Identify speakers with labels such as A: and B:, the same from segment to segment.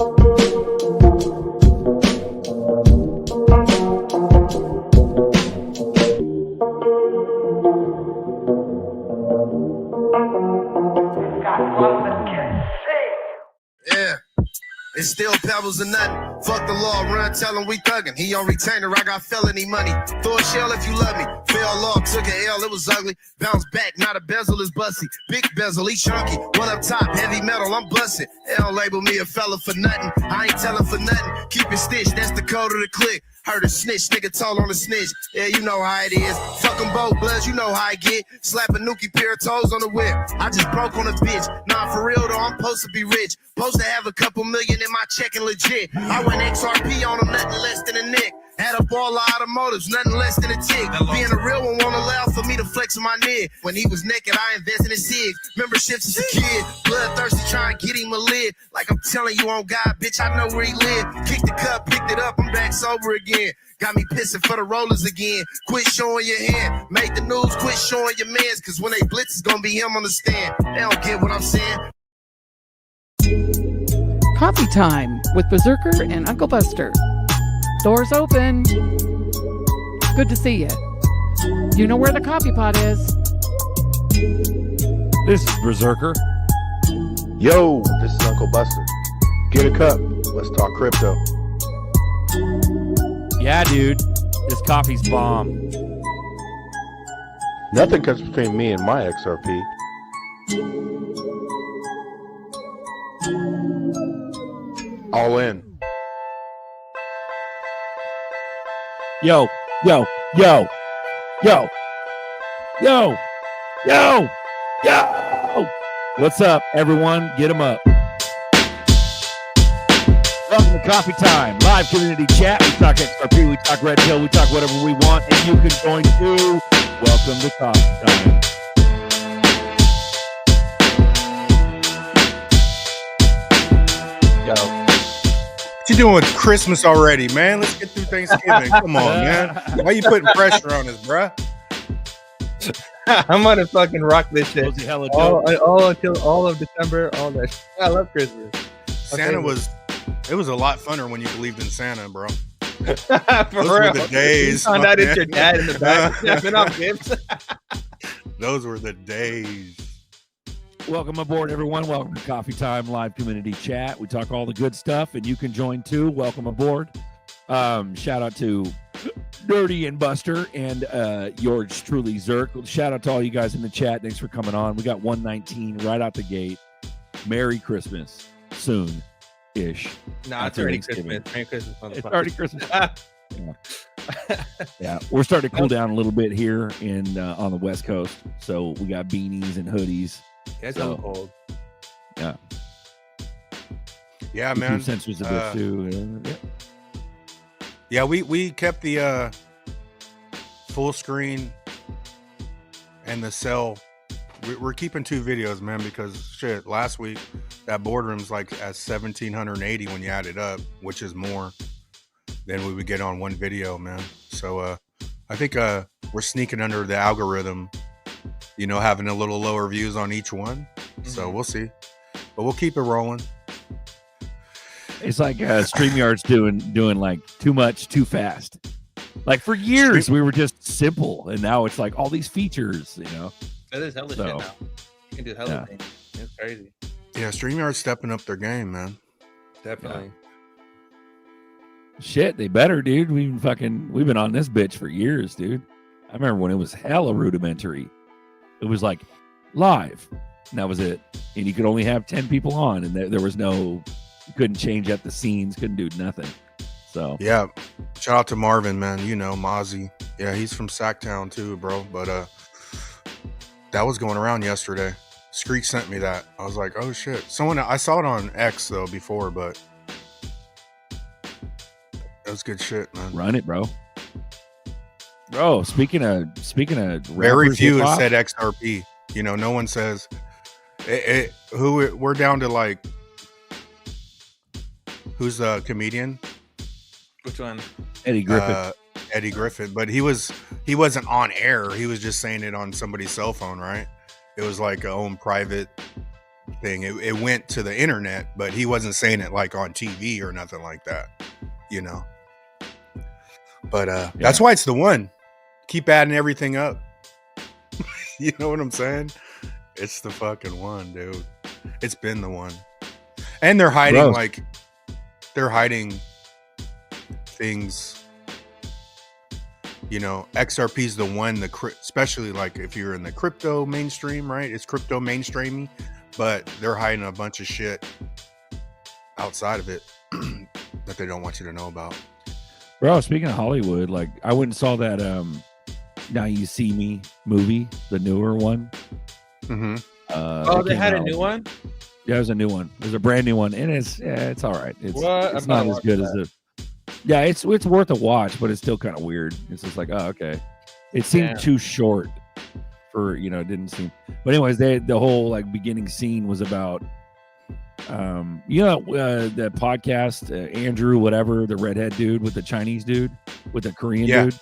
A: Yeah. It's still pebbles and nothing. Fuck the law, run, tell him we thuggin'. He on retainer, I got felony money. Throw a shell if you love me. Fell off, took an L, it was ugly. Bounce back, not a bezel is bussy. Big bezel, he chunky. One up top, heavy metal, I'm bustin'. They don't label me a fella for nothing. I ain't tellin' for nothing. Keep it stitched, that's the code of the click. Heard a snitch, nigga told on the snitch. Yeah, you know how it is. Fuck them both bloods, you know how I get. Slap a nookie pair of toes on the whip. I just broke on a bitch. Nah, for real though, I'm supposed to be rich. Supposed to have a couple million in my checking legit. I went XRP on them, nothing less than a nick. Had up all the automotives, nothing less than a tick. Being a real one won't allow for me to flex on my nig. When he was naked, I invested in SIG. Memberships as a kid. Bloodthirsty, trying to get him a lid. Like I'm telling you on God, bitch, I know where he live. Kicked the cup, picked it up, I'm back sober again. Got me pissing for the rollers again. Quit showing your hand. Make the news, quit showing your mans. Cause when they blitz, it's gonna be him on the stand. They don't get what I'm saying.
B: Coffee time with Berserker and Uncle Buster. Doors open. Good to see you. You know where the coffee pot is.
C: This is Berserker.
D: Yo, this is Uncle Buster. Get a cup. Let's talk crypto.
C: Yeah, dude. This coffee's bomb.
D: Nothing comes between me and my XRP. All in.
C: Yo, yo, yo, yo, yo, yo, yo. What's up, everyone? Get them up. Welcome to Coffee Time, live community chat. We talk XRP, we talk Red Pill, we talk whatever we want, and you can join too. Welcome to Coffee Time.
D: Yo.
E: What you doing with Christmas already, man? Let's get through Thanksgiving. Come on, man. Why you putting pressure on us, bruh?
F: I'm gonna fucking rock this shit all until all of December. All that shit. I love Christmas.
E: Santa was a lot funner when you believed in Santa, bro.
F: For
E: Those
F: real.
E: were the days.
F: You found out it's your dad in the back stepping off gifts.
E: Those were the days.
C: Welcome aboard, everyone. Welcome to Coffee Time live community chat. We talk all the good stuff, and you can join too. Welcome aboard. Shout out to Dirty and Buster and yours truly, Zerk. Shout out to all you guys in the chat. Thanks for coming on. We got 119 right out the gate. Merry Christmas soon-ish.
F: Nah, it's already Christmas. Merry Christmas.
C: It's already Christmas. Yeah, we're starting to cool down a little bit here in on the West Coast. So we got beanies and hoodies.
F: It's
C: so
F: cold.
C: Yeah.
E: Yeah, man.
C: Sensors a bit too.
E: Yeah, we kept the full screen and the cell. We're keeping 2 videos, man, because shit, last week that boardroom's like at 1780 when you add it up, which is more than we would get on one video, man. So I think we're sneaking under the algorithm, you know, having a little lower views on each one. So we'll see, but we'll keep it rolling.
C: It's like StreamYard's doing like too much, too fast. Like for years we were just simple, and now it's like all these features, you know.
F: There's hella shit now. You can do hella things. It's crazy.
E: Yeah, StreamYard's stepping up their game, man.
F: Definitely.
C: Shit, they better, dude. We've been on this bitch for years, dude. I remember when it was hella rudimentary. It was like live, and that was it. And you could only have 10 people on, and there was no, you couldn't change up the scenes, couldn't do nothing. So
E: yeah, shout out to Marvin, man. You know, Mozzie. Yeah, he's from Sacktown too, bro. But that was going around yesterday. Screech sent me that. I was like, oh shit. I saw it on X though before, but that was good shit, man.
C: Run it, bro. Bro, speaking of
E: very few
C: hip-hop,
E: said XRP. You know, no one says we're down to like, who's the comedian?
F: Which one?
C: Eddie Griffin.
E: Eddie Griffin, but he wasn't on air. He was just saying it on somebody's cell phone, right? It was like a own private thing. It went to the internet, but he wasn't saying it like on TV or nothing like that, you know. But that's why it's the one. Keep adding everything up. You know what I'm saying? It's the fucking one, dude. It's been the one. And they're hiding things. You know, XRP's the one, especially like if you're in the crypto mainstream, right? It's crypto mainstreamy, but they're hiding a bunch of shit outside of it that they don't want you to know about.
C: Bro, speaking of Hollywood, like I went and saw that Now You See Me movie, the newer one.
F: Mm-hmm. They had a new one?
C: Yeah, there's a new one. There's a brand new one, and it's all right. It's not as good as it. Yeah, it's worth a watch, but it's still kind of weird. It's just like, oh, okay. It seemed too short for, it didn't seem. But anyways, the whole like beginning scene was about, the podcast, Andrew, whatever, the redhead dude with the Chinese dude with the Korean dude.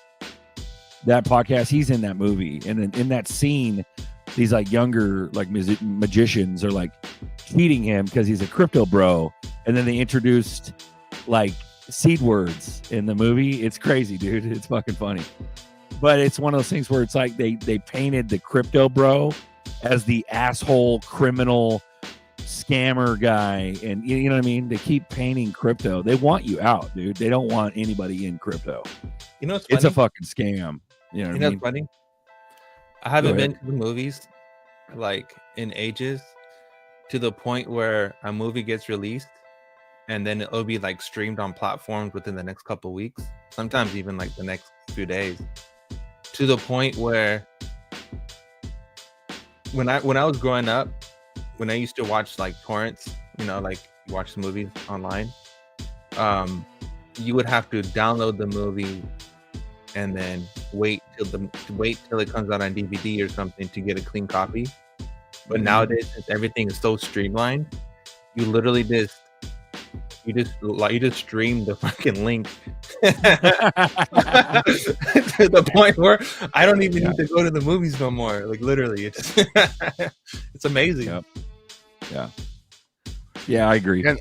C: That podcast, he's in that movie, and in that scene, these like younger like magicians are like cheating him because he's a crypto bro, and then they introduced like seed words in the movie. It's crazy, dude. It's fucking funny. But it's one of those things where it's like they painted the crypto bro as the asshole criminal scammer guy, and you know what I mean? They keep painting crypto. They want you out, dude. They don't want anybody in crypto.
F: You know what's funny?
C: It's a fucking scam. You know what I mean?
F: Funny? I haven't been to the movies like in ages, to the point where a movie gets released and then it'll be like streamed on platforms within the next couple of weeks, sometimes even like the next few days, to the point where when I was growing up, when I used to watch like torrents, like you watch the movies online, you would have to download the movie and then wait till it comes out on DVD or something to get a clean copy. But nowadays, since everything is so streamlined, you literally just stream the fucking link to the point where I don't even need to go to the movies no more. Like literally, it's it's amazing.
C: Yeah, I agree.
E: And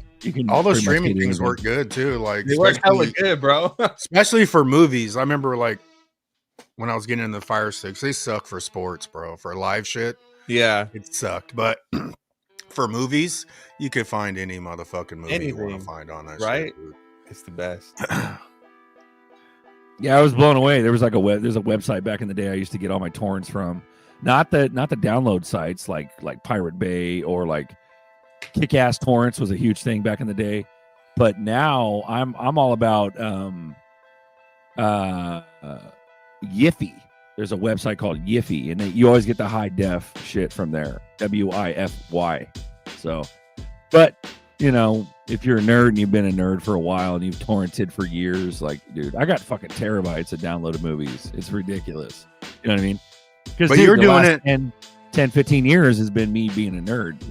E: all those streaming things work good too. Like
F: they work hella good, bro.
E: Especially for movies. I remember like when I was getting in the Fire Sticks, they suck for sports, bro. For live shit, it sucked. But for movies, you could find any motherfucking movie you want to find on that
F: right?
E: shit, dude.
F: It's the best.
C: Yeah, I was blown away. There was like there's a website back in the day I used to get all my torrents from. Not the download sites like Pirate Bay or like Kick-Ass Torrents was a huge thing back in the day. But now I'm all about Yiffy. There's a website called Yiffy, and you always get the high def shit from there. WIFY. So, but if you're a nerd and you've been a nerd for a while and you've torrented for years, like, dude, I got fucking terabytes of downloaded movies. It's ridiculous. You know what I mean? Because
E: you're doing it
C: 10, 15 years has been me being a nerd,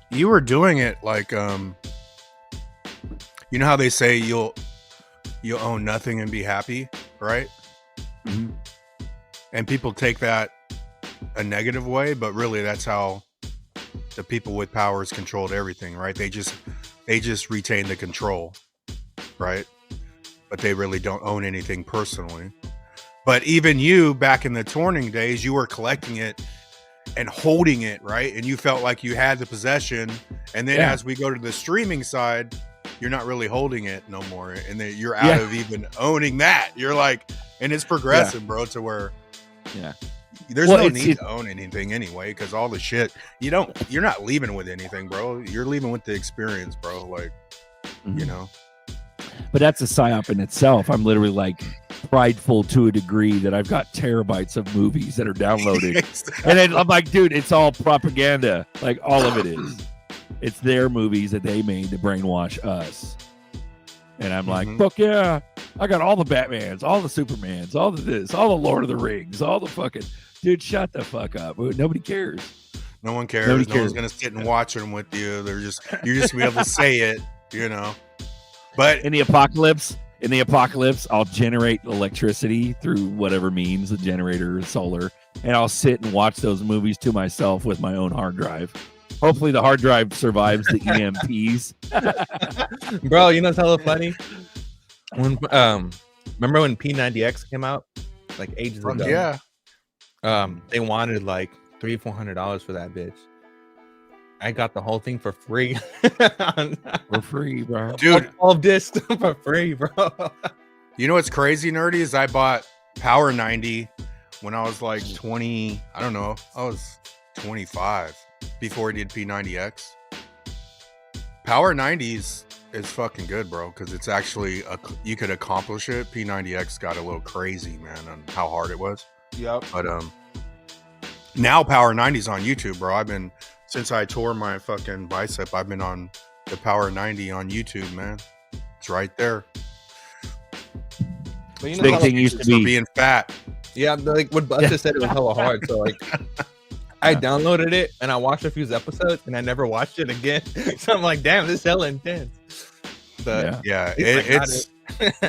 E: You were doing it like you know how they say you'll own nothing and be happy, right?
C: Mm-hmm.
E: And people take that a negative way, but really that's how the people with powers controlled everything, right? They just retain the control, right? But they really don't own anything personally. But even you, back in the torrenting days, you were collecting it and holding it, right? And you felt like you had the possession. And then as we go to the streaming side, you're not really holding it no more. And then you're out of even owning that. You're like, and it's progressing, bro, to where there's no need to own anything anyway, because all the shit, you're not leaving with anything, bro. You're leaving with the experience, bro. Like,
C: But that's a psyop in itself. I'm literally like prideful to a degree that I've got terabytes of movies that are downloaded. And then I'm like, dude, it's all propaganda. Like, all of it is. It's their movies that they made to brainwash us. And I'm like, fuck yeah. I got all the Batmans, all the Supermans, all the this, all the Lord of the Rings, all the fucking... Dude, shut the fuck up. Nobody cares.
E: No one cares. No one's going to sit and watch them with you. You're just going to be able to say it, But
C: in the apocalypse, I'll generate electricity through whatever means, the generator, solar, and I'll sit and watch those movies to myself with my own hard drive. Hopefully the hard drive survives the EMPs.
F: Bro, you know what's hella funny? When remember when P90X came out? Like ages ago.
E: Yeah.
F: They wanted like $300-$400 for that bitch. I got the whole thing for free.
C: For free, bro.
E: Dude,
F: 12 discs for free, bro.
E: you know what's crazy, nerdy, is I bought Power 90 when I was like 20. I don't know. I was 25 before he did P90X. Power 90s is fucking good, bro, because it's actually you could accomplish it. P90X got a little crazy, man, on how hard it was.
F: Yep.
E: But now Power 90's on YouTube, bro. I've been since I tore my fucking bicep. I've been on the Power 90 on YouTube, man. It's right there.
F: But you know
C: Big
F: how,
C: thing used to
E: For
C: be
E: being fat.
F: yeah, like what Buster said, it was hella hard. So like, I downloaded it and I watched a few episodes and I never watched it again. So I'm like, damn, this is hella intense. But
E: Yeah,
F: it's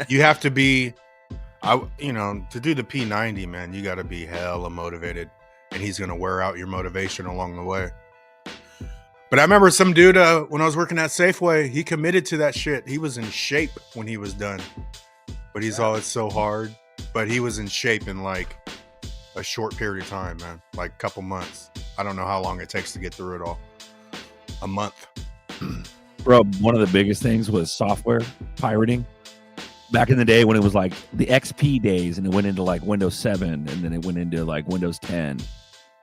E: you have to be, to do the P90, man, you got to be hella motivated, and he's gonna wear out your motivation along the way. But I remember some dude when I was working at Safeway, he committed to that shit. He was in shape when he was done, but he's all it's so hard. But he was in shape in like a short period of time, man, like a couple months. I don't know how long it takes to get through it all. A month.
C: Bro, one of the biggest things was software pirating. Back in the day when it was like the XP days and it went into like Windows 7 and then it went into like Windows 10.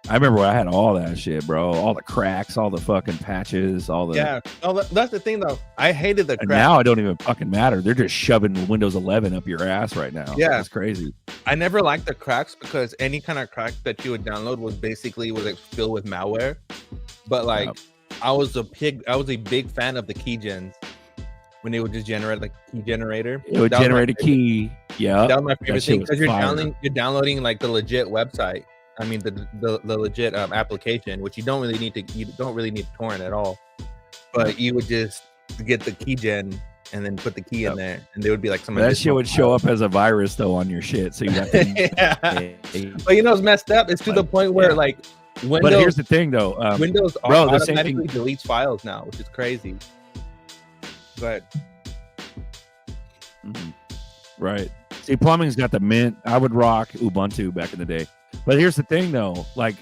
C: I remember I had all that shit, bro. All the cracks, all the fucking patches, all the...
F: Yeah. Oh, that's the thing, though. I hated the
C: And
F: crack.
C: now it don't even fucking matter. They're just shoving Windows 11 up your ass right now.
F: Yeah.
C: It's crazy.
F: I never liked the cracks because any kind of crack that you would download was like filled with malware. But like, I was a big fan of the key gens when they would just generate like key generator.
C: It would generate a key. Yeah.
F: That was my favorite
C: That shit
F: thing
C: was
F: because
C: fire.
F: you're downloading like the legit website. I mean the legit application, which you don't really need to torrent at all. But you would just get the key gen and then put the key in there, and there would be like some.
C: That shit would show up as a virus though on your shit, so you have to.
F: Yeah. But you know, it's messed up. It's to the point where like Windows.
C: But here's the thing though,
F: Windows
C: bro, the same
F: automatically
C: thing.
F: deletes files now, which is crazy. But
C: Right. See, plumbing's got the mint. I would rock Ubuntu back in the day. But here's the thing, though. Like,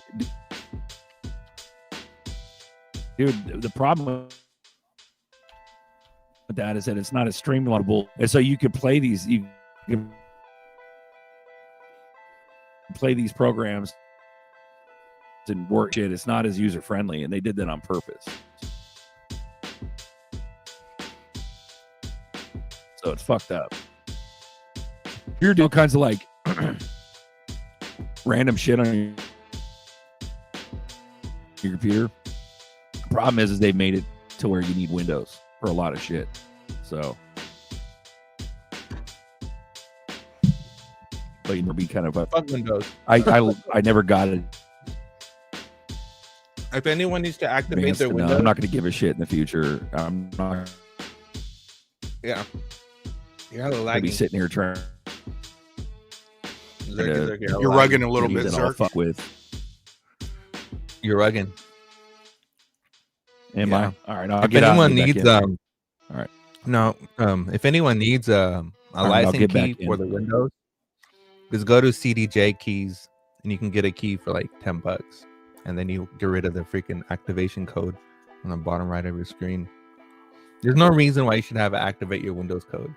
C: dude, the problem with that is that it's not as streamlinable. And so you could play these, programs and work shit. It's not as user friendly, and they did that on purpose. So it's fucked up. You're doing kinds of like random shit on your computer. The problem is they made it to where you need Windows for a lot of shit. So, but you know, be kind of a
F: fuck Windows.
C: I never got it.
F: If anyone needs to activate
C: advanced
F: their
C: enough.
F: Windows,
C: I'm not going to give a shit in the future. I'm not
F: yeah, you're hella
C: going to be
F: lagging.
C: sitting here trying.
E: You're rugging a little bit,
C: that I'll
E: sir.
C: fuck with.
F: You're rugging.
C: Am
F: Yeah.
C: I? All right. I'll
F: If
C: get out
F: anyone
C: and get
F: needs
C: back in.
F: All
C: right.
F: No, if anyone needs a
C: I'll
F: license
C: get
F: key
C: back
F: for
C: in.
F: the Windows, just go to CDJ keys and you can get a key for like $10, and then you get rid of the freaking activation code on the bottom right of your screen. There's no reason why you should have to activate your Windows code.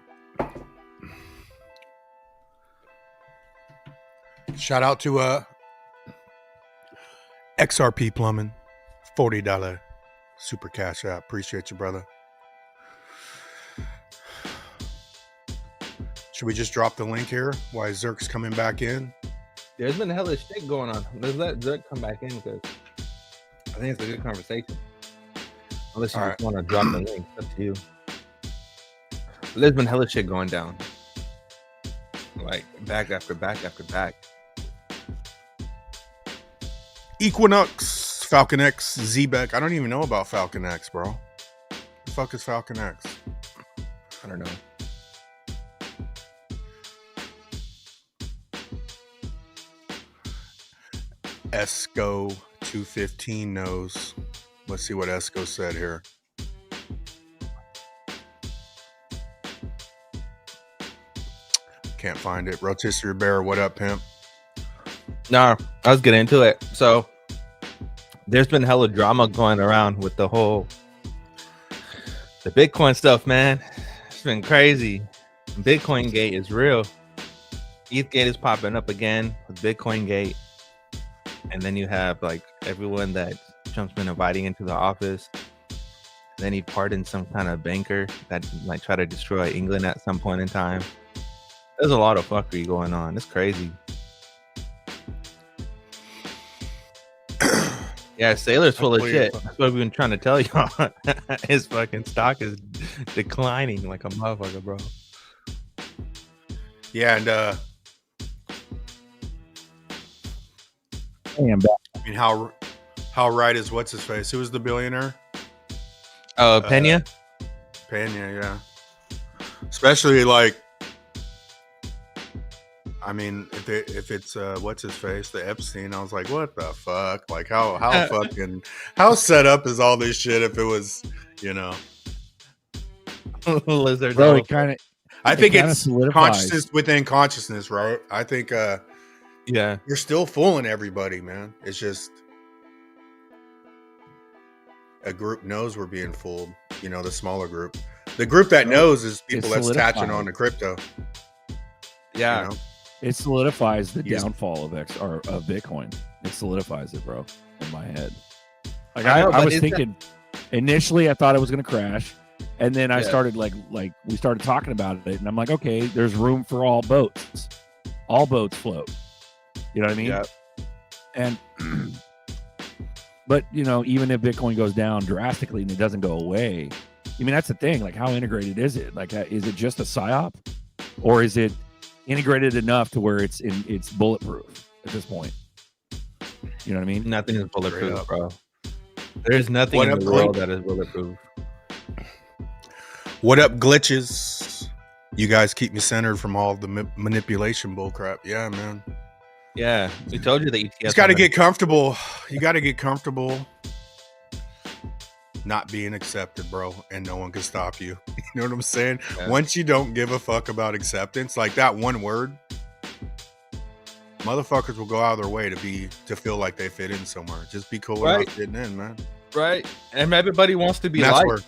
E: Shout out to XRP Plumbing, $40 super cash app. Appreciate you, brother. Should we just drop the link here? Why Zerk's coming back in?
F: There's been hella shit going on. Let's let Zerk come back in because I think it's a good conversation. Unless you
E: All
F: just want to drop the link, it's up to you. But there's been hella shit going down, like back after back after back.
E: Equinox, Falcon X, Zbeck. I don't even know about Falcon X, bro. The fuck is Falcon X?
F: I don't know.
E: Esco 215 knows. Let's see what Esco said here. Can't find it. Rotisserie Bear, what up, pimp?
F: No, I was getting into it. So there's been hella drama going around with the Bitcoin stuff, man. It's been crazy. Bitcoin Gate is real. ETH Gate is popping up again with Bitcoin Gate. And then you have like everyone that Trump's been inviting into the office. Then he pardoned some kind of banker that might try to destroy England at some point in time. There's a lot of fuckery going on. It's crazy. Yeah, Sailor's full of shit. That's what we've been trying to tell y'all. His fucking stock is declining like a motherfucker, bro.
E: Yeah, and I mean, how right is what's his face? Who was the billionaire?
F: Pena?
E: Pena, yeah. Especially like, I mean, if it's what's his face, the Epstein, I was like, what the fuck? Like, how fucking how set up is all this shit? If it was, you know,
F: Lizard.
C: Bro, it kind of.
E: I think it's
C: solidifies.
E: consciousness within consciousness, right? I think
F: Yeah,
E: you're still fooling everybody, man. It's just a group knows we're being fooled. You know, the smaller group. The group that knows is people that's attaching on to crypto.
F: yeah.
E: You know?
C: It solidifies the
E: Yes.
C: downfall of Bitcoin. It solidifies it, bro, in my head. Like
F: I know,
C: I
F: but
C: was
F: is
C: thinking initially, I thought it was going to crash, and then I
F: Yeah.
C: started like we started talking about it, and I'm like, okay, there's room for all boats. All boats float. You know what I mean?
F: Yeah.
C: And but you know, even if Bitcoin goes down drastically and it doesn't go away, I mean, that's the thing. Like, how integrated is it? Like, is it just a psyop, or is it integrated enough to where it's bulletproof at this point? You know what I mean?
F: Nothing is
E: Straight
F: bulletproof,
E: up.
F: bro. There's nothing
E: What
F: in
E: up,
F: the
E: Blake?
F: world that is bulletproof.
E: What up, glitches? You guys keep me centered from all the manipulation bullcrap. Yeah, man.
F: Yeah, we told you that ETFs.
E: You just got to get comfortable. You got to get comfortable not being accepted, bro, and no one can stop you. You know what I'm saying?
F: Yeah.
E: Once you don't give a fuck about acceptance, like that one word, motherfuckers will go out of their way to feel like they fit in somewhere. Just be cool
F: Right.
E: about fitting in, man.
F: right, and everybody wants to be
E: And that's
F: liked.
E: where,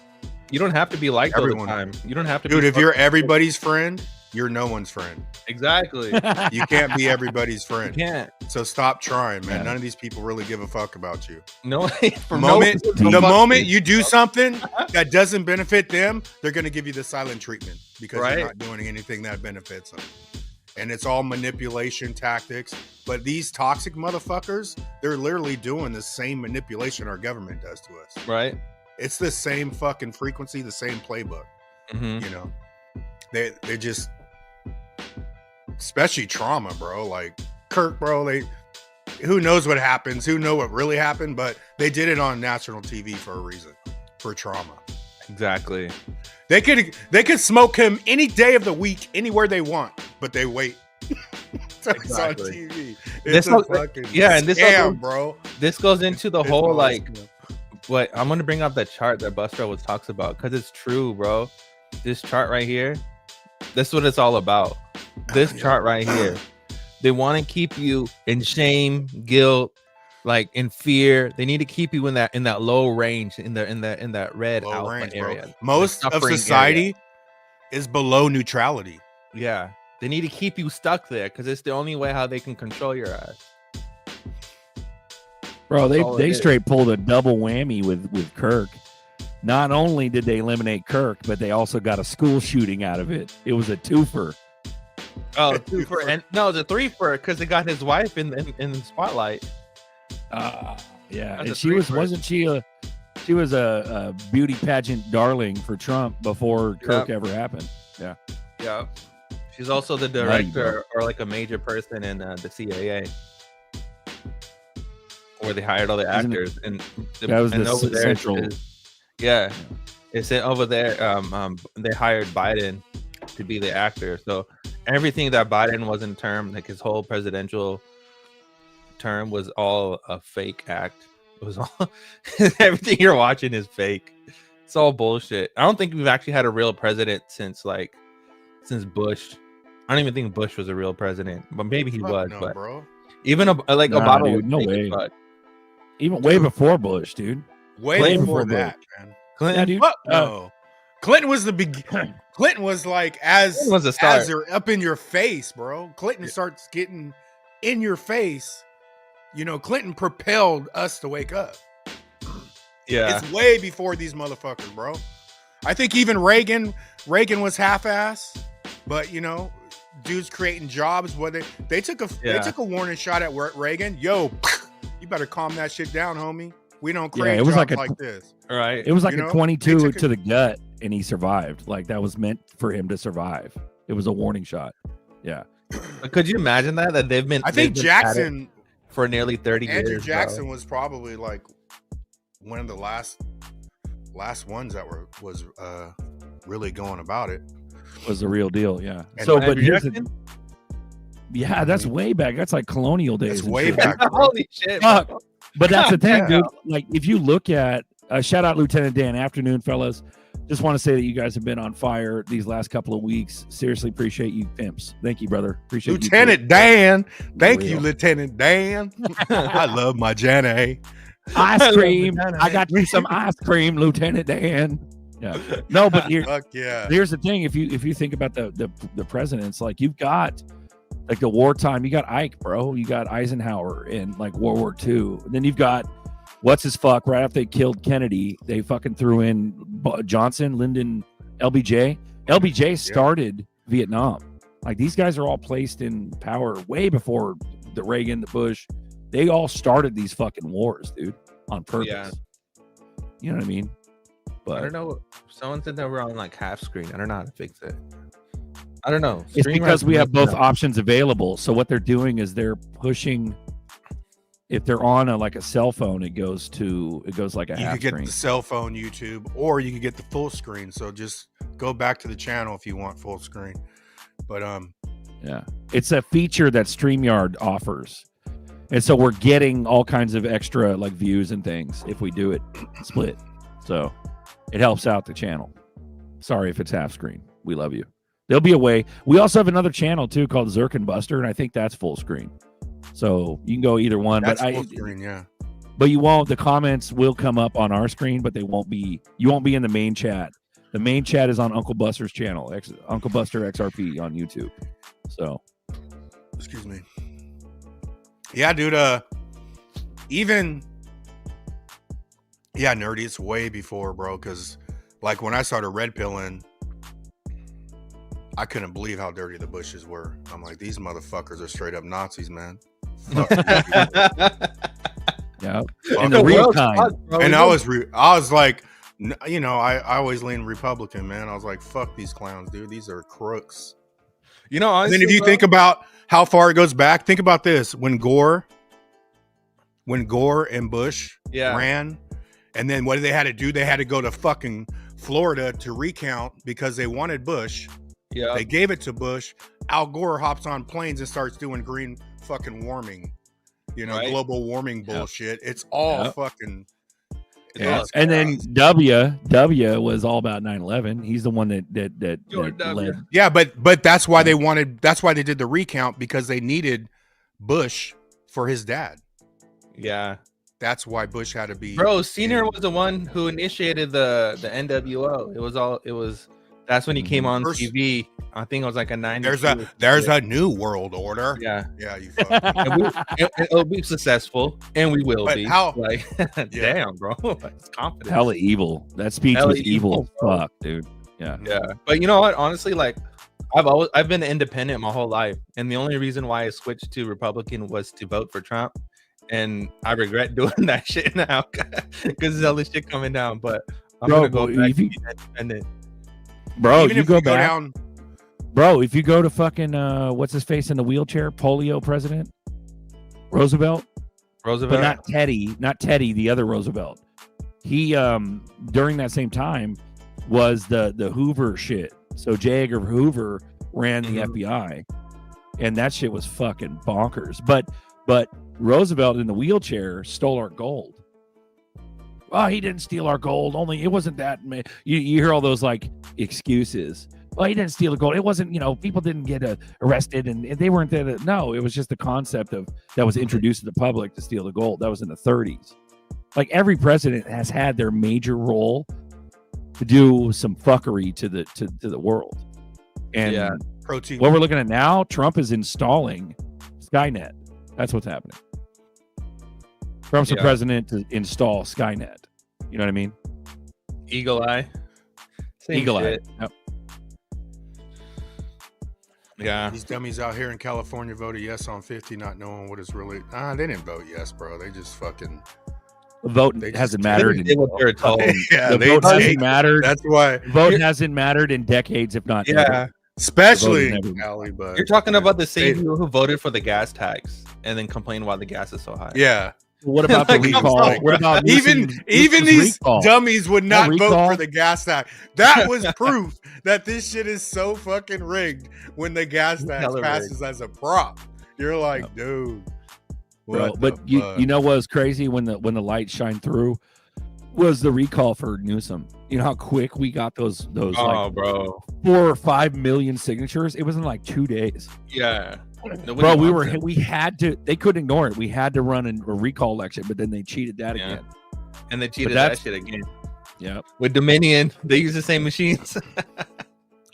F: You don't have to be liked
E: Everyone.
F: all the time. You don't have to.
E: dude,
F: be
E: if you're
F: fucking-
E: everybody's friend, you're no one's friend.
F: exactly,
E: You can't be everybody's
F: you
E: friend.
F: can't.
E: So stop trying, man.
C: Yeah.
E: None of these people really give a fuck about you.
F: No, from
E: Moment,
F: no,
E: the
F: fuck
E: moment
F: you.
E: you do something that doesn't benefit them, they're going to give you the silent treatment because
F: Right.
E: you're not doing anything that benefits them. And it's all manipulation tactics. But these toxic motherfuckers, they're literally doing the same manipulation our government does to us.
F: right.
E: It's the same fucking frequency, the same playbook.
F: Mhm.
E: You know, they just, especially trauma, bro. Like Kirk, bro. Who knows what happens? Who know what really happened? But they did it on national TV for a reason, for trauma.
F: Exactly.
E: They could smoke him any day of the week, anywhere they want, but they wait. So it's on
F: Exactly.
E: TV.
F: This
E: It's a
F: al-
E: fucking
F: yeah, and this
E: scam,
F: also-
E: bro.
F: This goes into the
E: It's
F: whole
E: all
F: like
E: scam.
F: what I'm gonna bring up that chart that Buster always talks about because it's true, bro. This chart right here, this is what it's all about. This
E: Yeah.
F: chart right here, they want to keep you in shame, guilt, like in fear. They need to keep you in that low range, in that red
E: Low
F: alpha
E: range, bro.
F: area.
E: Most
F: the
E: of
F: suffering
E: society is below neutrality.
F: Yeah, they need to keep you stuck there because it's the only way how they can control your ass.
C: Bro,
F: That's all it
C: they
F: is.
C: straight pulled a double whammy with Kirk. Not only did they eliminate Kirk, but they also got a school shooting out of it. It was a twofer.
F: Oh,
E: A
F: two for
E: twofer.
F: and no, it's a three for because they got his wife in the spotlight.
C: Yeah,
F: That's
C: and
F: a
C: she was
F: three-fer.
C: wasn't she was a beauty pageant darling for Trump before Kirk ever happened.
F: Yeah, she's also the
C: Nutty, bro.
F: director or like a major person in the CIA, where they hired all the
C: Isn't it-
F: actors and
C: That was
F: and
C: the
F: over there
C: central.
F: yeah, it's over there. They hired Biden to be the actor, so everything that Biden was in term, like his whole presidential term was all a fake act. It was all everything you're watching is fake. It's all bullshit. I don't think we've actually had a real president since Bush. I don't even think Bush was a real president, but maybe he was.
E: No,
F: but
E: bro.
F: even Obama,
C: dude,
F: was
C: no
F: fake as
C: way.
F: fuck.
C: Even way before Bush, dude.
E: Way before
C: before
E: that, man.
F: Clinton,
C: Yeah, dude.
E: Fuck no. Clinton was the big. Clinton was like
F: Clinton was the start.
E: as they're up in your face, bro. Clinton starts getting in your face. You know, Clinton propelled us to wake up.
F: yeah,
E: It's way before these motherfuckers, bro. I think even Reagan was half-ass, but you know, dudes creating jobs. Whether they took a warning shot at Reagan. Yo, you better calm that shit down, homie. We don't create
C: it was
E: jobs
C: like
E: like this.
F: right.
C: It was like
E: You
C: a
E: know,
C: 22
E: they took
C: to the gut, and he survived. Like that was meant for him to survive. It was a warning shot. Yeah.
F: But could you imagine that they've been?
E: I think
F: they've been at it
E: Jackson,
F: for nearly 30
E: Andrew
F: years.
E: Jackson
F: bro.
E: was probably like one of the last ones that was really going about it.
C: Was the real deal. Yeah.
E: And
C: So, but
F: Andrew
C: here's
F: Jackson?
C: yeah, that's way back. That's like colonial days.
E: That's
C: and
E: way
C: shit.
E: back. bro.
F: Holy shit!
C: Fuck.
F: bro.
C: But that's the thing,
F: Yeah.
C: dude. Like, if you look at shout out Lieutenant Dan. Afternoon, fellas. Just want to say that you guys have been on fire these last couple of weeks. Seriously, appreciate you, pimps. Thank you, brother. Appreciate you.
E: Lieutenant Dan. Thank you,
C: Real.
E: Lieutenant Dan. I love my Jenny.
C: Ice cream.
F: Lieutenant.
C: I got you some ice cream, Lieutenant Dan. Yeah. No, but
E: Fuck yeah.
C: here's the thing. If you think about the presidents, like you've got like the wartime, you got Ike, bro. You got Eisenhower in like World War II. And then you've got what's his fuck right after they killed Kennedy, they fucking threw in Johnson, Lyndon, LBJ. LBJ started Vietnam. Like these guys are all placed in power way before the Reagan, the Bush. They all started these fucking wars, dude, on purpose.
F: Yeah.
C: You know what I mean? But
F: I don't know. Someone said that we're on like half screen. I don't know how to fix it. I don't know.
C: it's
F: Streamer
C: because
F: has
C: we have
F: messed
C: both
F: up.
C: options available. So what they're doing is they're pushing. If they're on a cell phone, it goes like a
E: You
C: half
E: could get
C: screen.
E: the cell phone YouTube, or you could get the full screen. So just go back to the channel if you want full screen. But
C: Yeah, it's a feature that StreamYard offers, and so we're getting all kinds of extra like views and things if we do it split. So it helps out the channel. Sorry if it's half screen. We love you. There'll be a way. We also have another channel too called ZRK BUSTER, and I think that's full screen. So you can go either one.
E: that's
C: but
E: full screen, yeah.
C: But you won't. The comments will come up on our screen, but they won't be. You won't be in the main chat. The main chat is on Uncle Buster's channel, Uncle Buster XRP on YouTube. So,
E: Excuse me. Yeah, dude. Even nerdy. It's way before, bro. Because like when I started red pilling, I couldn't believe how dirty the Bushes were. I'm like, these motherfuckers are straight up Nazis, man. Fuck you.
C: yeah.
E: Fuck
C: And the
E: you.
C: real kind.
E: And I was like, you know, I always lean Republican, man. I was like, fuck these clowns, dude. These are crooks.
F: You know,
E: And
F: honestly,
E: then if you think about how far it goes back, think about this: when Gore and Bush ran, and then what they had to do? They had to go to fucking Florida to recount because they wanted Bush.
F: yeah,
E: They gave it to Bush. Al Gore hops on planes and starts doing green fucking warming,
F: Right.
E: global warming bullshit. It's all
C: Yep.
E: fucking.
C: Yeah.
E: it's
C: And then
E: crazy.
C: W was all about 9/11. He's the one that
F: George W.
C: led.
E: Yeah, but that's why they wanted. That's why they did the recount, because they needed Bush for his dad.
F: yeah.
E: That's why Bush had to be.
F: Bro, Senior was the one who initiated the NWO. It was. That's when he came on
E: First-
F: TV. I think it was like a 90.
E: There's a new world order.
F: Yeah.
E: Yeah, you fucking.
F: And it'll be successful, and we will
E: But
F: be.
E: how-
F: Like, damn, bro, it's confidence.
C: Hella evil. That speech
F: Hella
C: was evil
F: evil,
C: as
F: bro.
C: fuck, dude. Yeah.
F: Yeah, but you know what? Honestly, like I've been independent my whole life, and the only reason why I switched to Republican was to vote for Trump, and I regret doing that shit now because there's all this shit coming down. But I'm
C: Bro,
F: gonna go
C: but
F: back
C: if
F: to
C: you-
F: being independent.
C: Bro,
E: Even
C: you
E: if
C: go
E: you go
C: back.
E: down.
C: Bro, if you go to fucking what's his face in the wheelchair, polio president, Roosevelt,
F: Roosevelt.
C: but not Teddy, the other Roosevelt. He during that same time was the Hoover shit. So J. Edgar Hoover ran the FBI, and that shit was fucking bonkers. But Roosevelt in the wheelchair stole our gold. Oh, he didn't steal our gold. Only it wasn't that. You hear all those like excuses. Well, he didn't steal the gold. It wasn't, people didn't get arrested and they weren't there. No, it was just the concept of that was introduced to the public to steal the gold. That was in the 30s. Like every president has had their major role to do some fuckery to the world. And
E: protein.
C: what we're looking at now, Trump is installing Skynet. That's what's happening. Trump's the president to install Skynet. You know what I mean?
F: Eagle Eye.
C: Eagle Eye. Yep.
F: Yeah.
E: These dummies out here in California voted yes on 50, not knowing what is really. They didn't vote yes, bro. They just fucking.
C: The vote hasn't mattered.
F: They what they're told.
C: The vote hasn't mattered.
E: That's why.
C: The vote hasn't mattered in decades, if not ever.
E: Especially in Cali, but
F: you're talking about the same people who voted for the gas tax and then complained why the gas is so high.
E: Yeah.
C: What about the recall? What about
E: even these dummies would not vote for the gas tax? That was proof that this shit is so fucking rigged when the gas tax passes as a prop. You're like, dude.
C: Bro, but you know what was crazy when the lights shine through was the recall for Newsom. You know how quick we got those
F: bro,
C: 4 or 5 million signatures. It was in like 2 days.
F: Yeah.
C: Bro, we had to. They couldn't ignore it. We had to run a recall election, but then they cheated that again.
F: And they cheated that shit again.
C: Yeah.
F: With Dominion, they use the same machines.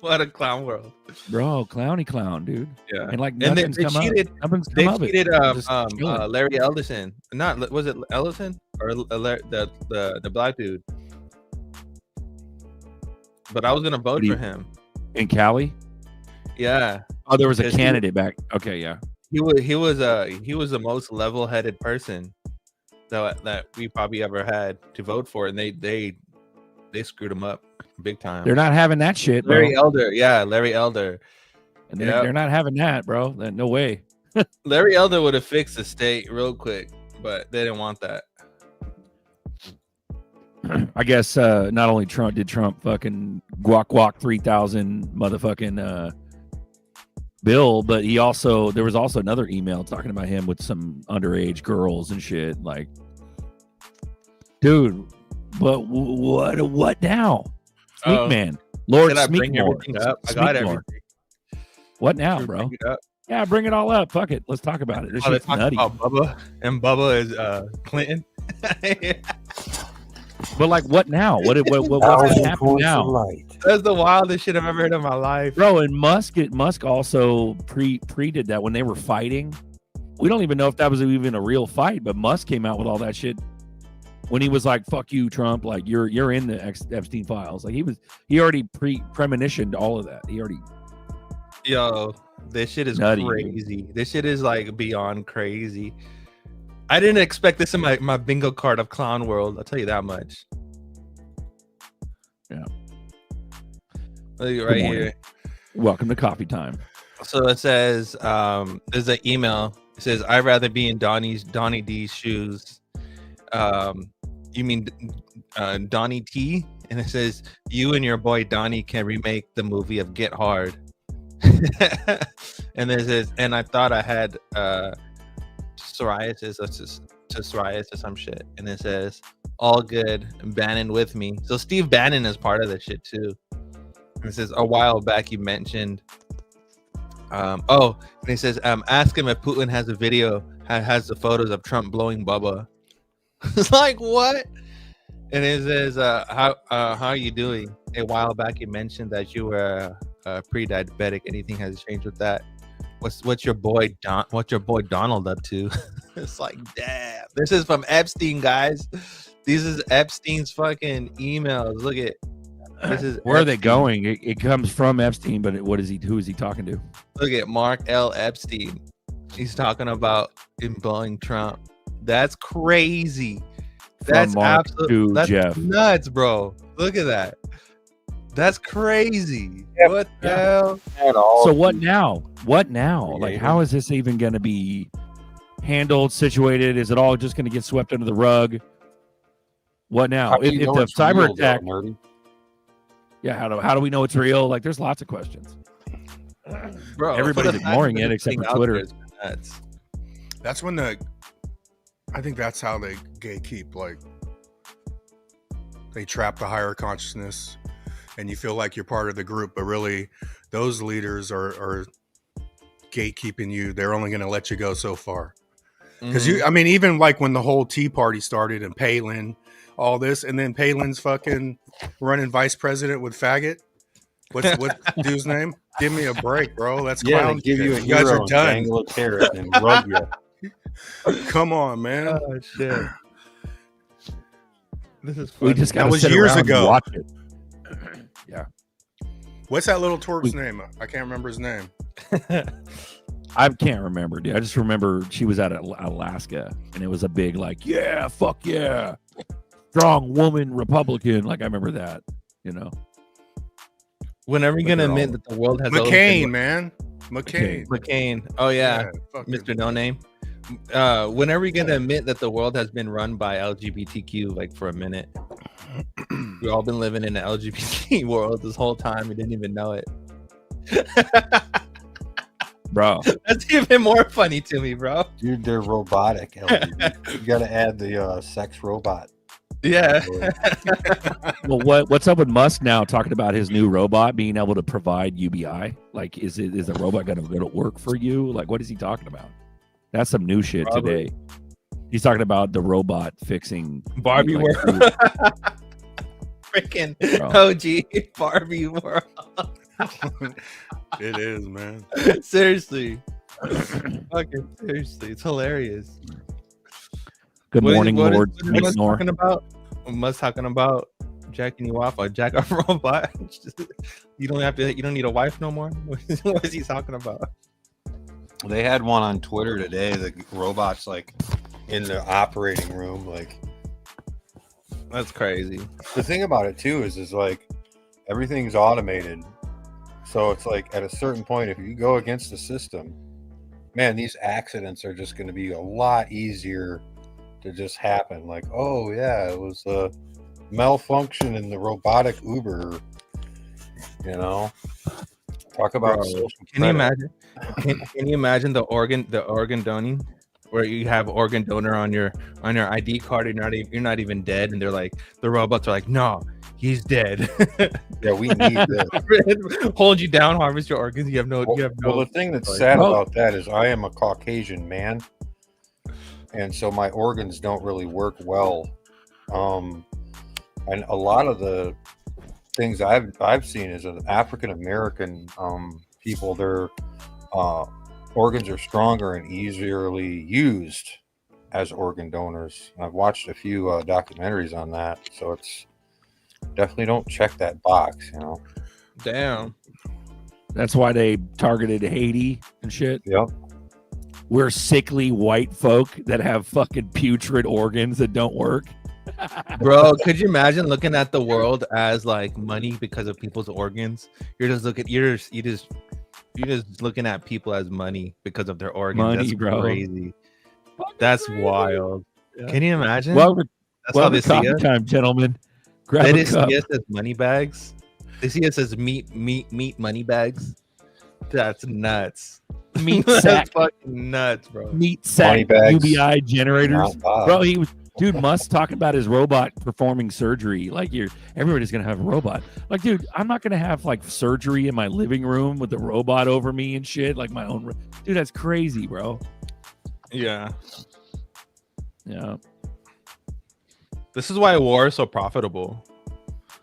F: What a clown world,
C: bro! Clowny clown, dude.
F: Yeah.
C: And like
F: they
C: cheated.
F: They cheated. Larry Ellison. Not was it Ellison or the black dude? But I was gonna vote for him
C: in Cali.
F: Yeah.
C: Oh, there was a candidate back. Okay, yeah.
F: He was the most level-headed person that we probably ever had to vote for, and they screwed him up big time.
C: They're not having that shit, bro.
F: Larry Elder.
C: And they're not having that, bro. No way.
F: Larry Elder would have fixed the state real quick, but they didn't want that.
C: I guess not only did Trump fucking guac 3,000 motherfucking bill, but there was also another email talking about him with some underage girls and shit. Like, dude, but what now? Sneak man, Lord Sneakmore.
F: I got everything.
C: What now, bro? Yeah, bring it all up. Fuck it. Let's talk about it. This shit's nutty.
F: Bubba, and Bubba is Clinton.
C: But like, what now? What's gonna happen now?
F: That's the wildest shit I've ever heard in my life,
C: bro. And Musk also pre did that when they were fighting. We don't even know if that was even a real fight, but Musk came out with all that shit when he was like, "Fuck you, Trump! Like you're in the Epstein files." Like he already premonitioned all of that. He already.
F: Yo, this shit is
C: nutty,
F: crazy. Dude. This shit is like beyond crazy. I didn't expect this in my bingo card of clown world. I'll tell you that much.
C: Yeah.
F: Right here.
C: Welcome to coffee time.
F: So it says, there's an email. It says, I'd rather be in Donnie D's shoes. You mean Donnie T? And it says, you and your boy Donnie can remake the movie of Get Hard. And it says, and I thought I had psoriasis or some shit. And it says, all good, Bannon with me. So Steve Bannon is part of this shit too. And it says, a while back you mentioned and he says, ask him if Putin has a video has the photos of Trump blowing Bubba. It's like, what? And it says, how are you doing? A while back you mentioned that you were pre-diabetic. Anything has changed with that? What's your boy Donald up to? It's like, damn. This is from Epstein, guys. This is Epstein's fucking emails. Look at this is
C: where Epstein. Are they going? It comes from Epstein, but who is he talking to?
F: Look at Mark L. Epstein. He's talking about him blowing Trump. That's crazy. That's absolutely
C: Jeff.
F: Nuts, bro. Look at that. That's crazy. What the hell?
C: So what now? What now? Like, how is this even going to be handled, situated? Is it all just going to get swept under the rug? What now? If the cyber attack, how do we know it's real? Like, there's lots of questions.
F: Bro,
C: everybody's ignoring it except for Twitter.
E: That's when the I think that's how they gatekeep. Like, they trap the higher consciousness, and you feel like you're part of the group, but really, those leaders are gatekeeping you. They're only going to let you go so far. Because I mean, even like when the whole Tea Party started and Palin, all this, and then Palin's fucking running vice president with faggot. What's dude's name? Give me a break, bro. That's clown.
D: Give you a
E: you guys are
D: hero,
E: done.
D: dangle a carrot and rug you.
E: Come on, man.
F: Oh shit. This is
C: We
F: funny.
C: just got
E: That
C: to
E: was
C: sit
E: years
C: around and
E: ago.
C: watch it. Yeah.
E: What's that little twerp's name? I can't remember his name.
C: I can't remember, dude. I just remember she was at Alaska, and it was a big like, yeah, fuck yeah, strong woman Republican. Like I remember that, you know.
F: Whenever you're gonna
C: they're
F: admit
C: all-
F: that the world has always
E: McCain,
F: been-
E: man. McCain.
F: McCain. Oh yeah,
E: fucking-
F: Mr. No Name. Whenever you're gonna admit that the world has been run by LGBTQ, like for a minute, we've all been living in an LGBT world this whole time. We didn't even know it.
C: Bro.
F: That's even more funny to me, bro.
D: Dude, they're robotic. LGBT. You got to add the sex robot.
F: Yeah.
C: Well, what's up with Musk now talking about his new robot being able to provide UBI? Like, is the robot going to work for you? Like, what is he talking about? That's some new shit
F: Probably.
C: today. He's talking about the robot fixing
F: Barbie
C: like,
F: world. Freaking
C: Bro.
F: OG Barbie world.
E: It is, man.
F: Seriously. Fucking seriously. It's hilarious.
C: Good morning, Lord.
F: What is Musk
C: Ignore.
F: talking about? Musk talking about jacking you off, a jack off robot. You don't need a wife no more. What is he talking about?
D: They had one on Twitter today. The robot's like in the operating room. Like,
F: That's crazy.
D: the thing about it too is like everything's automated. So it's like at a certain point, if you go against the system, man, these accidents are just going to be a lot easier to just happen. Like, oh yeah, it was a malfunction in the robotic Uber. You know, talk about
F: Bro,
D: social
F: Can you
D: credit.
F: imagine? Can you imagine the organ doning, where you have organ donor on your ID card and you're not even dead, and they're like, the robots are like, no, he's dead.
D: Yeah, we need this.
F: Hold you down, harvest your organs. You have no.
D: Well, the thing that's
F: choice.
D: sad
C: Well-
D: about that is I am a Caucasian man, and so my organs don't really work well. And a lot of the things I've seen is an African American people, their organs are stronger and easily used as organ donors. I've watched a few documentaries on that, so it's definitely don't check that box, you know.
F: Damn.
C: That's why they targeted Haiti and shit.
D: Yep.
C: We're sickly white folk that have fucking putrid organs that don't work.
F: Bro, could you imagine looking at the world as like money because of people's organs? You're just looking at people as money because of their organs.
C: Money,
F: That's
C: bro.
F: crazy. That's wild.
C: Yeah.
F: Can you imagine?
C: Welcome
F: That's how they
C: to
F: see
C: coffee
F: us.
C: time, gentlemen. Grab
F: They
C: a
F: just
C: cup.
F: see us as money bags. They see us as meat money bags. That's nuts.
C: Meat
F: That's
C: sack,
F: fucking nuts, bro.
C: meat sack,
D: Money bags.
C: UBI generators.
D: Not bad.
C: Bro, he was dude. Musk talking about his robot performing surgery. Like everybody's gonna have a robot. Like, dude, I'm not gonna have like surgery in my living room with the robot over me and shit. Like my own. Dude, that's crazy, bro.
F: Yeah.
C: Yeah.
F: This is why war is so profitable.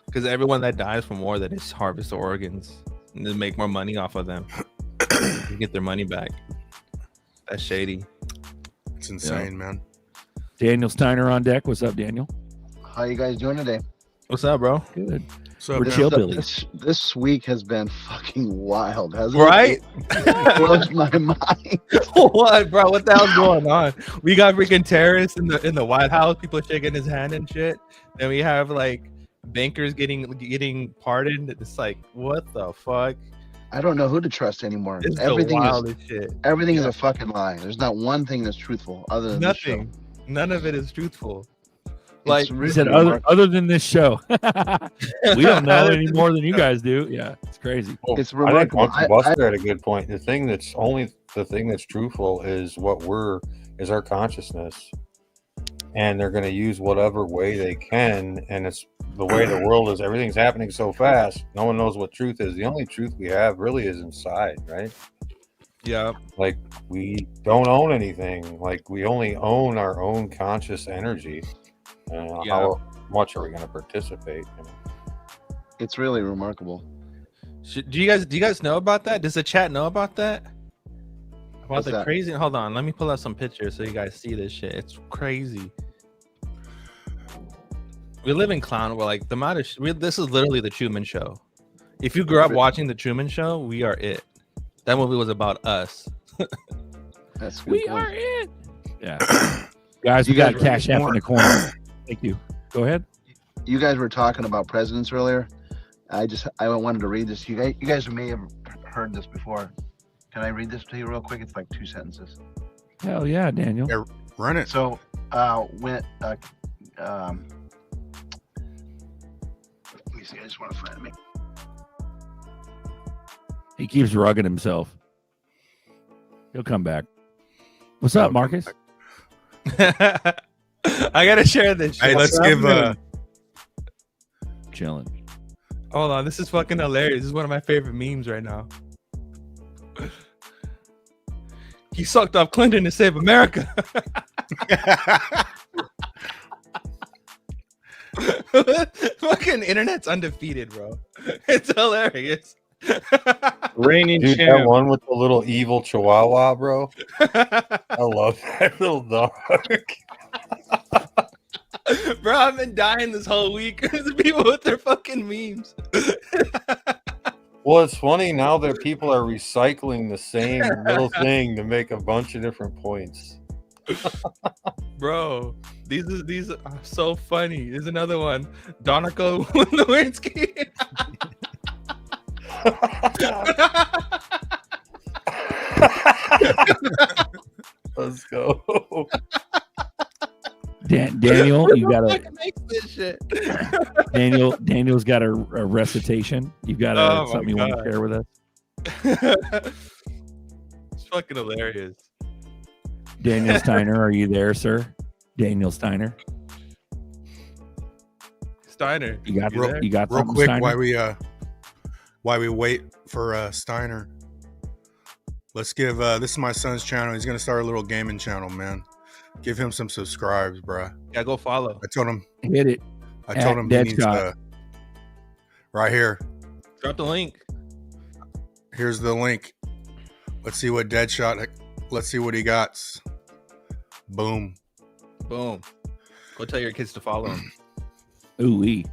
F: Because everyone that dies from war, that is harvest organs and then make more money off of them. You get their money back. That's shady.
E: It's insane, man.
C: Daniel Steiner on deck. What's up, Daniel?
G: How you guys doing today?
F: What's up, bro?
C: Good.
E: So
C: We're
E: man,
C: chill. Hillbillies.
G: This week has been fucking wild, hasn't
F: Right?
G: it? It blows my mind.
F: What, bro? What the hell's going on? We got freaking terrorists in the White House, people shaking his hand and shit. Then we have like bankers getting pardoned. It's like, what the fuck?
G: I don't know who to trust anymore.
F: It's the
G: Everything is
F: wildest shit.
G: everything is a fucking lie. There's not one thing that's truthful other than this show.
F: Nothing. None of it is truthful.
G: It's
F: Like,
C: He
G: really
C: said, other than this show, we don't know any more than you guys do. Yeah, it's crazy.
G: It's
D: I think
G: remarkable.
D: Uncle Buster had a good point. The thing that's truthful is our consciousness. and they're going to use whatever way they can. And it's the way the world is. Everything's happening so fast. No one knows what truth is. The only truth we have really is inside, right?
F: Yeah.
D: Like, we don't own anything. Like, we only own our own conscious energy. How much are we going to participate?
G: It's really remarkable.
F: Do you guys know about that? Does the chat know about that? About
G: What's
F: the
G: that?
F: crazy. Hold on, let me pull out some pictures so you guys see this shit. It's crazy. We live in clown world. Like the amount of this is literally the Truman Show. If you grew up watching the Truman Show, we are it. That movie was about us.
G: That's a good
B: We
G: point.
B: are it.
C: Yeah. Guys, we
G: You guys
C: got
G: were
C: Cash App in the corner. Thank you. Go ahead.
G: You guys were talking about presidents earlier. I wanted to read this. You guys may have heard this before. Can I read this to you real quick? It's like 2 sentences.
C: Hell yeah, Daniel.
E: Yeah, run it.
G: So when let me see. I just want to find it.
C: He keeps rugging himself. He'll come back. What's up, Marcus?
F: I gotta share this shit.
E: Hey, let's give
C: Chilling.
F: Hold on, this is fucking hilarious. This is one of my favorite memes right now. He sucked off Clinton to save America. Fucking internet's undefeated, bro. It's hilarious.
H: Reigning
D: Dude, that
H: champ.
D: one with the little evil chihuahua, bro. I love that little dog.
F: Bro, I've been dying this whole week. The people with their fucking memes.
D: Well, it's funny now that people are recycling the same little thing to make a bunch of different points.
F: Bro, these are so funny. There's another one. Donica Lewinsky.
D: Let's go.
C: Daniel, you got
F: Fucking makes this shit.
C: Daniel's got a recitation. You've got
F: Oh my
C: something you want to
F: God.
C: share with us?
F: It's fucking hilarious.
C: Daniel Steiner, are you there, sir? Daniel Steiner.
F: Steiner.
C: You got
F: there?
C: you got
E: real
C: something,
E: quick
C: Steiner?
E: while we wait for Steiner. Let's give this is my son's channel. He's gonna start a little gaming channel, man. Give him some subscribes, bruh.
F: Yeah, go follow.
E: I told him
C: Hit it.
E: he needs
C: Deadshot.
E: right here.
F: Drop the link.
E: Here's the link. Let's see what Deadshot. Let's see what he got. Boom.
F: Boom. Go tell your kids to follow him.
C: Ooh-wee.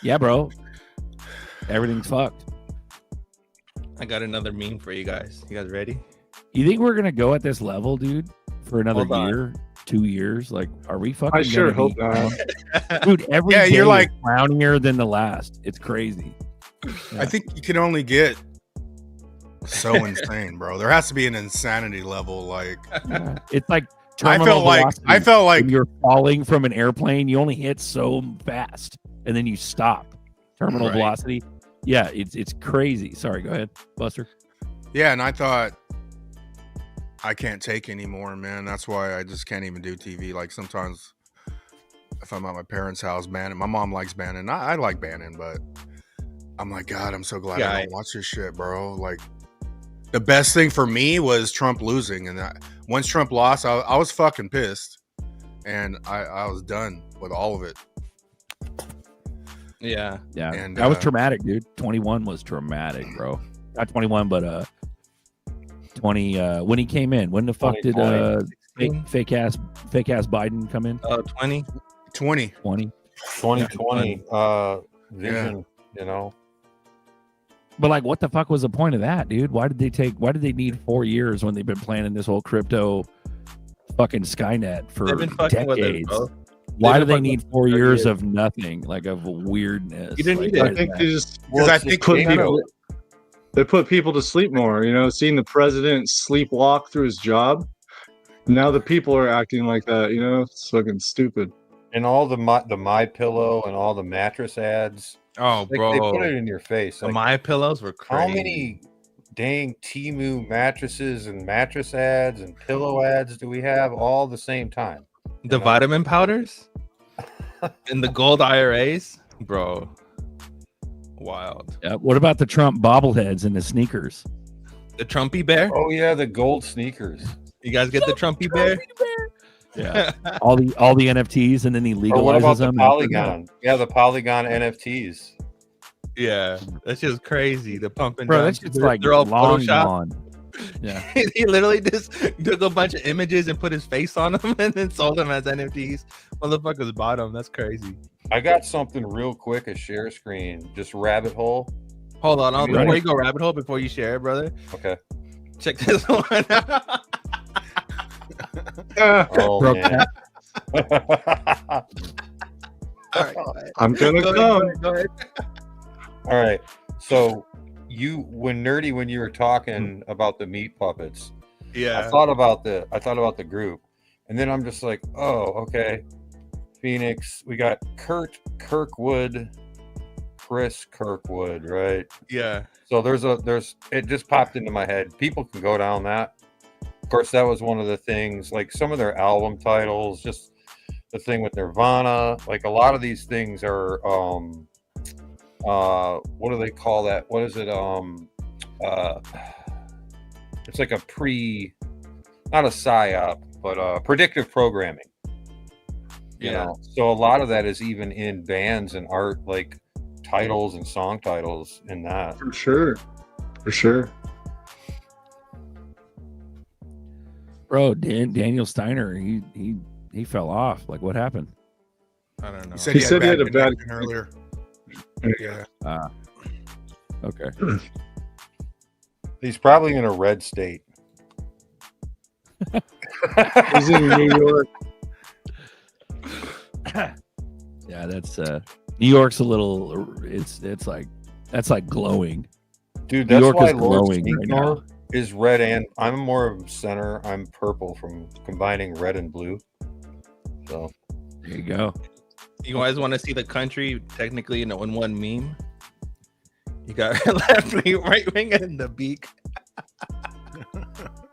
C: Yeah, bro. Everything's fucked.
F: I got another meme for you guys. You guys ready?
C: You think we're gonna go at this level, dude, for another
F: Hold on.
C: year, 2 years? Like, are we fucking?
H: I sure
C: gonna
H: hope
C: be-
H: not.
C: Dude, every
E: Yeah,
C: day
E: you're
C: is
E: like-
C: clownier than the last. It's crazy.
E: I think you can only get so insane, bro. There has to be an insanity level. Like
C: Yeah. It's like
E: I
C: terminal velocity.
E: felt like
C: when you're falling from an airplane, you only hit so fast, and then you stop. Terminal
F: Right.
C: velocity. Yeah, it's crazy. Sorry, go ahead, Buster.
E: yeah, and I thought I can't take anymore, man. That's why I just can't even do TV. Like sometimes if I'm at my parents' house, Bannon. My mom likes Bannon. I like Bannon, but I'm like, God, I'm so glad I don't watch this shit, bro. Like the best thing for me was Trump losing, and once Trump lost, I was fucking pissed, and I was done with all of it.
F: Yeah.
C: Yeah,
E: And,
C: that was traumatic, dude. 21 was traumatic, bro. Not 21, but 20. When he came in, when the fuck did fake ass Biden come in?
F: 20.
E: 20.
D: 2020 vision, you know.
C: But like, what the fuck was the point of that, dude? Why did they need 4 years when they've been planning this whole crypto fucking Skynet for
F: They've been fucking with it,
C: decades?
F: bro.
C: Why do
F: been
C: they
F: fucking
C: need
F: with
C: 4
F: it for
C: years
F: years.
C: of nothing, like of weirdness?
F: You didn't
C: Like,
F: need
C: why
F: it.
C: is
H: I think
C: that?
H: they just
E: Because I
D: it's
E: think
H: put
D: kind of-
H: people, they put people to sleep more. You know, seeing the president sleepwalk through his job. Now the people are acting like that. You know, it's fucking stupid.
D: and all the my pillow and all the mattress ads.
F: Oh,
D: Like, they put it
F: bro.
D: in your face.
F: The
D: Like,
F: My Pillows were crazy.
D: how many dang Temu mattresses and mattress ads and pillow ads do we have all the same time?
F: The vitamin powders and the gold IRAs, bro. Wild.
C: Yeah. What about the Trump bobbleheads and the sneakers?
F: The Trumpy bear.
D: Oh yeah, the gold sneakers.
F: You guys get the Trumpy bear?
C: Yeah. all the NFTs, and then he legalizes
D: Or what about the
C: them.
D: Polygon? Yeah, the Polygon NFTs.
F: Yeah, that's just crazy. The pump and
C: Bro,
F: dump.
C: that's just like
F: they're all
C: long
F: Photoshop.
C: gone. Yeah.
F: He literally just took a bunch of images and put his face on them and then sold them as NFTs. Motherfuckers bought them. That's crazy.
D: I got something real quick, a share screen, just rabbit hole.
F: Hold on,
D: You
F: before
D: ready?
F: you go rabbit hole, before you share it, brother,
D: Okay.
F: check this one out.
D: Oh
C: Broke
D: man.
F: All right, go ahead.
H: I'm gonna
F: Go
H: come.
F: ahead, go ahead.
D: All right. So when you were talking about the meat puppets, I
F: Yeah,
D: thought about the group, and then I'm just like, oh, okay. Phoenix, we got Kurt Kirkwood, Chris Kirkwood, right?
F: yeah,
D: So it just popped into my head. People can go down that. Of course, that was one of the things, like some of their album titles, just the thing with Nirvana, like a lot of these things are what do they call that? What is it? It's like not a psyop, but predictive programming. You
F: yeah.
D: know, so a lot of that is even in bands and art, like titles and song titles in that.
H: For sure. For sure.
C: Bro, Daniel Steiner, he fell off. Like, what happened?
F: I don't know.
E: He said
H: He
E: he,
H: said he had a bad
E: connection earlier. Yeah.
C: Okay.
D: He's probably in a red state.
H: He's in New York.
C: Yeah, that's New York's a little. It's like that's like glowing.
D: Dude,
C: New
D: that's
C: York
D: why
C: is
D: Lord
C: glowing right
D: Stinkor
C: now.
D: is red, and I'm more of center. I'm purple from combining red and blue. So
C: There you go.
F: You guys want to see the country technically in one meme? You got left wing, right wing, and the beak.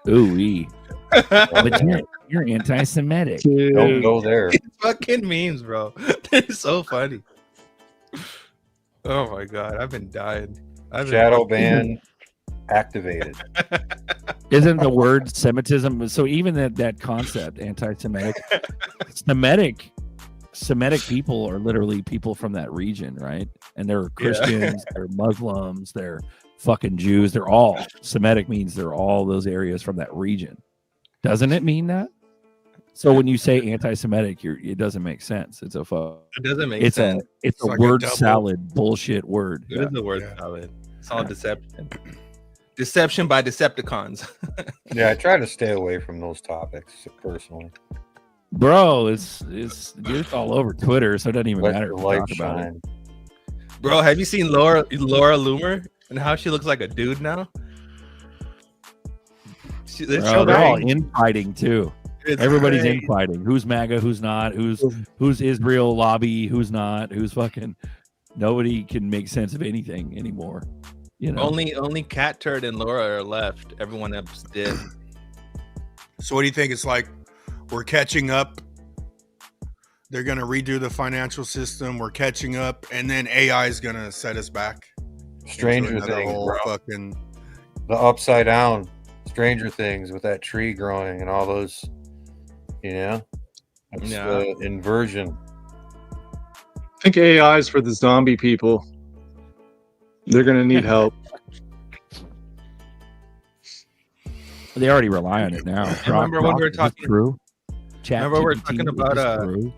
C: Ooh, but you're anti-Semitic.
D: don't
H: Dude.
D: go there.
F: It's fucking memes, bro. They're so funny. Oh my god, I've been dying.
D: Shadow ban activated.
C: Isn't the word Semitism? So even that concept, anti-Semitic, Semitic people are literally people from that region, right? And they're Christians, they're Muslims, they're fucking Jews. They're all Semitic means they're all those areas from that region. Doesn't it mean that? So when you say anti-Semitic, it doesn't make sense. It's a
F: It doesn't make
C: it's
F: sense.
C: it's a
E: like a
C: word
E: double-
C: salad bullshit word.
F: It is the word
E: Yeah.
F: salad. It's all deception. Deception by Decepticons.
D: Yeah, I try to stay away from those topics personally.
C: Bro, it's all over Twitter, so it doesn't even
D: Let
C: matter
D: the
C: if we
D: light
C: talk about it.
D: shine.
F: Bro, have you seen Laura Loomer and how she looks like a dude now? They're
C: Bro,
F: so
C: they're all
F: nice.
C: infighting too.
F: It's
C: Everybody's
F: great.
C: infighting. Who's MAGA? Who's not? Who's Israel lobby? Who's not? Who's fucking? Nobody can make sense of anything anymore. You know.
F: Only Cat Turd and Laura are left. Everyone else did.
E: So what do you think? It's like we're catching up. They're gonna redo the financial system. We're catching up, and then AI is gonna set us back. into
D: Stranger
E: another
D: Things,
E: whole
D: bro.
E: fucking.
D: The upside down Stranger Things with that tree growing and all those, you know, that's
F: Yeah.
D: the inversion.
H: I think AI is for the zombie people. They're gonna need help.
C: They already rely on it now.
F: Remember when we were
C: Is it
F: talking-
C: True. Chat
F: Remember we were
C: GPT,
F: talking
C: is
F: about,
C: this true?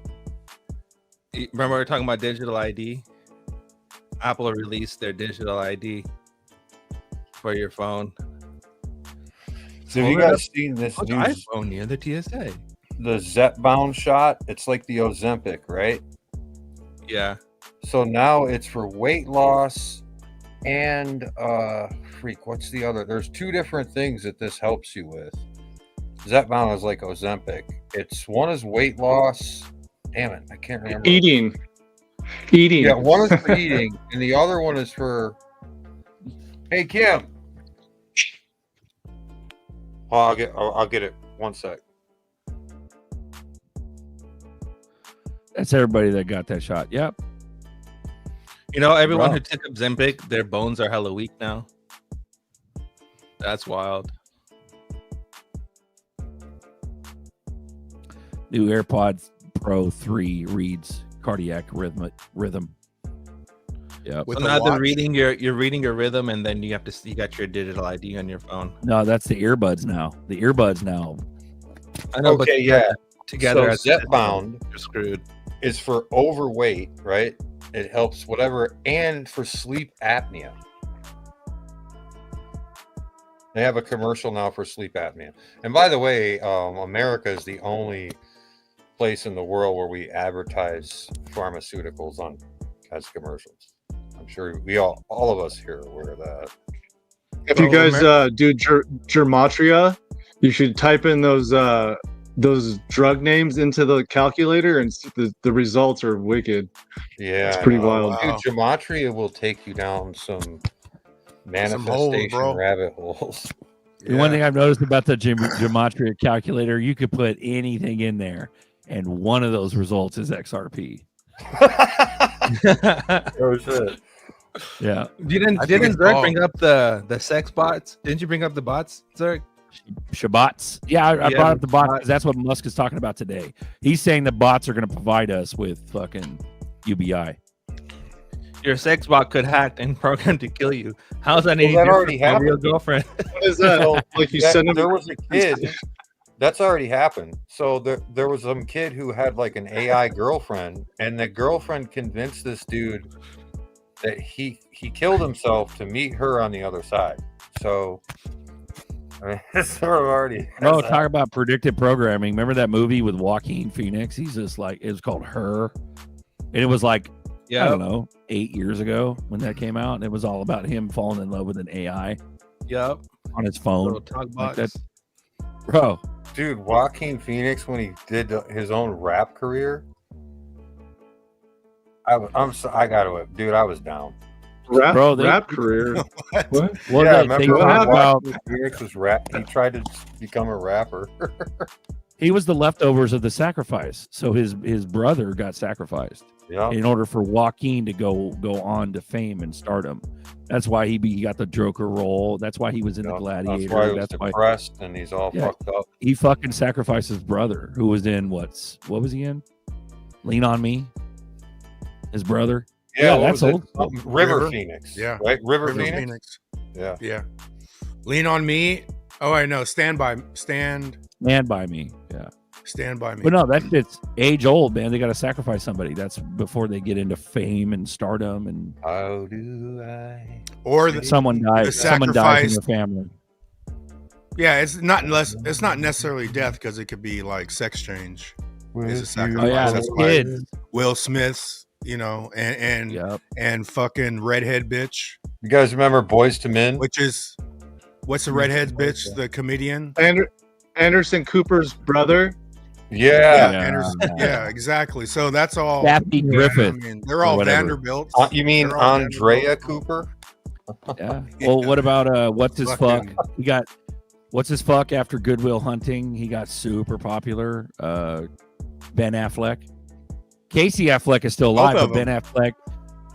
F: Remember we were talking about digital ID? Apple released their digital ID for your phone.
D: So have you guys seen this
F: What's
D: new
F: iPhone near the TSA?
D: the Zepbound shot? It's like the Ozempic, right?
F: Yeah.
D: So now it's for weight loss and what's the other? There's two different things that this helps you with. Zepbound is like Ozempic. One is weight loss. Damn it, I can't remember.
H: Eating.
D: Yeah, one is for eating, and the other one is for. Hey Kim, Oh, I'll get it. 1 sec.
C: That's everybody that got that shot. Yep.
F: You know, everyone
C: Bro.
F: who took Ozempic, their bones are hella weak now. That's wild.
C: New AirPods Pro 3 reads cardiac rhythm. Yep.
E: With
F: So
E: a
F: now they're
E: watch?
F: reading your rhythm, and then you got your digital ID on your phone.
C: No, that's the earbuds now. The earbuds now.
F: I know,
D: Okay,
F: but
D: yeah.
F: together
D: So Zepbound
F: you're screwed.
D: is for overweight, right? It helps whatever, and for sleep apnea. They have a commercial now for sleep apnea. And by the way, America is the only place in the world where we advertise pharmaceuticals as commercials. I'm sure all of us here are aware of that.
H: If you guys do gematria, you should type in those drug names into the calculator, and the results are wicked.
D: Yeah,
H: It's pretty
D: I know.
H: wild.
E: Wow.
D: Dude, gematria will take you down some manifestation
E: bro.
D: rabbit holes.
C: The one thing I've noticed about the gematria calculator, you could put anything in there, and one of those results is XRP.
D: Oh shit!
C: Yeah.
F: Didn't
E: I think it's
F: Zerk
E: all-
F: bring up the sex bots? Didn't you bring up the bots, Zerk?
C: Shabots. Yeah, I
F: Yeah,
C: brought up the bots
F: bots.
C: because that's what Musk is talking about today. He's saying the bots are going to provide us with fucking UBI.
F: Your sex bot could hack and program to kill you. How's that any
D: that
F: different
D: already
F: from your
D: happened.
F: girlfriend?
H: What is that? Like you send them.
D: There was a kid. That's already happened. So there was some kid who had like an AI girlfriend, and the girlfriend convinced this dude that he killed himself to meet her on the other side. So I mean, it's sort of already.
C: Oh, talk about predictive programming. Remember that movie with Joaquin Phoenix? He's just like, it was called Her. And it was like, I don't know, 8 years ago when that came out. And it was all about him falling in love with an AI
F: Yep.
C: on his phone.
F: Little talk
C: Like
F: bots.
C: that. Bro,
D: Dude, Joaquin Phoenix, when he did his own rap career, I was down.
H: Rap,
C: Bro, they-
H: rap career. What?
C: well,
D: Yeah,
C: they
D: remember
C: talk
D: when
C: about
D: Joaquin Phoenix was he tried to become a rapper.
C: he was the leftovers of the sacrifice. So his brother got sacrificed
D: Yeah.
C: in order for Joaquin to go on to fame and stardom. That's why he got the Joker role. That's why he was in the Gladiator.
D: That's why he was
C: That's why
D: depressed and he's all
C: Yeah.
D: fucked up.
C: he fucking sacrificed his brother, who was in what was he in? Lean on Me. His brother. Yeah,
D: what
C: that's
D: was it?
C: old.
D: River
E: River?
D: Phoenix.
E: Yeah.
D: Right? River
E: River
D: Phoenix?
E: Phoenix.
D: Yeah.
E: Yeah. Lean on me. Oh, I know. Stand by me.
C: Man by Me. Yeah.
E: Stand by me.
C: But no, that shit's age old, man. They got to sacrifice somebody. That's before they get into fame and stardom, and
D: How do I?
E: Or the,
C: someone dies.
E: the
C: Someone dies in
E: sacrifice-
C: their family.
E: yeah, it's not necessarily death, because it could be like sex change. Is a
C: Oh
E: sacrifice.
C: yeah,
E: That's
C: the
E: why
C: kids.
E: Will Smith's, and
C: Yep.
E: and fucking redhead bitch,
D: You guys remember Boys to Men?
E: which is what's the redhead bitch, the comedian?
H: Anderson Cooper's brother.
D: Yeah.
C: Yeah.
E: Anderson. Yeah, exactly. So that's all.
C: Kathy
E: I
C: Griffith.
E: mean, they're all
C: whatever.
E: Vanderbilts.
D: You mean
E: They're all
D: Andrea
E: Vanderbilts.
D: Cooper?
C: Yeah. Well, what about what's his fuck?
E: Fucking-
C: He got what's his fuck after Goodwill Hunting? He got super popular. Ben Affleck. Casey Affleck is still alive,
E: Both
C: but
E: of
C: Ben Affleck,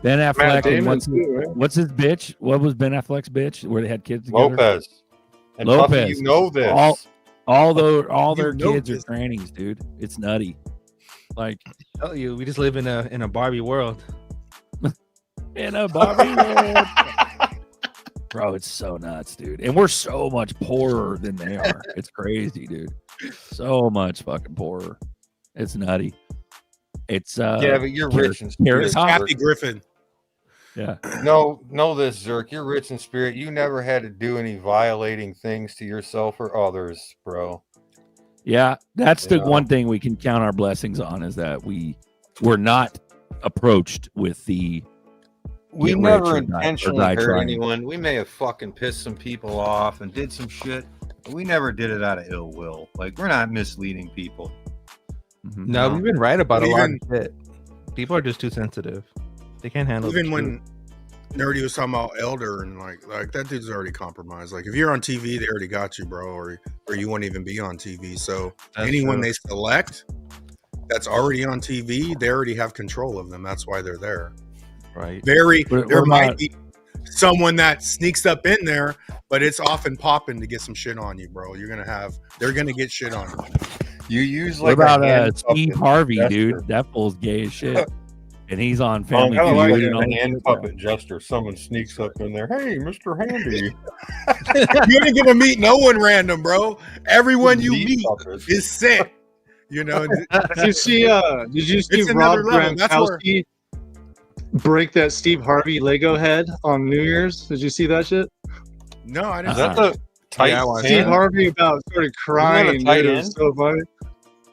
H: Matt
C: and
H: Damon
C: what's
H: too, right?
C: what's his bitch? What was Ben Affleck's bitch? Where they had kids together?
D: Lopez. And
C: Lopez.
D: Puffy, you know this.
C: All their
E: You know
C: kids are
E: this.
C: grannies, dude. It's nutty. Like
F: Tell you, we just live in a Barbie world.
C: in a Barbie world. Bro, it's so nuts, dude. And we're so much poorer than they are. It's crazy, dude. So much fucking poorer. It's nutty. It's
D: Yeah, but you're
C: Carrot-
D: rich in
C: Carrot
D: spirit.
C: Top.
E: Kathy Griffin.
C: yeah.
D: Know this, Zerk. You're rich in spirit. You never had to do any violating things to yourself or others, bro.
C: Yeah. That's the
D: Yeah.
C: one thing we can count our blessings on is that we're not approached with the
D: We
C: get
D: never
C: rich or die- or
D: intentionally
C: die
D: hurt
C: trying.
D: anyone. We may have fucking pissed some people off and did some shit. But we never did it out of ill will. Like, we're not misleading people.
C: Mhm.
F: No, we've been right about a lot of
E: Even-
F: shit. People are just too sensitive. They can't handle
E: Even
F: the
E: when Nerdy was talking about Elder and like that dude's already compromised. Like if you're on TV, they already got you, bro, or you won't even be on TV. So
F: That's
E: anyone
F: true.
E: they select that's already on TV, they already have control of them. That's why they're there.
F: Right.
E: There
C: What
E: might
C: about-
E: be someone that sneaks up in there, but it's often popping to get some shit on you, bro. They're gonna get shit on you.
D: You use
C: What
D: like
C: about
D: a hand
C: Steve
D: puppet
C: Harvey,
D: jester.
C: dude? That fool's gay as shit. And he's on
D: Oh,
C: Family
D: kind of like
C: Feud and all
D: a
C: that
D: hand
C: shit.
D: puppet jester. Someone sneaks up in there. Hey, Mr. Handy.
E: You ain't gonna meet no one random, bro. Everyone you
D: Meat
E: meet
D: puppets.
E: is sick. You know,
H: Did you see
E: It's
H: Rob
E: another level. That's where-
H: Gronkowski break that Steve Harvey Lego head on New Year's? Did you see that shit?
E: no, I didn't.
D: Is that the tight
F: Yeah, I watched
H: Steve
D: hand?
H: Harvey about started crying.
D: tight
H: Dude, it was
D: end?
H: so funny.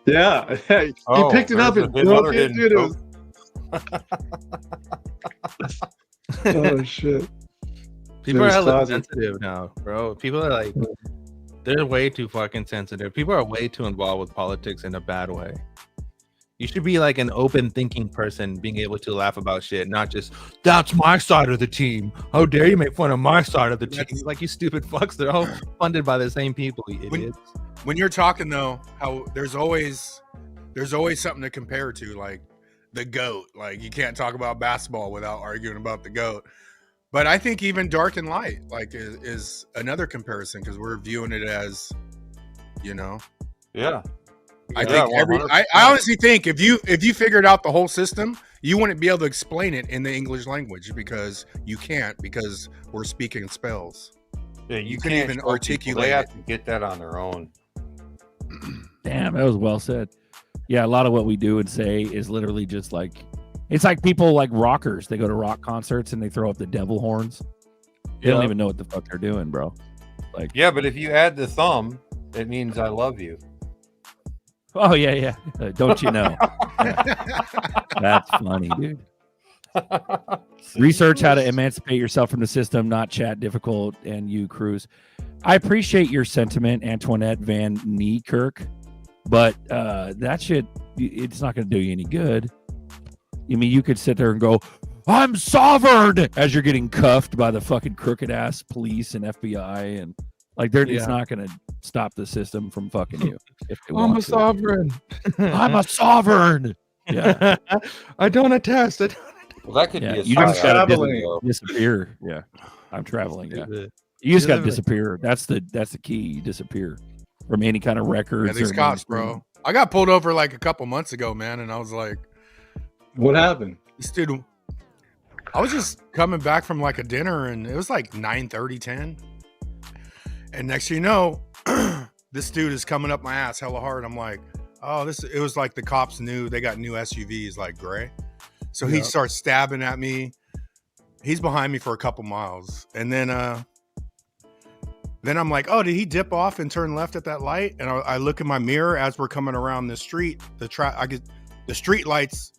H: Yeah, he
D: Oh,
H: picked it up
D: there's
H: and
D: a-
H: broke
D: another
H: it,
D: hidden
H: dude. It
D: joke.
H: was, oh shit.
F: People
H: It
F: are
H: was
F: hella
H: classic.
F: sensitive now, bro. People are like, they're way too fucking sensitive. People are way too involved with politics in a bad way. You should be like an open thinking person, being able to laugh about shit, not just that's my side of the team. How dare you make fun of my side of the team? Like, you stupid fucks. They're all funded by the same people, you idiots.
E: When you're talking though, how there's always something to compare to, like the GOAT. Like you can't talk about basketball without arguing about the GOAT. But I think even Dark and Light is another comparison because we're viewing it as, you know,
D: Yeah.
E: I
D: Yeah,
E: think
D: 100%.
E: I honestly think if you figured out the whole system, you wouldn't be able to explain it in the English language because you can't, because we're speaking spells.
D: Yeah,
E: You
D: can't
E: couldn't even
D: show people.
E: articulate
D: They have
E: it.
D: to get that on their own.
C: Damn, that was well said. Yeah, a lot of what we do and say is literally just like, it's like people like rockers. They go to rock concerts and they throw up the devil horns. They don't
D: Yeah.
C: even know what the fuck they're doing, bro. Like,
D: Yeah, but if you add the thumb, it means I love you.
C: oh yeah. Don't you know? Yeah. That's funny, dude. Research how to emancipate yourself from the system, not chat difficult, and you cruise. I appreciate your sentiment, Antoinette Van Niekirk, but that shit, it's not going to do you any good. I mean, you could sit there and go, I'm sovereign, as you're getting cuffed by the fucking crooked ass police and FBI, and like it's
F: Yeah.
C: not going to stop the system from fucking you. If they
F: I'm
C: want
F: a
C: to.
F: sovereign.
C: I'm a sovereign. Yeah.
F: I don't attest.
D: Well, that could
C: Yeah,
D: be a
C: you just
D: psyop,
C: gotta
H: traveling.
D: though.
C: disappear. Yeah, I'm traveling. Yeah,
F: Stupid.
C: you just
F: You
C: got to
F: live in a-
C: disappear. That's the key. You disappear from any kind of records.
E: Yeah, these
C: or
E: cops,
C: mainstream.
E: bro. I got pulled over like a couple months ago, man, and I was like,
H: What happened?
E: this dude, I was just coming back from like a dinner and it was like 9:30, 10. And next thing you know, this dude is coming up my ass hella hard. I'm like, oh, it was like the cops knew they got new SUVs like gray. So he
H: Yeah.
E: starts stabbing at me. He's behind me for a couple miles. And then I'm like, oh, did he dip off and turn left at that light? And I look in my mirror as we're coming around the street. I get the street lights.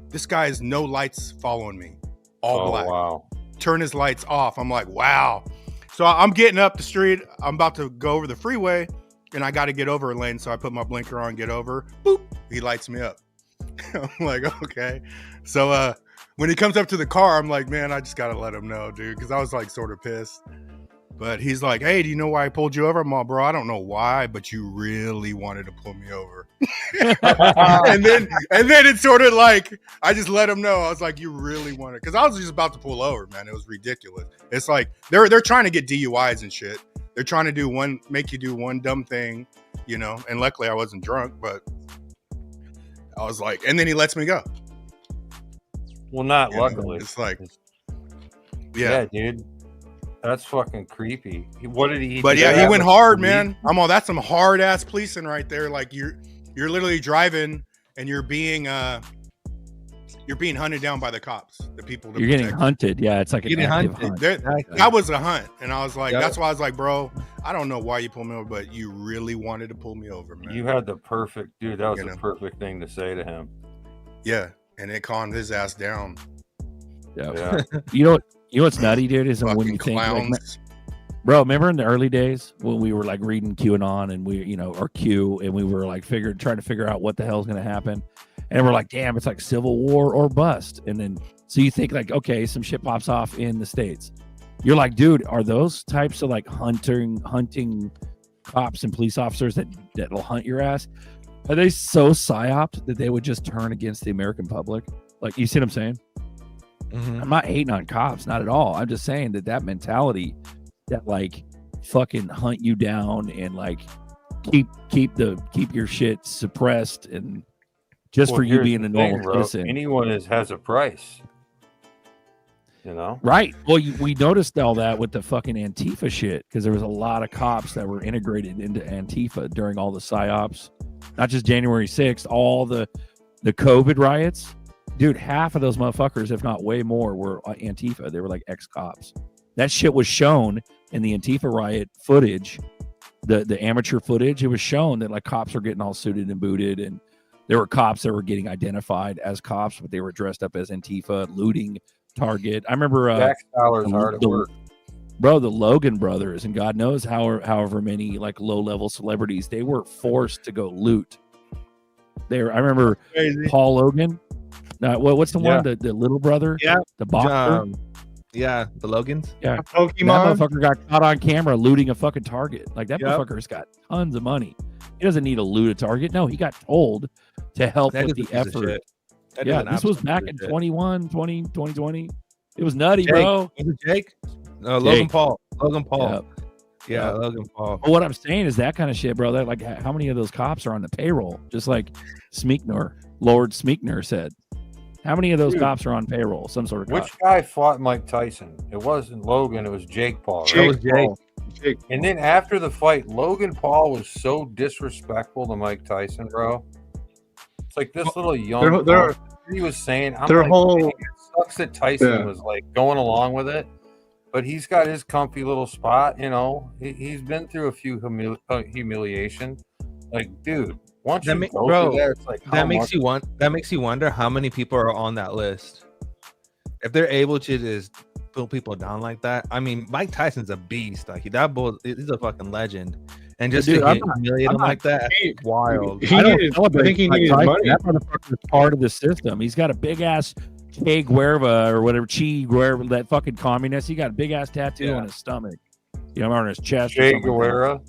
E: This guy has no lights following me. All
D: Oh,
E: black.
D: wow.
E: Turn his lights off. I'm like, wow. So I'm getting up the street. I'm about to go over the freeway and I got to get over a lane. So I put my blinker on, get over. Boop. He lights me up. I'm like, okay. So when he comes up to the car, I'm like, man, I just got to let him know, dude. Cause I was like sort of pissed. But he's like, hey, do you know why I pulled you over? I'm all, bro, I don't know why, but you really wanted to pull me over. and then it's sort of like, I just let him know. I was like, you really wanted, because I was just about to pull over, man. It was ridiculous. It's like they're trying to get DUIs and shit. They're trying to make you do one dumb thing, you know. And luckily I wasn't drunk, but I was like, and then he lets me go.
D: Well, not
E: You know?
D: luckily.
E: It's like,
D: Yeah, dude. That's fucking creepy. What did he?
E: But
D: did
E: yeah,
D: they
E: he
D: have
E: went
D: a
E: hard,
D: police-
E: man. I'm all, that's some hard ass policing right there. Like you're literally driving and you're being hunted down by the cops, the people.
C: You're getting
E: protect
C: hunted. Yeah, it's like an
F: Getting
C: active
F: hunted.
C: hunt.
E: There-
F: Exactly.
E: that was a hunt, and I was like,
F: Yep.
E: that's why I was like, bro, I don't know why you pulled me over, but you really wanted to pull me over, man.
D: You had the perfect dude. That was
E: You
D: the
E: know.
D: perfect thing to say to him.
E: Yeah, and it calmed his ass down.
C: Yeah.
D: Yeah.
C: You know what's nutty, dude? Is when
E: Fucking
C: you think, like,
E: clowns.
C: bro, remember in the early days when we were like reading QAnon and we, or Q, and we were like trying to figure out what the hell's going to happen, and we're like, damn, it's like Civil War or bust. And then So you think like, okay, some shit pops off in the States. You're like, dude, are those types of like hunting cops and police officers that'll hunt your ass? Are they so psyoped that they would just turn against the American public? Like, you see what I'm saying? I'm not hating on cops, not at all. I'm just saying that mentality that like fucking hunt you down and like keep your shit suppressed and just for you
D: here's
C: being
D: the
C: a normal
D: thing, bro.
C: citizen.
D: Anyone has a price. You know?
C: Right. Well, we noticed all that with the fucking Antifa shit because there was a lot of cops that were integrated into Antifa during all the psyops, not just January 6th, all the COVID riots. Dude, half of those motherfuckers, if not way more, were Antifa. They were like ex-cops. That shit was shown in the Antifa riot footage, the amateur footage. It was shown that like cops were getting all suited and booted, and there were cops that were getting identified as cops, but they were dressed up as Antifa, looting Target. I remember
D: Jack Fowler's hard at work.
C: Bro, the Logan brothers, and God knows however many like low-level celebrities, they were forced to go loot. I remember Paul Logan. What's the one? The little brother?
F: Yeah.
C: The boxer?
F: Yeah, the Logans.
C: Yeah.
H: Pokemon.
C: That motherfucker got caught on camera looting a fucking Target. Like, that motherfucker's got tons of money. He doesn't need to loot a Target. No, he got told to help with the effort. Yeah, this was back in 2020. It was nutty,
F: Jake.
C: bro.
F: Was it Jake? No, Logan Paul. Logan Paul.
C: Yep.
F: Yeah, Logan Paul.
C: But what I'm saying is that kind of shit, bro. That like, how many of those cops are on the payroll? Just like Lord Smeekner said. How many of those cops are on payroll? Some sort of
D: Which
C: cop.
D: guy fought Mike Tyson? It wasn't Logan. It was Jake Paul. Right?
F: That was Jake.
D: And then after the fight, Logan Paul was so disrespectful to Mike Tyson, bro. It's like this little young. He was saying, it sucks that Tyson was like going along with it, but he's got his comfy little spot. You know, he's been through a few humiliation. Like, dude, once you go through that, it's like
F: that makes you wonder how many people are on that list. If they're able to just put people down like that, I mean, Mike Tyson's a beast. Like that bull, he's a fucking legend. And just to humiliate him like that, that's wild.
C: I think he needed money. That motherfucker is part of the system. He's got a big ass Che Guevara or whatever, that fucking communist. He got a big ass tattoo on his stomach. You know, on his chest.
D: Che Guevara.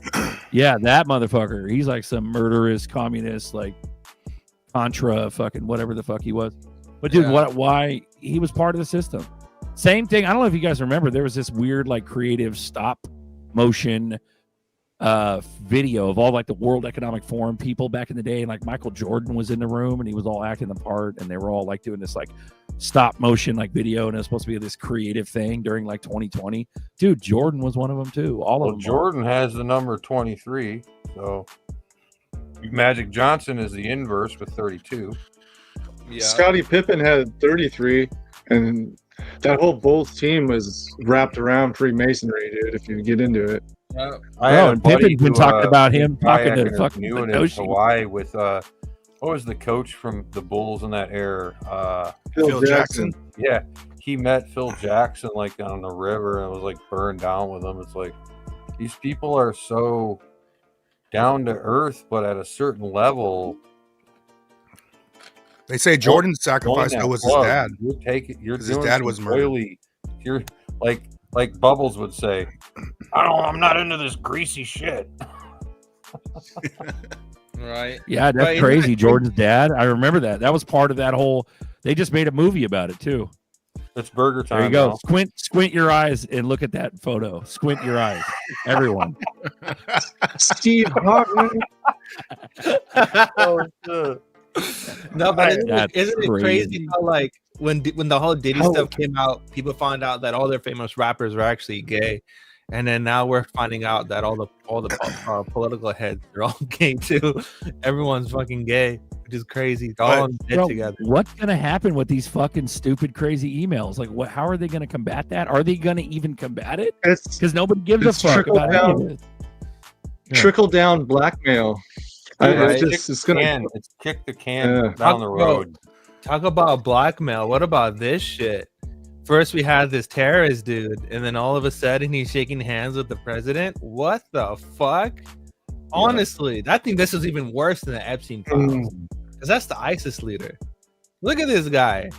C: Yeah, that motherfucker. He's like some murderous communist, like Contra, fucking whatever the fuck he was. But dude, why he was part of the system? Same thing. I don't know if you guys remember. There was this weird, like, creative stop motion video of all like the World Economic Forum people back in the day, and like Michael Jordan was in the room and he was all acting the part, and they were all like doing this like stop motion like video, and it was supposed to be this creative thing during like 2020. Dude, Jordan was one of them too. All of them.
D: Jordan has the number 23, so Magic Johnson is the inverse with 32.
H: Yeah. Scottie Pippen had 33, and that whole Bulls team was wrapped around Freemasonry, dude. If you get into it.
C: And Pippen's been talking about him talking to fucking
D: in Hawaii with what was the coach from the Bulls in that era?
H: Phil Jackson.
D: Yeah, he met Phil Jackson like on the river and was like burned down with him. It's like these people are so down to earth, but at a certain level.
E: They say Jordan's sacrifice was his dad.
D: His
E: dad was murdered.
D: You're like Bubbles would say, I'm not into this greasy shit.
F: Right.
C: Yeah, that's crazy. Jordan's dad. I remember that. That was part of that whole. They just made a movie about it too.
D: It's burger time.
C: There you go.
D: Now.
C: Squint your eyes and look at that photo. Squint your eyes, everyone.
H: Steve Hartman.
F: No, but isn't it crazy how like when the whole Diddy stuff came out, people found out that all their famous rappers were actually gay, and then now we're finding out that all the political heads are all gay too. Everyone's fucking gay, which is crazy. All together.
C: What's gonna happen with these fucking stupid, crazy emails? Like, what? How are they gonna combat that? Are they gonna even combat it? Because nobody gives a fuck about any of it.
H: Trickle down blackmail.
D: It's kick the can down the road.
F: Talk about blackmail. What about this shit? First we had this terrorist dude, and then all of a sudden he's shaking hands with the president. What the fuck? Honestly, I think this is even worse than the Epstein files, because that's the ISIS leader. Look at this guy.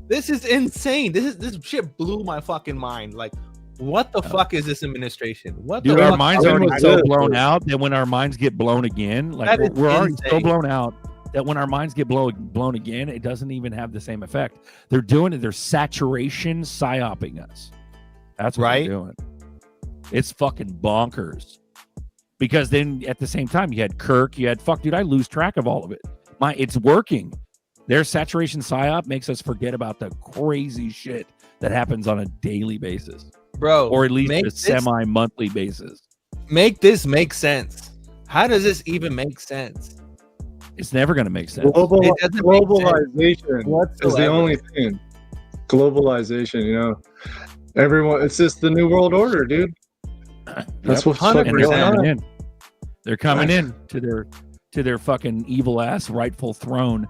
F: This is insane. This shit blew my fucking mind. Like, what the fuck is this administration? What
C: Dude,
F: the
C: our
F: fuck?
C: minds are already so blown out that when our minds get blown again, like
F: That is
C: we're already so
F: insane.
C: blown out that when our minds get blown again, it doesn't even have the same effect. They're doing it. They're saturation psyoping us. That's what
F: Right.
C: they're doing. It's fucking bonkers. Because then at the same time, you had Kirk, you had dude, I lose track of all of it. It's working. Their saturation psyop makes us forget about the crazy shit that happens on a daily basis,
F: Bro,
C: or at least
F: make
C: a semi-monthly basis.
F: Make this make sense. How does this even make sense?
C: It's never going to make sense.
F: It doesn't make sense
H: Globalization is the
F: whatsoever.
H: only thing. Globalization, you know, everyone. It's just the new world order, dude. That's what's fucking
C: And they're
H: going
C: coming
H: on.
C: in. They're coming in to their fucking evil ass rightful throne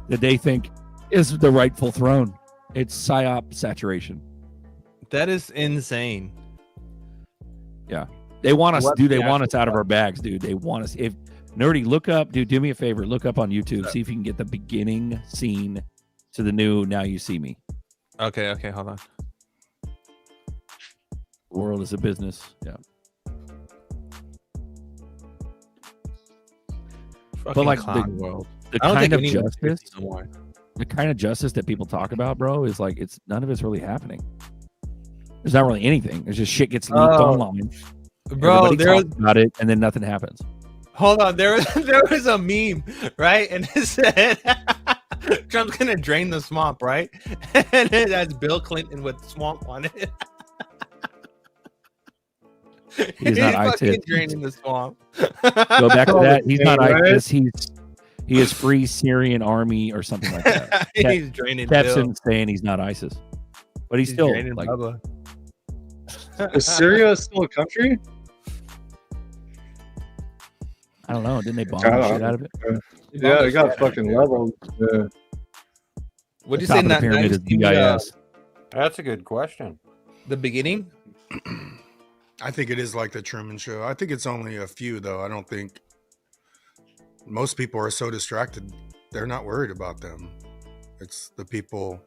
C: that they think is the rightful throne. It's psyop saturation.
F: That is insane.
C: Yeah, they want us,
F: What
C: dude. They
F: the
C: want us
F: actual
C: out of our bags, dude. They want us. If Nerdy, look up, dude. Do me a favor. Look up on YouTube. See if you can get the beginning scene to the new "Now You See Me."
F: Okay, hold on.
C: World is a business. Yeah.
F: Fucking
C: like
F: clown world.
C: The
F: I don't
C: kind
F: think
C: of
F: we need
C: justice,
F: no more.
C: the kind of justice that people talk about, bro, is like none of it's really happening. There's not really anything. There's just shit gets leaked online.
F: Bro,
C: Everybody
F: there was,
C: talks about it, and then nothing happens.
F: hold on, there was a meme, right? And it said Trump's gonna drain the swamp, right? And it has Bill Clinton with swamp on it.
C: He's not
F: fucking
C: ISIS.
F: draining the swamp.
C: Go back to that. He's not
H: Right?
C: ISIS. He is Free Syrian Army or something like that.
F: He's draining Bill.
C: Capson saying he's not ISIS, but he's still
F: draining
C: like,
F: Bubba.
H: Is Syria still a country?
C: I don't know. Didn't they bomb
H: I
C: the
H: don't
C: shit
H: know.
C: out of it?
H: Yeah, it got fucking leveled. Yeah.
F: What'd you
C: The
F: say?
C: top of the
F: Not
C: pyramid is
F: nice,
C: BIS.
D: That's a good question.
F: the beginning?
E: I think it is like the Truman Show. I think it's only a few, though. I don't think most people are so distracted. They're not worried about them. It's the people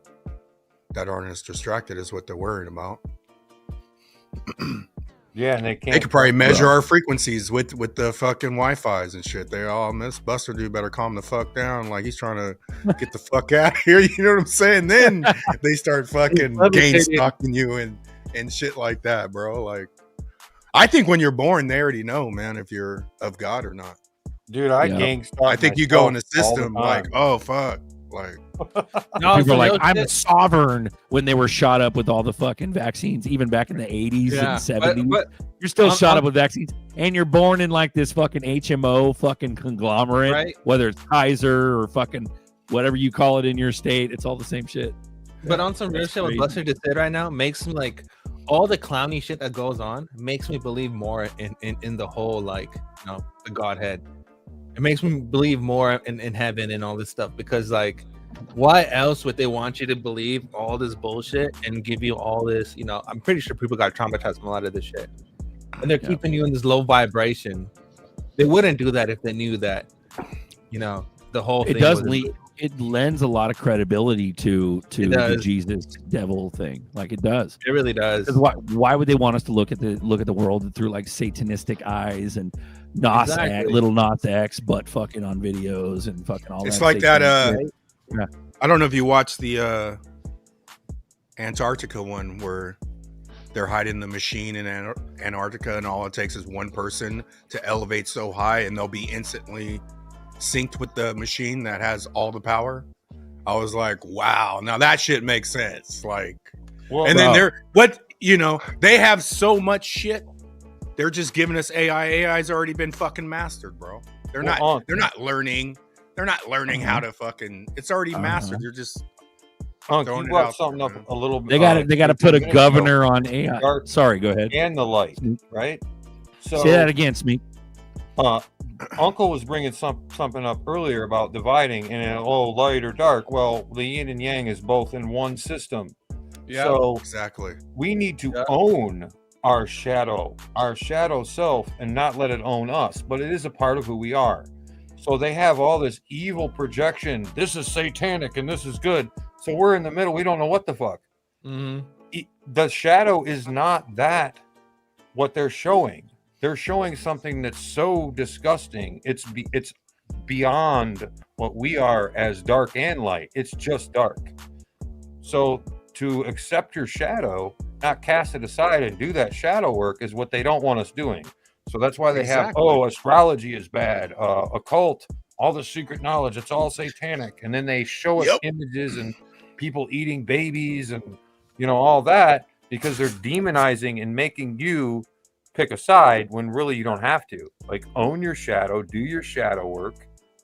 E: that aren't as distracted is what they're worried about.
D: Yeah, and they can't.
E: They could probably measure our frequencies with the fucking Wi-Fi's and shit. They all, Miss Buster dude better calm the fuck down. Like he's trying to get the fuck out of here. You know what I'm saying? Then they start fucking gain stalking you and shit like that, bro. Like, I think when you're born, they already know, man, if you're of God or not.
D: Dude, I
C: Yeah.
D: gang stalk
E: I think you go in the
D: myself all
E: system
D: time.
E: like, oh fuck, like
F: No,
C: People
F: for
C: are like,
F: real
C: I'm
F: shit.
C: sovereign when they were shot up with all the fucking vaccines, even back in the 80s
F: Yeah,
C: and 70s.
F: but
C: You're still shot
F: I'm-
C: up with vaccines, and you're born in like this fucking HMO fucking conglomerate,
F: Right.
C: whether it's Kaiser or fucking whatever you call it in your state. It's all the same shit.
F: But on some real
C: That's
F: shit, what
C: crazy.
F: Buster just said right now makes me like all the clowny shit that goes on makes me believe more in the whole like the Godhead. It makes me believe more in heaven and all this stuff because like why else would they want you to believe all this bullshit and give you all this? I'm pretty sure people got traumatized from a lot of this shit, and they're keeping you in this low vibration. They wouldn't do that if they knew that the whole thing
C: It does
F: was-
C: it lends a lot of credibility to
F: It
C: the
F: does.
C: Jesus devil thing. Like it does.
F: It really does.
C: 'Cause why would they want us to look at the world through like satanistic eyes and
F: Exactly.
C: little Nas X butt fucking on videos and fucking all
E: it's
C: that?
E: like that.
C: satanic shit?
E: I don't know if you watched the Antarctica one where they're hiding the machine in Antarctica, and all it takes is one person to elevate so high, and they'll be instantly synced with the machine that has all the power. I was like, wow, now that shit makes sense. Like,
D: Well,
E: and then they have so much shit. They're just giving us AI. AI's already been fucking mastered, bro. They're not learning. They're not learning how to fucking. It's already mastered. They're just
D: you
E: throwing it
D: brought
E: out
D: something
E: there,
D: up
E: man.
D: a little bit.
C: They got to put a
D: 15 minutes
C: governor on AI.
D: Dark-
C: Sorry, go ahead.
D: and the light, right? So
C: Say that again, Smeek.
D: Uncle was bringing something up earlier about dividing and light or dark. Well, the yin and yang is both in one system.
F: Yeah.
D: So
E: Exactly.
D: we need to
F: Yeah.
D: own our shadow self, and not let it own us. But it is a part of who we are. So they have all this evil projection. This is satanic and this is good. So we're in the middle. We don't know what the fuck.
F: Mhm.
D: The shadow is not that what they're showing. They're showing something that's so disgusting. It's beyond what we are as dark and light. It's just dark. So to accept your shadow, not cast it aside and do that shadow work is what they don't want us doing. So that's why they have, astrology is bad, occult, all the secret knowledge, it's all satanic. And then they show us images and people eating babies and, you know, all that, because they're demonizing and making you pick a side when really you don't have to. Like, own your shadow, do your shadow work,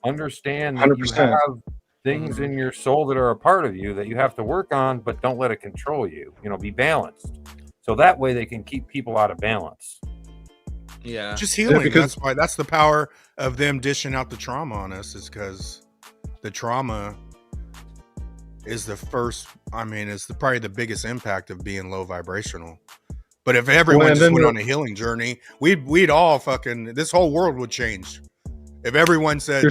D: understand that
H: 100%.
D: you have things in your soul that are a part of you that you have to work on, but don't let it control you. You know, be balanced. So that way they can keep people out of balance.
F: Yeah.
E: Just healing.
H: because-
E: That's the power of them dishing out the trauma on us, is because the trauma is the first, is probably the biggest impact of being low vibrational. But if everyone just went on a healing journey, we'd all this whole world would change. If everyone said,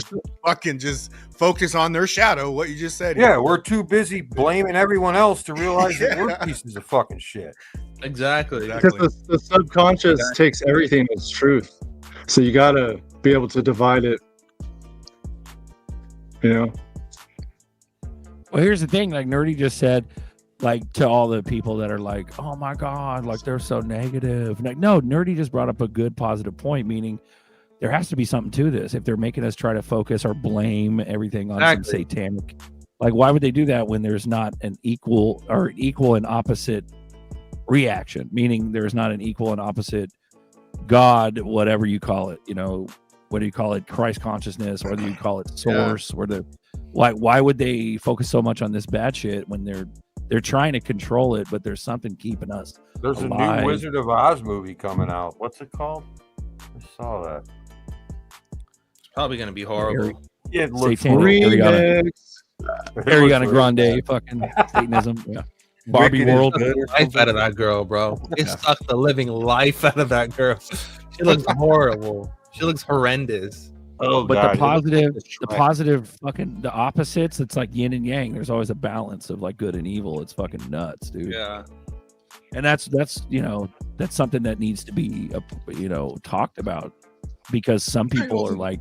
E: fucking just focus on their shadow, what you just said.
D: Yeah, we're too busy blaming everyone else to realize that we're pieces of fucking shit.
F: Exactly.
H: Because the subconscious takes everything as truth. So you gotta be able to divide it. You know?
C: Well, here's the thing, like Nerdy just said, like, to all the people that are like, oh my God, like they're so negative. Like, no, Nerdy just brought up a good positive point, meaning there has to be something to this. If they're making us try to focus or blame everything on some satanic, like, why would they do that when there's not an equal and opposite reaction? Meaning there's not an equal and opposite God, whatever you call it, you know, whether you call it Christ consciousness, whether you call it source, why would they focus so much on this bad shit when they're trying to control it, but there's something keeping us
D: There's
C: alive.
D: a new Wizard of Oz movie coming out. What's it called? I saw that.
F: It's probably going to be horrible.
D: It looks
C: Ariana Grande, fucking Satanism. Yeah. Barbie World.
F: Life out of that girl, bro. It sucked the living life out of that girl. She looks horrible. She looks horrendous.
D: Oh,
C: but
D: God,
C: the positive fucking the opposites, it's like yin and yang. There's always a balance of like good and evil. It's fucking nuts, dude.
F: Yeah.
C: And that's you know, that's something that needs to be talked about, because some people are like,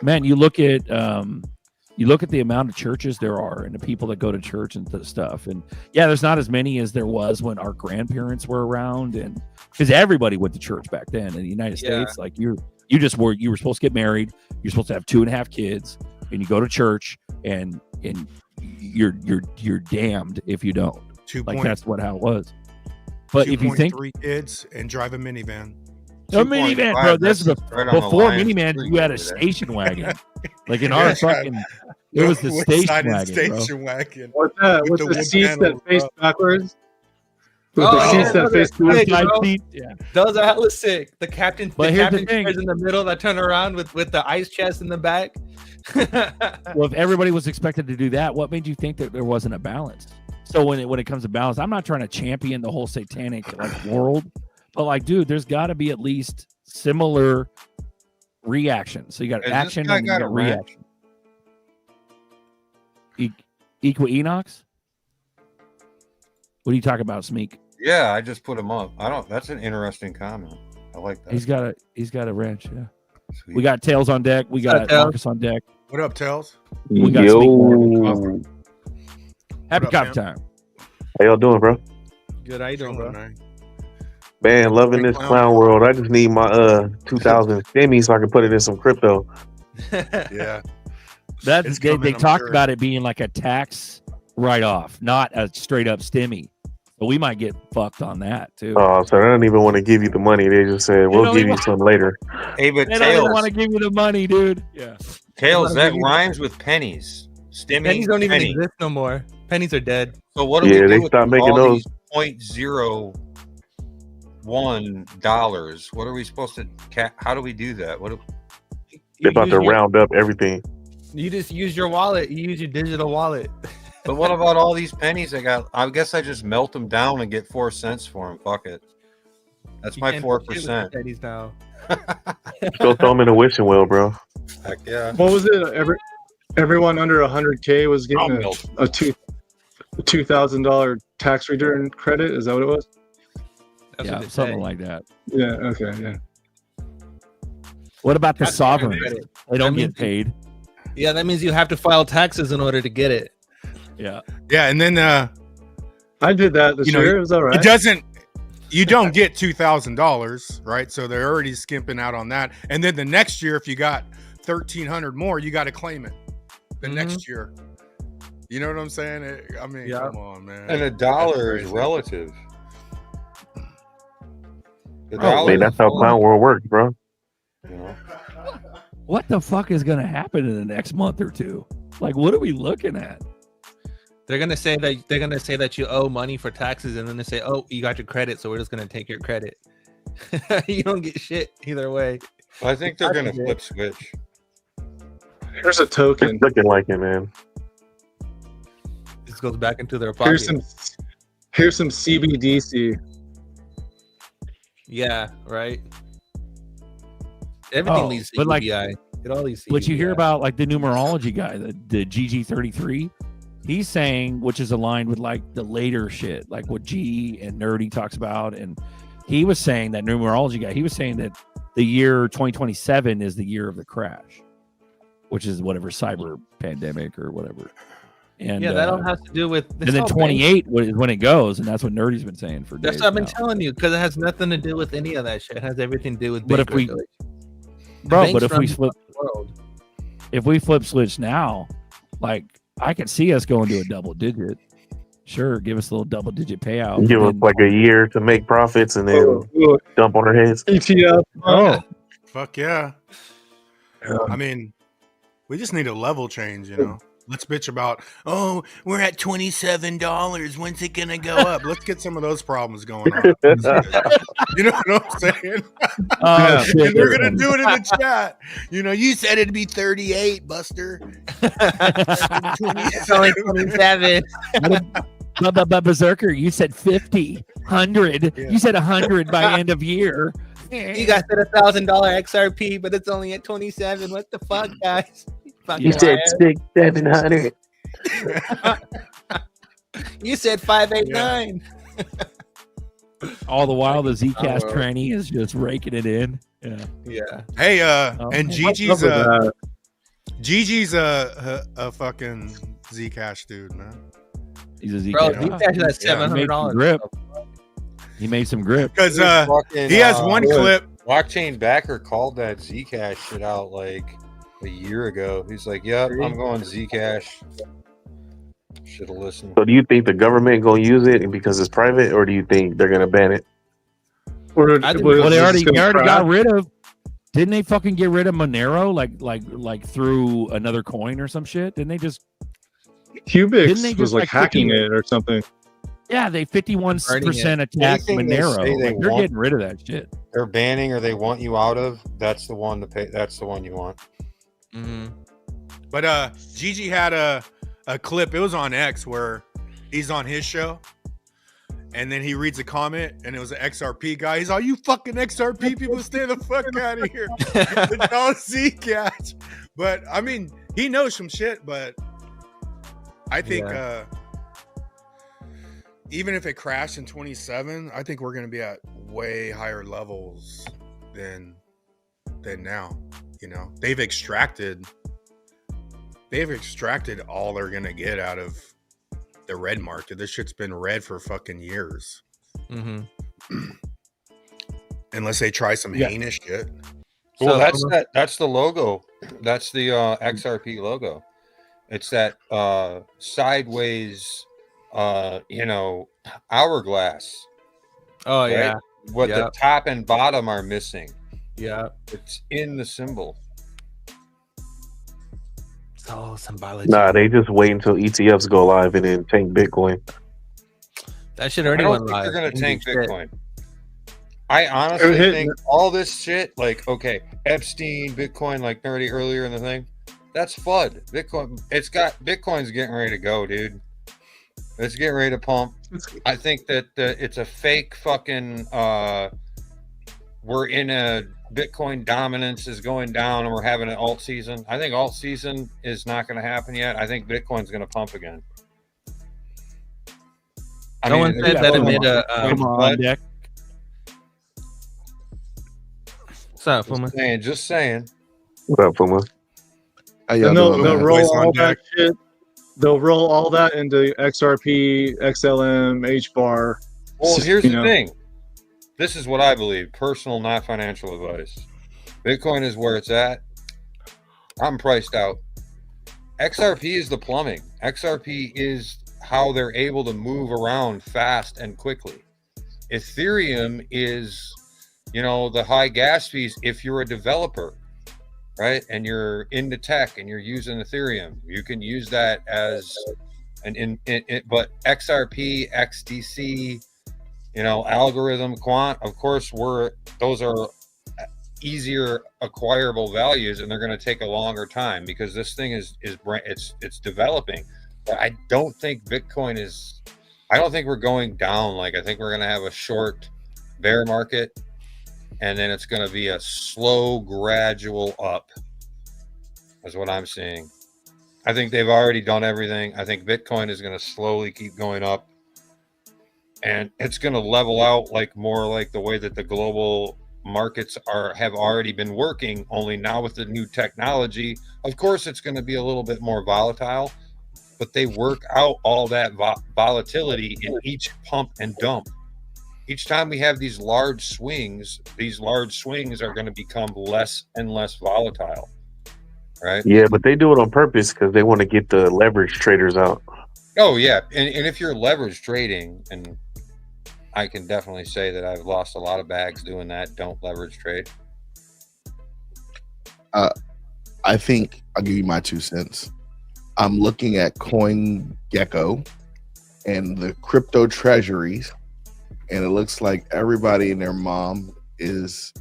C: man, you look at the amount of churches there are and the people that go to church and stuff, and there's not as many as there was when our grandparents were around, and because everybody went to church back then in the United States. Like you were supposed to get married, you're supposed to have 2.5 kids, and you go to church, and you're damned if you don't. Like that's how it was. But if you think
E: 3 kids and drive a minivan.
C: A minivan, bro. This is before minivan. You had a station wagon. Like in our fucking, it was the station wagon.
H: What's that? With the seats that face backwards. With the seats that face backwards.
F: Yeah, those are hella sick. The captain chairs in the middle that turn around with the ice chest in the back.
C: Well, if everybody was expected to do that, what made you think that there wasn't a balance? So when it comes to balance, I'm not trying to champion the whole satanic world, but like, dude, there's got to be at least similar reaction. So you got action and you got reaction. Equinox? What are you talking about, Smeek?
D: Yeah, I just put him up. That's an interesting comment. I like that.
C: He's got a wrench. Yeah.
D: Sweet.
C: We got Tails on deck. We got Marcus on deck.
E: What up, Tails?
C: We got Smeek. Happy coffee time.
I: How y'all doing, bro?
F: Good. How you doing, bro?
I: Man, loving this clown world. I just need my 2000 stimmy so I can put it in some crypto.
E: Yeah.
C: They talked about it being like a tax write-off, not a straight up stimmy. So we might get fucked on that too.
I: Oh, so they don't even want to give you the money. They just said, we'll give you some later.
D: Hey, but
C: they don't even want to give you the money, dude. Yeah.
D: Tails, that rhymes with pennies. Stimmy,
F: pennies don't even exist no more. Pennies are dead.
D: So what do we do
I: they
D: with
I: stopped making those
D: $0.01? What are we supposed to? How do we do that?
I: They're about to round up everything.
F: You just use your wallet. You use your digital wallet.
D: But what about all these pennies I got? I guess I just melt them down and get 4 cents for them. Fuck it. That's my 4%.
F: Pennies now.
I: Go throw them in a wishing well, bro.
D: Heck yeah.
H: What was it? Everyone under 100K was getting a $2,000 tax return credit. Is that what it was?
F: That's
C: yeah,
F: what they
C: something
F: say.
C: like that.
H: Yeah. Okay. Yeah.
C: What about the
F: Tax
C: sovereign?
F: credit.
C: They don't
F: That
C: get
F: means-
C: paid.
F: Yeah, that means you have to file taxes in order to get it.
C: Yeah.
E: Yeah, and then
H: I did that this
E: You know,
H: year. It was all right.
E: it doesn't. You don't get $2,000, right? So they're already skimping out on that. And then the next year, if you got 1,300 more, you got to claim it. The next year, you know what I'm saying? I mean, come on, man.
D: And a dollar is relative. The
I: Oh,
D: dollar.
I: man, that's how clown world works, bro.
D: You know?
C: What the fuck is going to happen in the next month or two? Like, what are we looking at?
F: They're gonna say that you owe money for taxes, and then they say, "Oh, you got your credit, so we're just gonna take your credit." You don't get shit either way.
D: I think they're gonna flip switch.
H: Here's a token.
I: It's looking like it, man.
F: This goes back into their pocket.
H: Here's some CBDC.
F: Yeah, right. Everything leads to
C: but like,
F: UBI. It all leads to
C: what you hear
F: UBI.
C: about, like the numerology guy, the GG33, he's saying, which is aligned with like the later shit, like what G and Nerdy talks about, and he was saying that numerology guy, he was saying that the year 2027 is the year of the crash, which is whatever cyber pandemic or whatever. And
F: yeah, that all has to do with.
C: And then 28 is when it goes, and that's what Nerdy's been saying for days.
F: That's what I've been
C: now.
F: telling you, because it has nothing to do with any of that shit. It has everything to do with.
C: But
F: bank
C: if we,
F: regulation.
C: bro,
F: Banks
C: but if
F: run
C: we
F: the
C: flip,
F: world.
C: if we flip switch now, like I can see us going to a double digit. Sure, give us a little double digit payout.
I: Give us
C: and-
I: like a year to make profits and then dump on our heads.
H: ETF. Oh,
E: Fuck yeah. I mean, we just need a level change, you know. Let's bitch about, oh, we're at $27. When's it gonna go up? Let's get some of those problems going on. You know what I'm saying?
C: Oh, shit.
E: And they're gonna do it in the chat. You know, you said it'd be 38, Buster.
F: It's only 27.
C: But Berserker, you said 50, 100.
E: Yeah.
C: You said 100 by end of year.
F: You guys said $1,000 XRP, but it's only at 27. What the fuck, guys?
I: You said 600-700.
F: You said 589.
C: All the while, the Zcast
F: Oh.
C: tranny is just raking it in. Yeah.
F: Yeah.
E: Hey,
C: Oh.
E: and
H: what's up with that?
E: Gigi's a fucking Zcash dude, man.
C: He's a Zcast.
F: Bro,
C: guy.
F: Zcash is at
C: He made some
F: $700.
C: grip. He made some grip.
E: Because
D: Fucking,
E: he has one clip.
D: Blockchain backer called that Zcash shit out like a year ago. He's like, "Yep, I'm going Zcash." Should have listened.
I: So do you think the government gonna use it because it's private, or do you think they're gonna ban it?
H: Or,
F: I think-
H: was
C: Well, they
H: this
C: already
H: gonna crash?
C: got rid of. Didn't they fucking get rid of Monero like through another coin or some shit? Didn't they just? Didn't they
H: Cubics
C: just,
H: was like
C: like,
H: hacking
C: 50
H: it or something.
C: Yeah, they 51% attacked
D: Anything they
C: Monero.
D: say they
C: Like, they're
D: want-
C: getting rid of that shit.
D: They're banning or they want you out of. That's the one to pay. That's the one you want.
F: Mm-hmm.
E: But Gigi had a clip. It was on X where he's on his show, and then he reads a comment, and it was an XRP guy. He's all, "You fucking XRP people, stay the fuck out of here." It's all Zcash. But I mean, he knows some shit. But I think even if it crashed in 27, I think we're gonna be at way higher levels than now. You know, they've extracted all they're gonna get out of the red market. This shit's been red for fucking years.
F: Mm-hmm.
E: Unless they try some
C: Yeah.
E: heinous shit.
D: Well,
F: So-
D: that's the logo. That's the XRP logo. It's that sideways, hourglass.
F: Oh,
D: right?
F: yeah.
D: What
F: Yeah.
D: the top and bottom are missing.
F: Yeah.
D: It's in the symbol.
F: So symbology.
I: Nah, they just wait until ETFs go live and then tank Bitcoin.
F: That shit
D: I
F: already
D: don't
F: went
D: think
F: live.
D: they're gonna
F: Didn't
D: tank
F: do shit.
D: Bitcoin. I honestly
H: hit-
D: think all this shit, like, okay, Epstein, Bitcoin, like Nerdy earlier in the thing, that's FUD. Bitcoin's getting ready to go, dude. It's getting ready to pump. I think that it's a fake fucking. We're in a Bitcoin dominance is going down, and we're having an alt season. I think alt season is not going to happen yet. I think Bitcoin's going to pump again. I
F: Someone
D: mean,
F: said
D: there's
F: that it
D: no-
F: made a.
C: Come on deck.
F: What's up, Fuma?
D: Just saying.
I: What up, Puma?
G: How y'all
H: And they'll
G: doing, man?
H: roll
E: Voice on
H: all that
E: deck.
H: shit. They'll roll all that into XRP, XLM, HBAR.
D: Well, here's
H: you
D: the
H: know.
D: thing. This is what I believe. Personal, not financial advice. Bitcoin is where it's at. I'm priced out. XRP is the plumbing. XRP is how they're able to move around fast and quickly. Ethereum is, the high gas fees if you're a developer, right? And you're into tech and you're using Ethereum. You can use that as but XRP, XDC, algorithm, quant, of course, those are easier acquirable values, and they're going to take a longer time because this thing is it's developing. But I don't think Bitcoin is. I don't think we're going down. Like, I think we're going to have a short bear market, and then it's going to be a slow, gradual up. Is what I'm seeing. I think they've already done everything. I think Bitcoin is going to slowly keep going up, and it's going to level out more like the way that the global markets have already been working. Only now with the new technology, of course, it's going to be a little bit more volatile, but they work out all that volatility in each pump and dump. Each time we have these large swings are going to become less and less volatile. Right?
I: Yeah, but they do it on purpose because they want to get the leverage traders out.
D: Oh yeah, and if you're leverage trading, and I can definitely say that I've lost a lot of bags doing that. Don't leverage trade.
J: I think I'll give you my 2 cents. I'm looking at CoinGecko and the crypto treasuries, and it looks like everybody and their mom is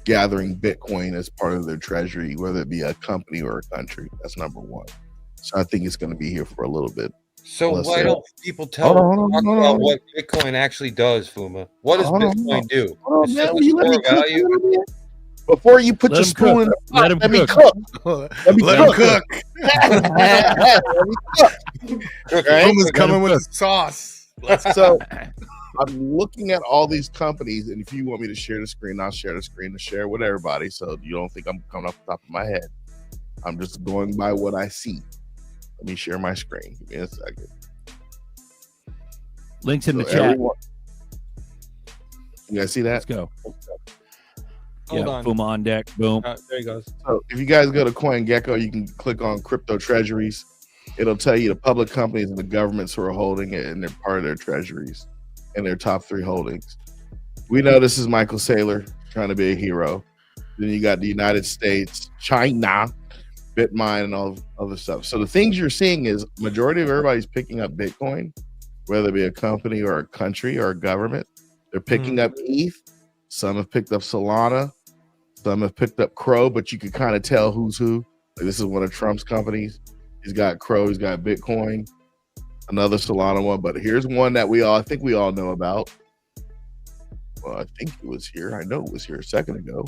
J: gathering Bitcoin as part of their treasury, whether it be a company or a country. That's number one. So I think it's going to be here for a little bit.
D: So
J: Let's
D: why
J: say-
D: don't people
J: Hold on, hold
D: talk
J: on,
D: about what Bitcoin actually does, Fuma? What does
J: Hold on,
D: Bitcoin do?
J: Hold on,
D: It's
J: man.
D: just
J: Will
D: a
J: you let me
D: store of
J: cook
D: value.
J: a little bit? Before you put
C: Let
J: your
C: him
J: spoon
C: cook.
J: in the pot,
C: Let him
J: let me
C: cook.
J: cook. Let me
E: Let him
J: cook.
E: cook.
J: Let me cook. Right?
E: Puma's coming with the sauce.
J: So I'm looking at all these companies, and if you want me to share the screen, I'll share the screen to share with everybody. So you don't think I'm coming off the top of my head. I'm just going by what I see. Let me share my screen. Give me a second.
C: Links in the
J: So
C: chat.
J: everyone- you guys see that?
C: Let's go.
F: Hold
C: Yeah,
F: on.
C: boom on deck. Boom.
F: There he goes.
J: So if you guys go to CoinGecko, you can click on crypto treasuries. It'll tell you the public companies and the governments who are holding it, and they're part of their treasuries and their top 3 holdings. We know this is Michael Saylor trying to be a hero. Then you got the United States, China, Bitmine, and all other stuff. So the things you're seeing is majority of everybody's picking up Bitcoin, whether it be a company or a country or a government. They're picking up ETH. Some have picked up Solana. Some have picked up Crow, but you can kind of tell who's who. Like, this is one of Trump's companies. He's got Crow. He's got Bitcoin. Another Solana one. But here's one that I think we all know about. Well, I think it was here. I know it was here a second ago.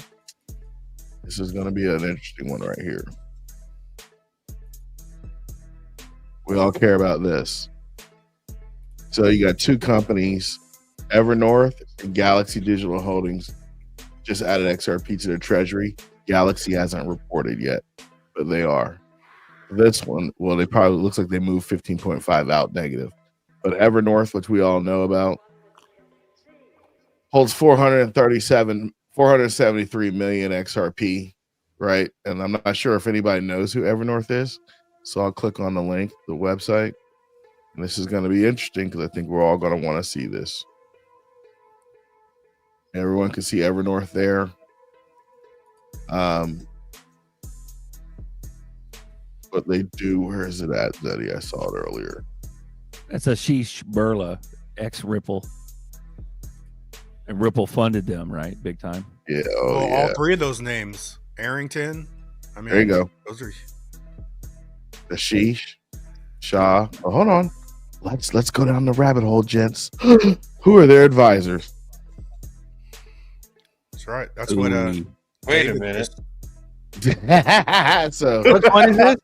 J: This is going to be an interesting one right here. We all care about this. So you got 2 companies, Evernorth and Galaxy Digital Holdings, just added XRP to their treasury. Galaxy hasn't reported yet, but they are. This one, well, they probably looks like they moved 15.5 out negative. But Evernorth, which we all know about, holds 473 million XRP, right? And I'm not sure if anybody knows who Evernorth is. So I'll click on the link, the website. And this is going to be interesting because I think we're all going to want to see this. Everyone can see Evernorth there. What they do, where is it at, Zeddy? I saw it earlier.
C: That's a Sheesh Burla, ex Ripple. And Ripple funded them, right? Big time.
J: Yeah.
E: Well,
J: Yeah.
E: all 3 of those names, Arrington. I mean,
J: There you go.
E: Those are
J: The Sheesh, Shah. Oh, hold on. Let's go down the rabbit hole, gents. Who are their advisors?
E: that's right. That's what.
C: Ooh.
D: Wait a
E: David
D: minute.
E: just-
J: So
F: What coin is this?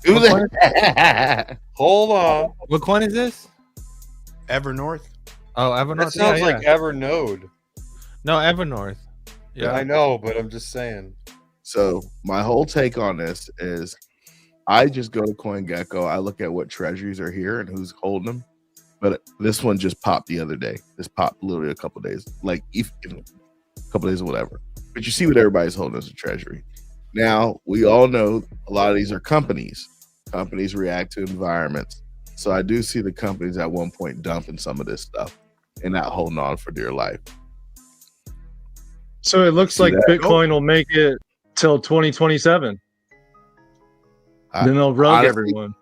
J: who
F: What
J: they-
D: Hold on.
F: What coin is this?
E: Evernorth.
F: Oh, Evernorth.
D: That sounds
F: yeah,
D: like Evernorth.
F: no Evernorth.
D: Yeah, I know, but I'm just saying.
J: So my whole take on this is, I just go to CoinGecko. I look at what treasuries are here and who's holding them. But this one just popped the other day. This popped literally a couple days, like if a couple days or whatever. But you see what everybody's holding as a treasury. Now we all know a lot of these are companies. Companies react to environments. So I do see the companies at one point dumping some of this stuff and not holding on for dear life.
H: So it looks like
J: that?
H: Bitcoin will make it till 2027. Then they'll rug
J: honestly,
H: everyone.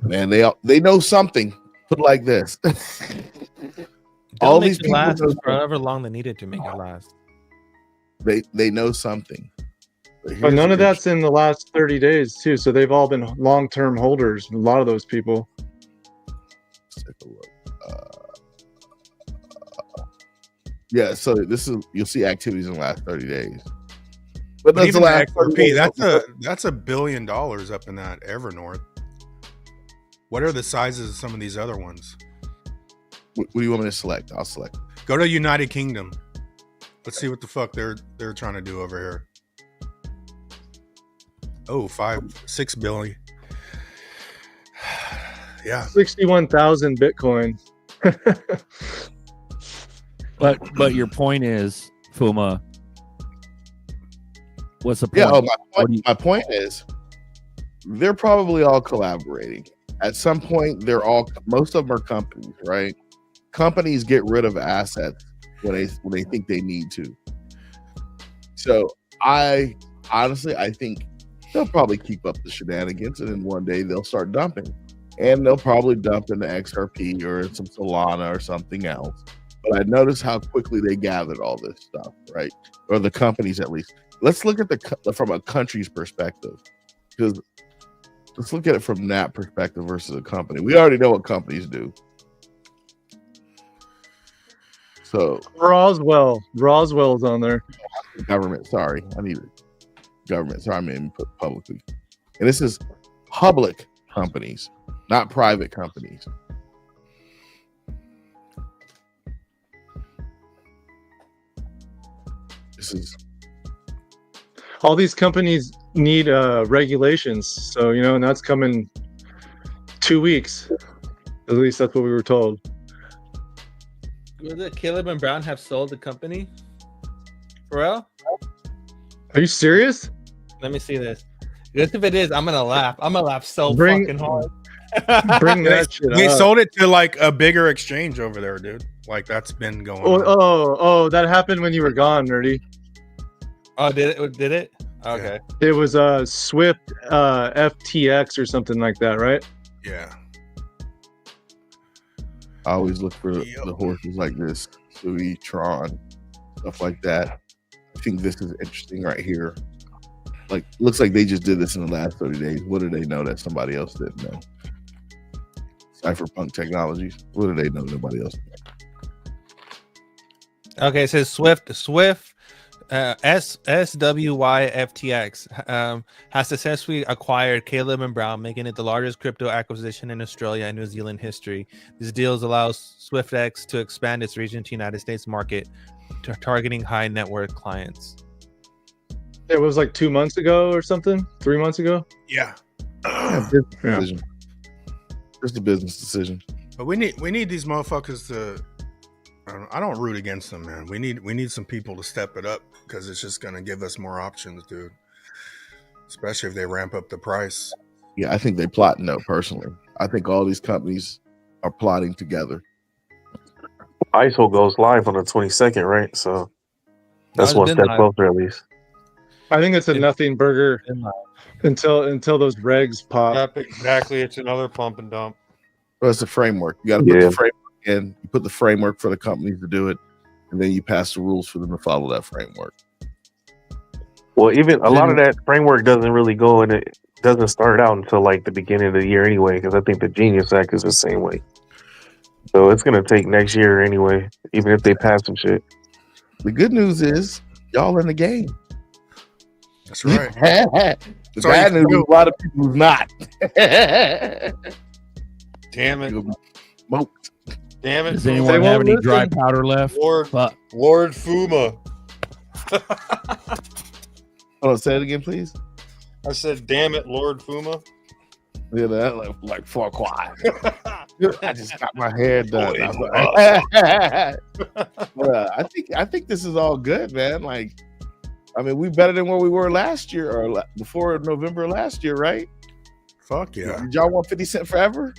J: Man, they know something. Put it like this.
F: All
J: All
F: these
J: these people
F: last
J: know
F: for however long they needed to make it last.
J: they know something.
H: But
J: here's
H: none
J: the
H: of that's in the last 30 days too. So they've all been long-term holders. A lot of those people.
J: Let's take a look. Yeah, so you'll see activities in the last 30 days. But that's the
E: Even
J: last 30
E: XRP,
J: days.
E: that's $1 billion up in that Evernorth. What are the sizes of some of these other ones?
J: What do you want me to select? I'll select.
E: Go to United Kingdom. Let's see what the fuck they're trying to do over here. Oh, 6 billion. Yeah.
H: 61,000 Bitcoin.
C: But your point is, Fuma, what's the point?
J: Yeah, my point is they're probably all collaborating. At some point, most of them are companies, right? Companies get rid of assets when they think they need to. So I think they'll probably keep up the shenanigans, and then one day they'll start dumping. And they'll probably dump into XRP or some Solana or something else. But I noticed how quickly they gathered all this stuff, right? Or the companies, at least. Let's look at from a country's perspective, because let's look at it from that perspective versus a company. We already know what companies do. So
H: Roswell's on there.
J: Government, sorry, I need it. Government, sorry, I mean put publicly. And this is public companies, not private companies.
H: All these companies need regulations, so and that's coming 2 weeks. At least that's what we were told.
F: Was it Caleb and Brown have sold the company? For real?
H: Are you serious?
F: Let me see this. Just if it is, I'm gonna laugh. I'm gonna laugh so fucking hard.
H: Bring that shit
E: They
H: up.
E: sold it to like a bigger exchange over there, dude. Like that's been going on.
H: Oh, that happened when you were gone, Nerdy.
F: Oh, did it? Okay.
H: It was Swift FTX or something like that, right?
E: Yeah.
J: I always look for the horses like this, Sui, Tron, stuff like that. I think this is interesting right here. Like, looks like they just did this in the last 30 days. What do they know that somebody else didn't know? Cypherpunk Technologies. What do they know nobody else knows?
F: Okay, it says Swift SWYFTX has successfully acquired Caleb and Brown, making it the largest crypto acquisition in Australia and New Zealand history. These deals allows SwiftX to expand its region to United States market, targeting high net worth clients.
H: It was like 2 months ago or something, 3 months ago.
E: Yeah.
J: Decision. Just a business decision.
E: But we need these motherfuckers to. I don't root against them, man. We need some people to step it up because it's just gonna give us more options, dude. Especially if they ramp up the price.
J: Yeah, I think they plotting though. Personally, I think all these companies are plotting together.
I: ISO goes live on the 22nd, right? So that's one step closer, at least.
H: I think it's a nothing burger until those regs pop.
D: Yep, exactly. It's another pump and dump.
J: Well, it's a framework. You got to put the framework in. You put the framework for the companies to do it, and then you pass the rules for them to follow that framework.
I: Well, even a lot of that framework doesn't really go, and it doesn't start out until like the beginning of the year anyway. Because I think the Genius Act is the same way. So it's gonna take next year anyway, even if they pass some shit.
J: The good news is y'all in the game.
E: That's right.
J: The bad news is a lot of people who's not.
D: Damn it.
J: Smoked.
D: Damn it.
C: Does
D: Fuma.
C: anyone have any dry
H: listen.
C: powder left?
D: Lord,
C: Fuck.
D: Lord Fuma.
J: Oh, say it again, please.
D: I said, damn it, Lord Fuma.
J: Yeah, that like for quiet. I just got my hair done. I think this is all good, man. Like, I mean, we better than where we were last year or before November last year, right?
E: Fuck yeah.
J: Did y'all want 50 Cent forever?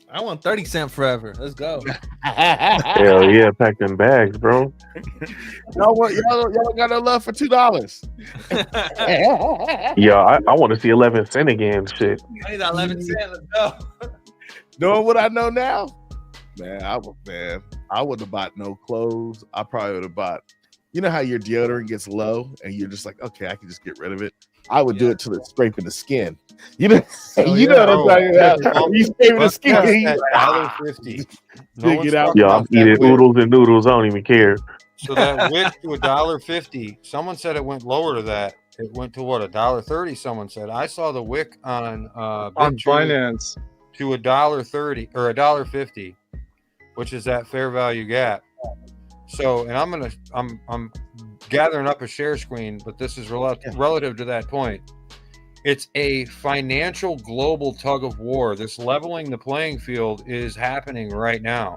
F: I want 30 cent forever. Let's go.
I: Hell yeah, pack them bags, bro.
J: y'all don't got no love for $2.
I: Yeah, I want to see 11 cent again. Shit.
F: I need that 11 cent. Let's go.
J: Knowing what I know now, man, I wouldn't have bought no clothes. I probably would have bought. You know how your deodorant gets low and you're just like, okay, I can just get rid of it. I would do it till it's scraping the skin. You know, you know what I'm talking about. You scraping the skin.
D: $1.50. No one's talking
I: Yeah, I'm
D: about that
I: eating
D: wick.
I: oodles and noodles. I don't even care.
D: So that wick to $1.50. Someone said it went lower to that. It went to what, $1.30? Someone said. I saw the wick on Big Tree
H: Binance.
D: to $1.30 or $1.50, which is that fair value gap. So, and I'm gathering up a share screen, but this is relative to that point. It's a financial global tug of war. This leveling the playing field is happening right now.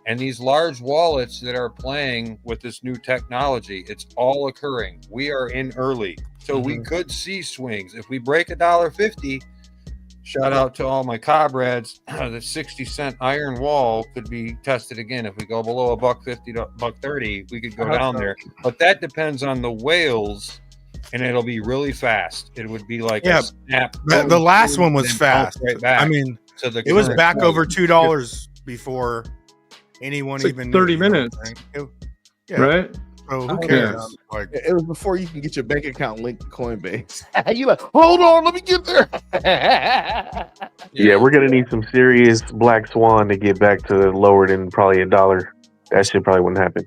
D: And these large wallets that are playing with this new technology, it's all occurring. We are in early. So we could see swings. If we break $1.50, shout out to all my comrades, the 60-cent iron wall could be tested again. If we go below $1.50 to $1.30, we could go down there. But that depends on the whales, and it'll be really fast. It would be like a snap.
E: The last one was fast.
D: Right back.
E: I mean,
D: So
E: it was back over $2 before anyone
H: It's like
E: even
H: 30
E: knew, you know
H: minutes.
E: what I'm saying? Yeah.
H: Right?
E: So who
J: Yeah.
E: cares? Like,
J: It was before you can get your bank account linked to Coinbase. You like, hold on, let me get there.
I: Yeah, we're gonna need some serious black swan to get back to lower than probably $1. That shit probably wouldn't happen.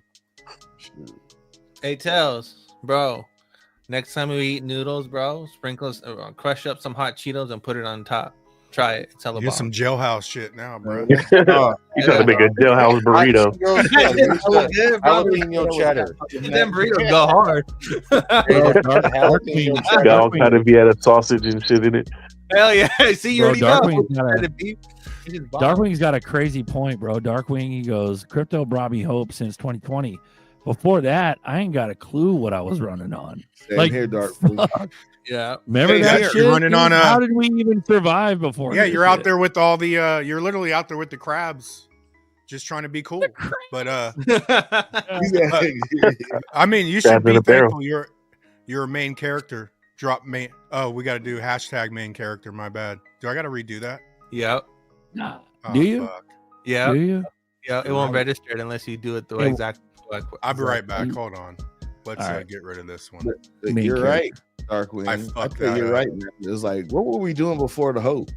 F: Hey, Tails, bro. Next time we eat noodles, bro, sprinkle, crush up some hot Cheetos and put it on top. Try it. It's hella
E: get some jailhouse shit now, bro.
I: You trying to make a jailhouse burrito?
D: Jalapeno cheddar.
F: Them burritos go hard.
I: Got all kind of Vienna sausage and shit in it.
F: Hell yeah. See, you
C: Bro,
F: already know.
C: Darkwing's got a crazy point, bro. Darkwing, he goes, crypto brought me hope since 2020. Before that, I ain't got a clue what I was running on.
J: Same
C: Like,
J: here, Dark.
C: fuck.
F: Yeah.
C: Remember
E: Hey,
C: that
E: you're
C: shit?
E: running
C: dude?
E: on a-
C: How did we even survive before?
E: Yeah,
C: this
E: you're out
C: shit?
E: there with all the you're literally out there with the crabs, just trying to be cool. But I mean, you should
I: Crabs in
E: be
I: a barrel.
E: thankful you're a main character. Drop main. Oh, we got to do hashtag main character. My bad. Do I got to redo that?
F: Yep.
C: Nah.
E: Oh,
C: Do you?
E: fuck.
F: Yeah.
C: Do you?
F: Yeah. It won't register it unless you do it the
C: Hey,
F: exact.
E: I'll be right back. Hold on. Let's
C: All right.
E: get rid of this one.
C: Main
J: You're
C: character.
J: right, Darkwing.
E: I
J: I
E: fucked
J: think
E: that
J: you're
E: up.
J: right, man. It's like, what were we doing before the hope?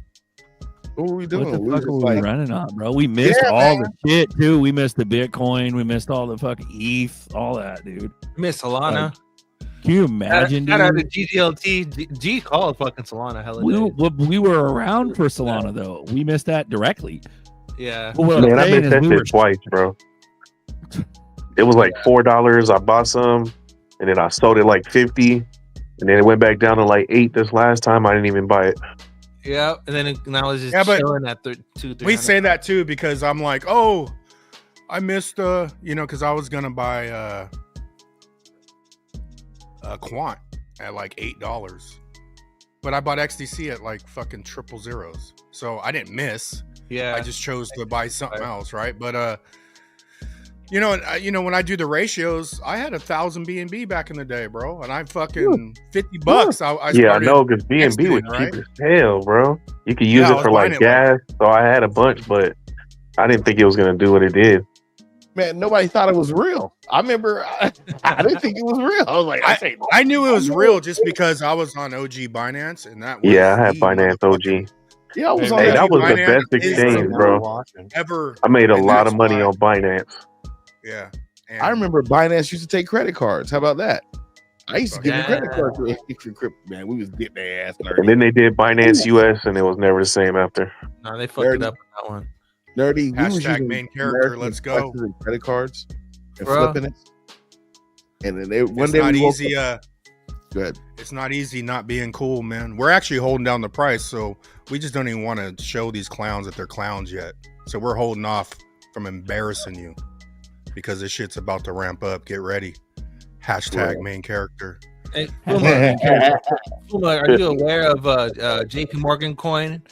J: What were we doing?
C: What the
J: We
C: fuck
J: were
C: were
J: just
C: we
J: like,
C: running on, bro? We missed
J: Yeah,
C: all
J: man.
C: the shit, too. We missed the Bitcoin. We missed all the fucking ETH, all that, dude.
F: Miss Solana.
C: Can you imagine,
F: Shout out to
C: dude?
F: GGLT. G called fucking Solana hella days.
C: We were around for Solana, though. We missed that directly.
F: Yeah.
C: But what I'm
I: Man, I
C: saying
I: missed
C: is
I: that
C: we
I: shit
C: were
I: twice, bro. It was like $4. I bought some, and then I sold it like 50, and then it went back down to like 8 this last time. I didn't even buy it.
F: Yeah. And then now it's just
E: Yeah, but
F: chilling at 2-3.
E: We say that too because I'm like, oh, I missed because I was gonna buy a quant at like $8, but I bought XDC at like fucking triple zeros, so I didn't miss.
F: Yeah.
E: I just chose to buy something else, right? But when I do the ratios, I had 1,000 BNB back in the day, bro, and I fucking $50. I
I: Yeah, I
E: started
I: know, because BNB was
E: exiting,
I: cheap
E: right?
I: as hell, bro. You could use
E: Yeah, I
I: it
E: was
I: for
E: buying
I: like
E: it,
I: gas, so I had a bunch, but I didn't think it was gonna do what it did.
J: man, nobody thought it was real. I remember I didn't think it was real. I was like,
E: I knew it was real just because I was on OG Binance, and that was
I: Yeah, I had
E: the
I: Binance
E: motherfucking-
I: OG.
J: yeah, I was on
I: Hey,
J: that.
I: that was the
E: Binance
I: best
E: is
I: exchange,
E: the
I: bro.
E: ever.
I: I made a
E: and
I: lot
E: that's
I: of money
E: why-
I: on Binance.
E: Yeah,
J: I remember Binance used to take credit cards. How about that? I used to give them credit
F: Yeah.
J: cards for crypto. Man, we was getting their ass
I: And
J: nerdy.
I: then they did Binance US, and it was never the same after.
F: No, they fucked it up with that one.
J: Nerdy. We was
E: Hashtag
J: using
E: main character.
J: American
E: Let's go.
J: Expresses and credit cards and
F: Bro.
J: flipping it. And then they one
E: It's
J: day
E: not
J: we woke
E: easy.
J: up- Go ahead.
E: It's not easy not being cool, man. We're actually holding down the price, so we just don't even want to show these clowns that they're clowns yet. So we're holding off from embarrassing you because this shit's about to ramp up. Get ready. Hashtag main character.
F: Hey, Fuma, are you aware of JP Morgan coin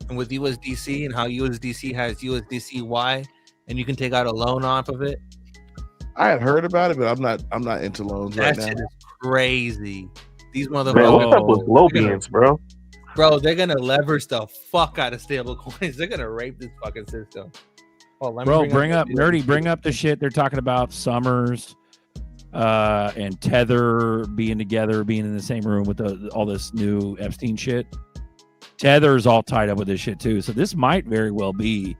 F: and with USDC and how USDC has USDCY and you can take out a loan off of it?
J: I had heard about it, but I'm not into loans
F: That
J: right
F: shit
J: now.
F: is crazy. These
I: Man, what's up with
F: motherfuckers,
I: Lobians, bro?
F: bro, they're gonna leverage the fuck out of stable coins. They're gonna rape this fucking system. Oh, let me
C: Bro, bring up
F: the-
C: Nerdy, bring up the shit they're talking about Summers and Tether being together, being in the same room with all this new Epstein shit. Tether's all tied up with this shit too. So this might very well be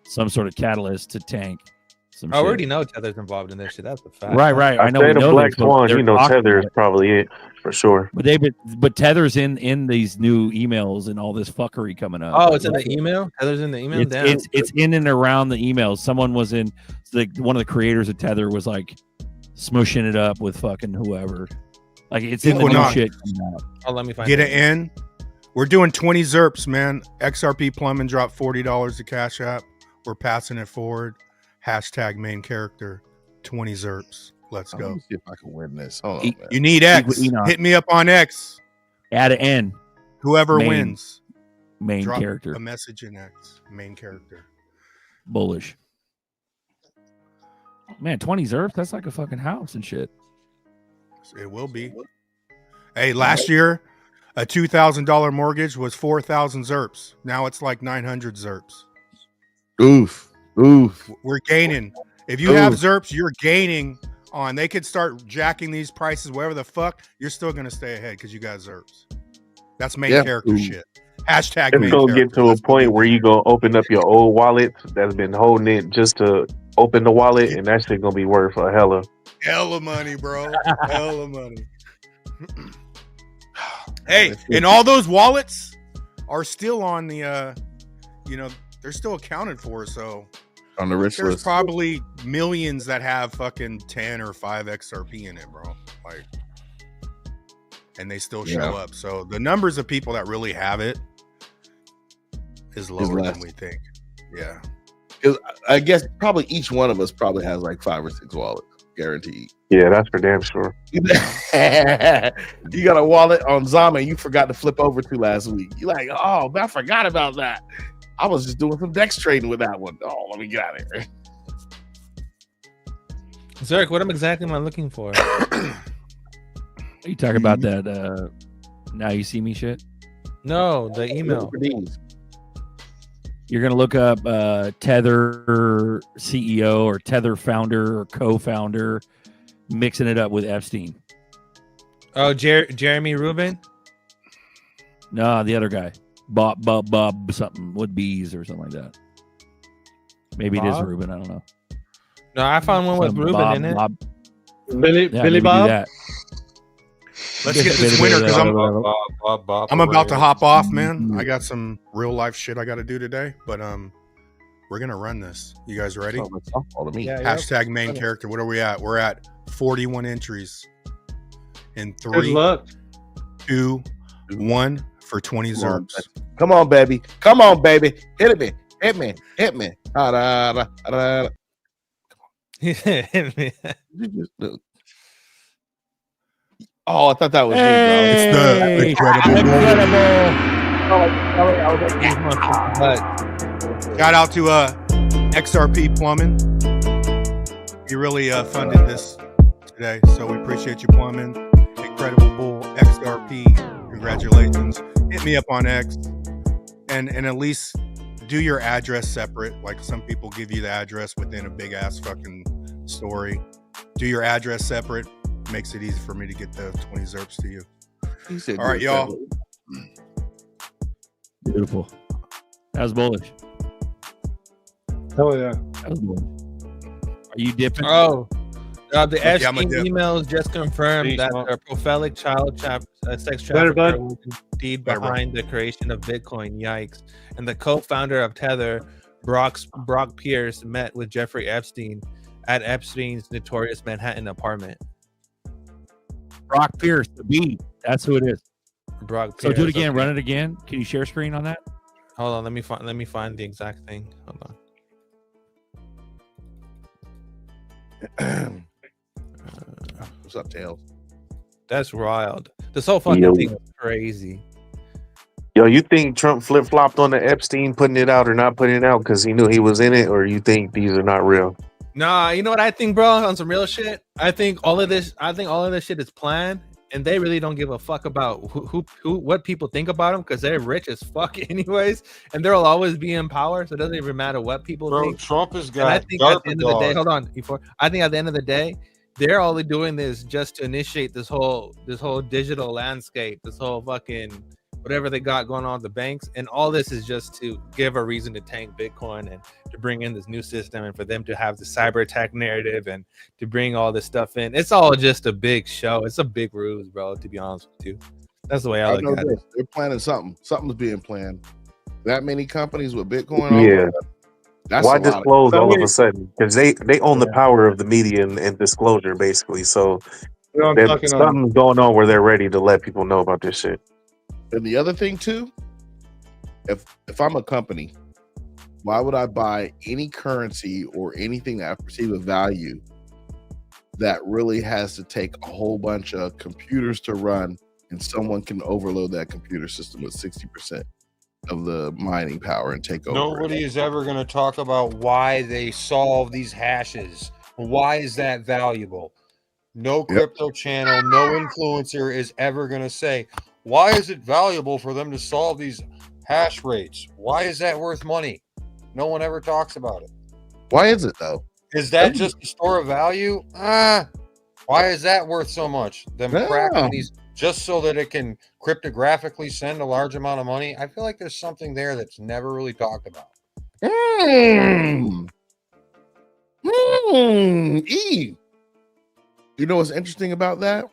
C: some sort of catalyst to tank some
F: I
C: shit.
F: already know Tether's involved in this shit. That's a fact.
C: Right. I know
I: Say
C: we
I: the
C: know
I: Black
C: this, but
I: Swan,
C: they're
I: you know,
C: talking
I: Tether is
C: about it.
I: probably it for sure.
C: But Tether's in these new emails and all this fuckery coming up.
F: Oh, it's in the email. Tether's in the email. Damn.
C: It's in and around the emails. Someone was in, like, one of the creators of Tether was like smushing it up with fucking whoever. Like, it's in the new
E: Equinox.
C: shit coming out.
F: Oh, let me find
E: Get it in. We're doing 20 ZERPs, man. XRP Plumbing dropped $40 to Cash App. We're passing it forward. Hashtag main character. 20 ZERPs. Let's
J: Let
E: go.
J: me see if I can win this. Hold on,
C: Eat-
J: man.
E: You need X.
C: Enoch.
E: Hit me up on X.
C: Add an N,
E: Whoever
C: Main
E: wins.
C: main
E: Drop
C: character.
E: a message in X. Main character.
C: Bullish. Man, 20 ZERF, that's like a fucking house and shit.
E: It will be. Hey, last year, a $2,000 mortgage was 4,000 ZERPs. Now it's like 900 ZERPs.
J: Oof.
E: We're gaining. If you have
J: Ooh.
E: ZERPs, you're gaining on. They could start jacking these prices, whatever the fuck. You're still going to stay ahead because you got ZERPs. That's main
J: Yeah.
E: character
J: Ooh.
E: shit. Hashtag
I: It's
E: main
I: gonna
E: character.
I: get to a
E: Let's go
I: point
E: get
I: where
E: this.
I: you gonna open up your old wallet that's been holding it just to open the wallet, and that shit gonna be worth a hella.
E: Hella money, bro. Hella money. Hey, and all those wallets are still on the, they're still accounted for. So
J: On the rich
E: there's
J: list.
E: probably millions that have fucking 10 or 5 XRP in it, bro. Like, and they still show
J: Yeah.
E: up. So the numbers of people that really have it is lower
J: less.
E: than we think. Yeah.
J: Because I guess probably each one of us probably has like 5 or 6 wallets, guaranteed.
I: Yeah, that's for damn sure.
J: You got a wallet on Zama you forgot to flip over to last week. You're like, oh, I forgot about that. I was just doing some DEX trading with that one. Oh, let me get out of here.
F: Zerk, what exactly am I looking for?
C: You talking about that now you see me shit?
F: No, the email.
J: For these.
C: You're gonna look up Tether CEO or Tether founder or co-founder, mixing it up with Epstein.
F: Oh, Jeremy Rubin.
C: No, the other guy, Bob something with bees or something like that. Maybe it is
F: Bob?
C: Rubin. I don't know.
F: No, I found one with
C: Some
F: Rubin
C: Bob,
F: in it.
C: Bob.
H: Billy
C: Yeah,
H: Billy
C: maybe do
H: Bob.
C: that.
E: Let's get this winner because I'm about to hop off, man. I got some real life shit I got to do today, but we're gonna run this. You guys ready?
J: Oh, that's softball to me.
F: Yeah,
E: Hashtag main character. What are we at? We're at 41 entries in
H: Good
E: 3,
H: luck.
E: 2, 1 for 20
J: Come on,
E: ZERPs.
J: Come on, baby. Come on, baby. Hit me. Hit me. Hit me. Ah, da, da, da, da. You just do- Oh, I thought that was me,
E: It's the incredible. Shout out to XRP Plumbing. You really funded this today, so we appreciate you, Plumbing. Incredible Bull XRP. Congratulations. Hit me up on X, and at least do your address separate. Like some people give you the address within a big ass fucking story. Do your address separate. Makes it easy for me to get the 20 ZERPs to you.
J: He said,
E: All right, y'all.
C: Beautiful. That was bullish.
H: Oh yeah.
C: That was bullish. Are you dipping?
F: Oh, the
E: I'm a
F: Epstein
E: dip.
F: emails just confirmed
H: Peace,
F: that
H: man.
F: a prophetic child sex
H: Better, bud.
F: trafficker was indeed
E: Better, bro.
F: behind the creation of Bitcoin. Yikes! And the co-founder of Tether Brock Pierce met with Jeffrey Epstein at Epstein's notorious Manhattan apartment.
C: Brock Pierce, the beat. That's who it is.
F: Brock
C: So
F: Pierce.
C: do it again.
F: Okay.
C: Run it again. Can you share screen on that?
F: Hold on. Let me find the exact thing. Hold on.
J: What's up, Tails?
F: That's wild. This whole fucking thing is crazy.
I: Yo, you think Trump flip flopped on the Epstein putting it out or not putting it out because he knew he was in it, or you think these are not real?
F: Nah, you know what I think, bro? On some real shit, I think all of this shit is planned, and they really don't give a fuck about who what people think about them because they're rich as fuck anyways, and they'll always be in power, so it doesn't even matter what people
D: Bro,
F: think.
D: Trump has
F: And
D: got.
F: I think at the end of the day, hold on, I think at the end of the day, they're only doing this just to initiate this whole digital landscape, this whole fucking whatever they got going on with the banks, and all this is just to give a reason to tank Bitcoin and to bring in this new system and for them to have the cyber attack narrative and to bring all this stuff in. It's all just a big show. It's a big ruse, bro, to be honest with you. That's the way I look at it.
J: They're planning something. Something's being planned. That many companies with Bitcoin.
I: Yeah.
J: That's
I: Why
J: a lot
I: disclose all of a
J: of
I: sudden? Because they own the power of the media and disclosure, basically. So
H: You know, I'm
I: there's
H: talking on.
I: something going on where they're ready to let people know about this shit.
J: And the other thing too, if I'm a company, why would I buy any currency or anything that I perceive of value that really has to take a whole bunch of computers to run, and someone can overload that computer system with 60% of the mining power and take over?
D: Nobody is ever going to talk about why they solve these hashes. Why is that valuable? No crypto channel, no influencer is ever going to say, why is it valuable for them to solve these hash rates? Why is that worth money? No one ever talks about it.
J: Why is it though?
D: Is that just a store of value? Why is that worth so much? Them cracking these just so that it can cryptographically send a large amount of money? I feel like there's something there that's never really talked about.
J: You know what's interesting about that?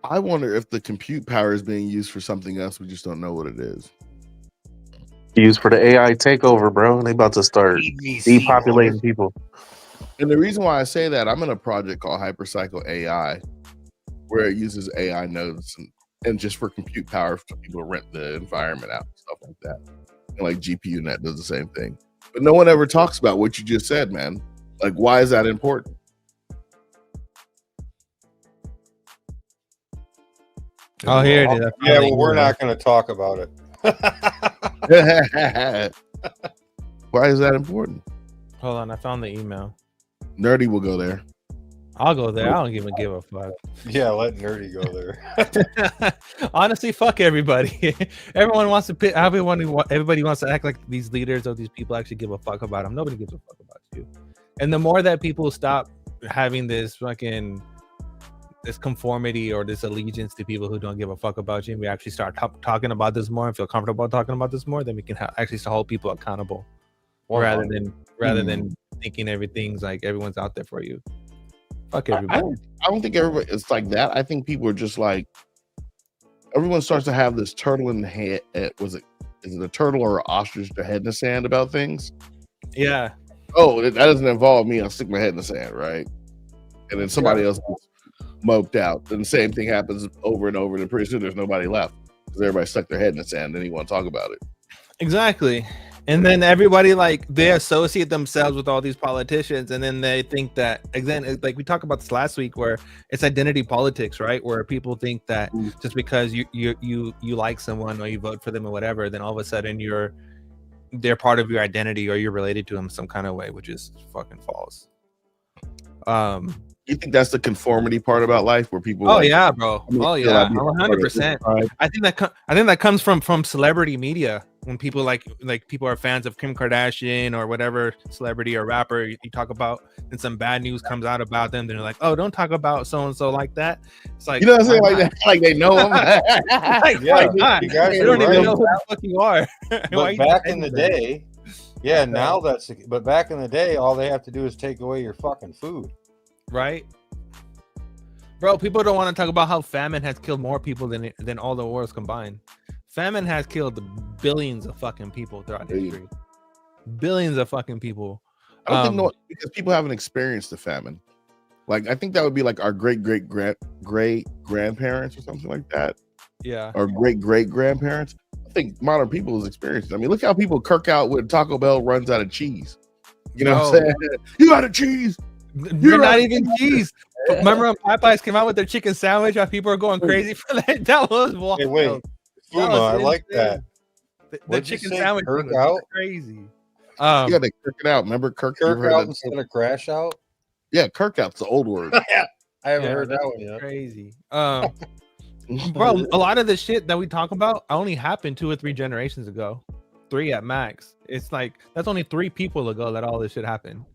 J: I wonder if the compute power is being used for something else. We just don't know what it is.
I: Used for the AI takeover, bro. They about to start depopulating people.
J: And the reason why I say that, I'm in a project called Hypercycle AI, where it uses AI nodes and just for compute power for people to rent the environment out and stuff like that. And like GPU Net does the same thing. But no one ever talks about what you just said, man. Like, why is that important?
F: Oh, here it is.
D: Yeah, well, we're not going to talk about it.
J: Why is that important?
F: Hold on, I found the email.
J: Nerdy will go there.
F: I'll go there. I don't even give a fuck.
D: Yeah, let Nerdy go there.
F: Honestly, fuck everybody. Everyone wants to everybody wants to act like these leaders or these people actually give a fuck about them. Nobody gives a fuck about you. And the more that people stop having this fucking this conformity or this allegiance to people who don't give a fuck about you, and we actually start talking about this more and feel comfortable talking about this more, then we can actually hold people accountable rather than thinking everything's like everyone's out there for you. Fuck everybody.
J: I don't think everybody it's like that. I think people are just like, everyone starts to have this turtle in the head. Is it a turtle or an ostrich, their head in the sand about things?
F: Yeah.
J: Oh, that doesn't involve me. I'll stick my head in the sand, right? And then somebody else gets moped out. Then the same thing happens over and over. And pretty soon there's nobody left because everybody stuck their head in the sand. Then you want to talk about it.
F: Exactly. And then everybody, like, they associate themselves with all these politicians, and then they think that, again, like we talked about this last week, where it's identity politics, right? Where people think that just because you like someone or you vote for them or whatever, then all of a sudden they're part of your identity or you're related to them some kind of way, which is fucking false.
J: You think that's the conformity part about life, where people?
F: Oh, yeah, bro. Oh yeah, 100%. I think that comes from celebrity media. When people like people are fans of Kim Kardashian or whatever celebrity or rapper you talk about, and some bad news comes out about them, then they're like, oh, don't talk about so and so like that. It's like,
J: you know what I'm saying, like that, like they know them.
D: Yeah, you guys
F: don't
D: right.
F: even know who the fuck you are.
D: But back in the day, yeah, now but back in the day, all they have to do is take away your fucking food.
F: Right, bro. People don't want to talk about how famine has killed more people than all the wars combined. Famine has killed billions of fucking people throughout history. billions of fucking people.
J: I don't think no, because people haven't experienced the famine. Like I think that would be like our great grandparents or something like that.
F: Yeah.
J: Or great grandparents. I think modern people has experienced it. I mean, look how people kirk out when Taco Bell runs out of cheese. You know what I'm saying? You out of cheese.
F: You're not even cheese. Remember when Popeyes came out with their chicken sandwich? How people are going crazy for that? That was wild.
D: Hey, wait, Fuma, I like that.
F: The chicken sandwich
D: kirk
F: was
D: out?
F: crazy.
J: Yeah, they kirk it out. Remember kirk
D: out instead of crash out?
J: Yeah, kirk out's the old word.
D: I haven't heard that one yet.
F: Crazy. Bro, a lot of the shit that we talk about only happened 2 or 3 generations ago. 3 at max. It's like that's only 3 people ago that all this shit happened.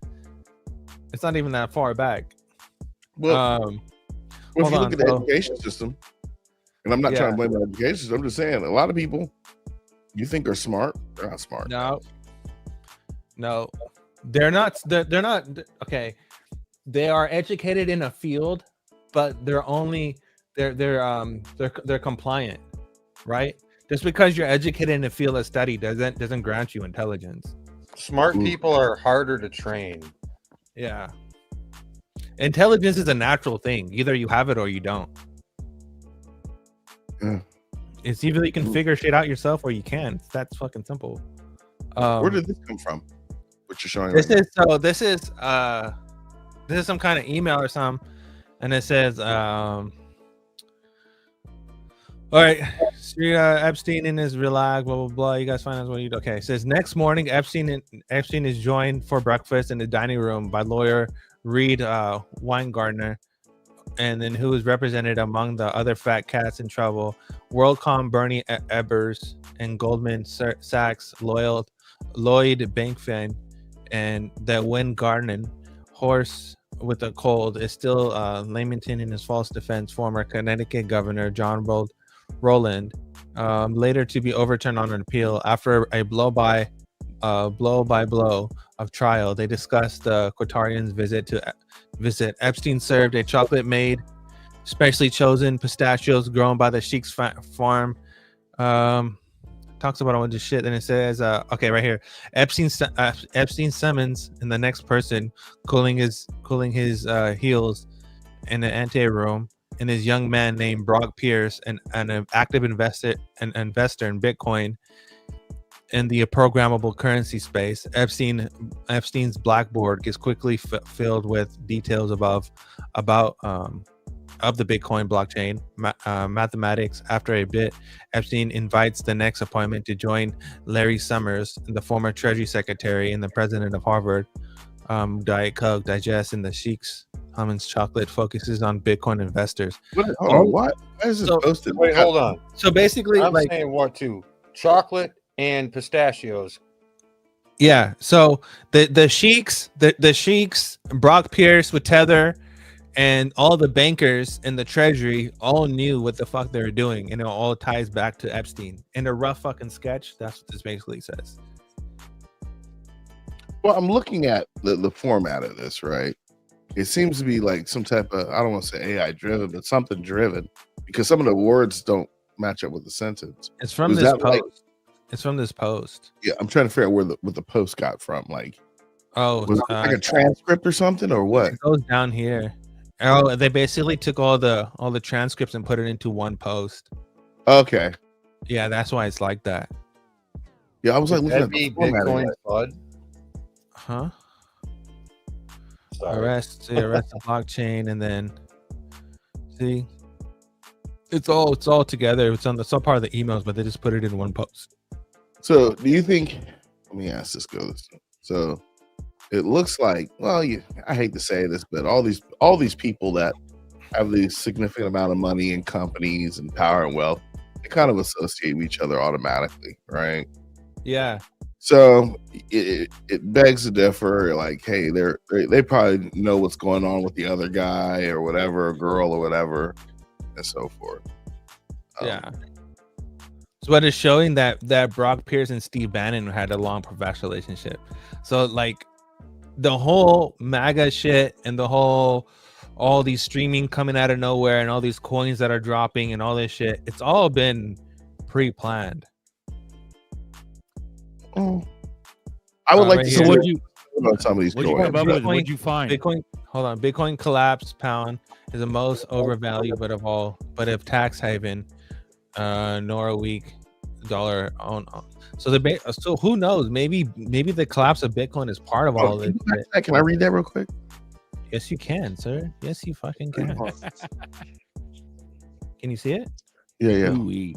F: It's not even that far back.
J: Well, if you look at the education system, and I'm not trying to blame the education system, I'm just saying a lot of people you think are smart, they're not smart.
F: No, they're not. They're not. Okay, they are educated in a field, but they're compliant, right? Just because you're educated in a field of study doesn't grant you intelligence.
D: Smart people are harder to train.
F: Yeah. Intelligence is a natural thing. Either you have it or you don't.
J: Yeah.
F: It's either you can figure shit out yourself or you can. That's fucking simple.
J: Where did this come from? What you're showing?
F: This is some kind of email or something, and it says, all right, so, Epstein in his relax, blah blah blah. You guys find out what you do. Okay, it says next morning, Epstein is joined for breakfast in the dining room by lawyer Reed Weingartner, and then who is represented among the other fat cats in trouble: WorldCom Bernie Ebbers and Goldman Sachs Lloyd Bankfin, and that when Garden horse with a cold is still lamenting in his false defense former Connecticut Governor John Rowland, later to be overturned on an appeal after a blow by blow of trial. They discussed the Quatarian's visit. Epstein served a chocolate made specially chosen pistachios grown by the Sheik's farm. Talks about a bunch of shit, and it says, okay, right here, Epstein summons and the next person cooling his heels in the ante room, and his young man named Brock Pierce, and an active investor in Bitcoin in the programmable currency space. Epstein's blackboard gets quickly filled with details of the Bitcoin blockchain mathematics. After a bit, Epstein invites the next appointment to join Larry Summers, the former Treasury Secretary and the president of Harvard. Diet Coke digests and the Sheik's Hummus chocolate focuses on Bitcoin investors.
J: What? Why is this posted?
D: Wait, hold on.
F: So basically,
D: I'm saying what too? Chocolate and pistachios.
F: Yeah. So the Sheiks, the Sheiks, Brock Pierce with Tether, and all the bankers in the Treasury all knew what the fuck they were doing, and it all ties back to Epstein. In a rough fucking sketch, that's what this basically says.
J: Well, I'm looking at the format of this, right? It seems to be like some type of, I don't want to say AI driven, but something driven, because some of the words don't match up with the sentence.
F: It's from this post. It's from this post.
J: Yeah, I'm trying to figure out what the post got from. Like, was it like a transcript or something, or what?
F: It goes down here. Oh, they basically took all the transcripts and put it into one post.
J: Okay.
F: Yeah, that's why it's like that.
J: Yeah, I was like looking at the
D: Bitcoin FUD.
F: Huh? Arrest the blockchain, and then see, it's all together. It's all part of the emails, but they just put it in one post.
J: So, do you think? Let me ask this. So, it looks like, well, I hate to say this, but all these people that have these significant amount of money and companies and power and wealth, they kind of associate with each other automatically, right?
F: Yeah.
J: So it begs to differ. Like, hey, they probably know what's going on with the other guy or whatever, or girl or whatever, and so forth.
F: Yeah. So what is showing that Brock Pierce and Steve Bannon had a long professional relationship. So like the whole MAGA shit and all these streaming coming out of nowhere and all these coins that are dropping and all this shit, it's all been pre-planned.
J: Oh, I would like
F: right
J: to
F: here.
J: see
C: what'd you
J: on some of these
C: what'd you
J: coins.
C: come up with?
F: Bitcoin-
C: What'd you find?
F: Bitcoin, hold on. Bitcoin collapse pound is the most overvalued but of all, but if tax haven, nor a weak dollar on. So so who knows? Maybe the collapse of Bitcoin is part of all this. Shit.
J: Can I read that real quick?
F: Yes, you can, sir. Yes, you fucking can. Can you see it?
J: Yeah.
C: Ooh-wee.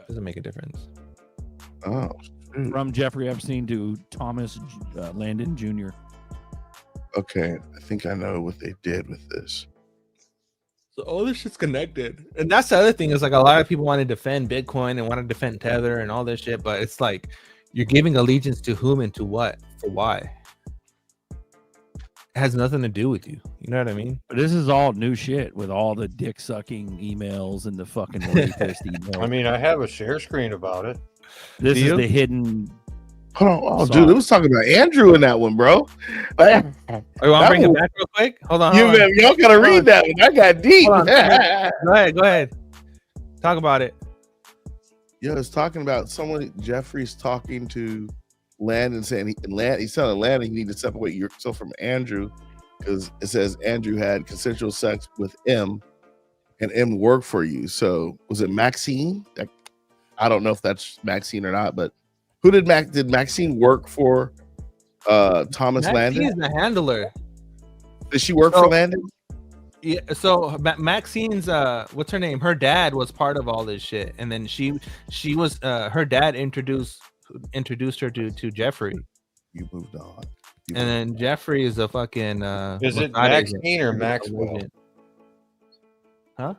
F: Doesn't make a difference.
J: Oh,
C: From Jeffrey Epstein to Thomas Landon Jr.
J: okay. I think I know what they did with this.
F: So all this shit's connected, and that's the other thing is like a lot of people want to defend Bitcoin and want to defend Tether and all this shit, but it's like you're giving allegiance to whom and to what for why. It has nothing to do with you. You know what I mean?
C: But this is all new shit with all the dick sucking emails and the fucking rapist emails.
D: I mean, I have a share screen about it.
C: This
F: Do
C: is
F: you?
C: the hidden.
J: Hold on. Oh,
C: Song.
J: dude, it was talking about Andrew in that one, bro.
F: Oh, you want to
J: That
F: bring it
J: one-
F: back real quick? Hold on.
J: You
F: hold on.
J: y'all gotta
F: Hold
J: read
F: on.
J: that one. I got deep.
F: Hold on. Go ahead. Talk about it.
J: Yeah, it's talking about someone. Jeffrey's talking to Landon, saying he's telling Landon you need to separate yourself from Andrew because it says Andrew had consensual sex with M, and M worked for you. So was it Maxine? I don't know if that's Maxine or not, but who did Maxine work for? Thomas
F: Maxine
J: Landon.
F: is the handler.
J: Did she work
F: So-
J: for Landon?
F: Yeah, so Maxine's what's her name? Her dad was part of all this shit, and then she was her dad introduced her to Jeffrey,
J: You moved on.
F: and then Jeffrey is a fucking
D: Is it
F: Mossad agent.
D: Maxine or
F: He's a
D: Maxwell?
F: agent. Huh?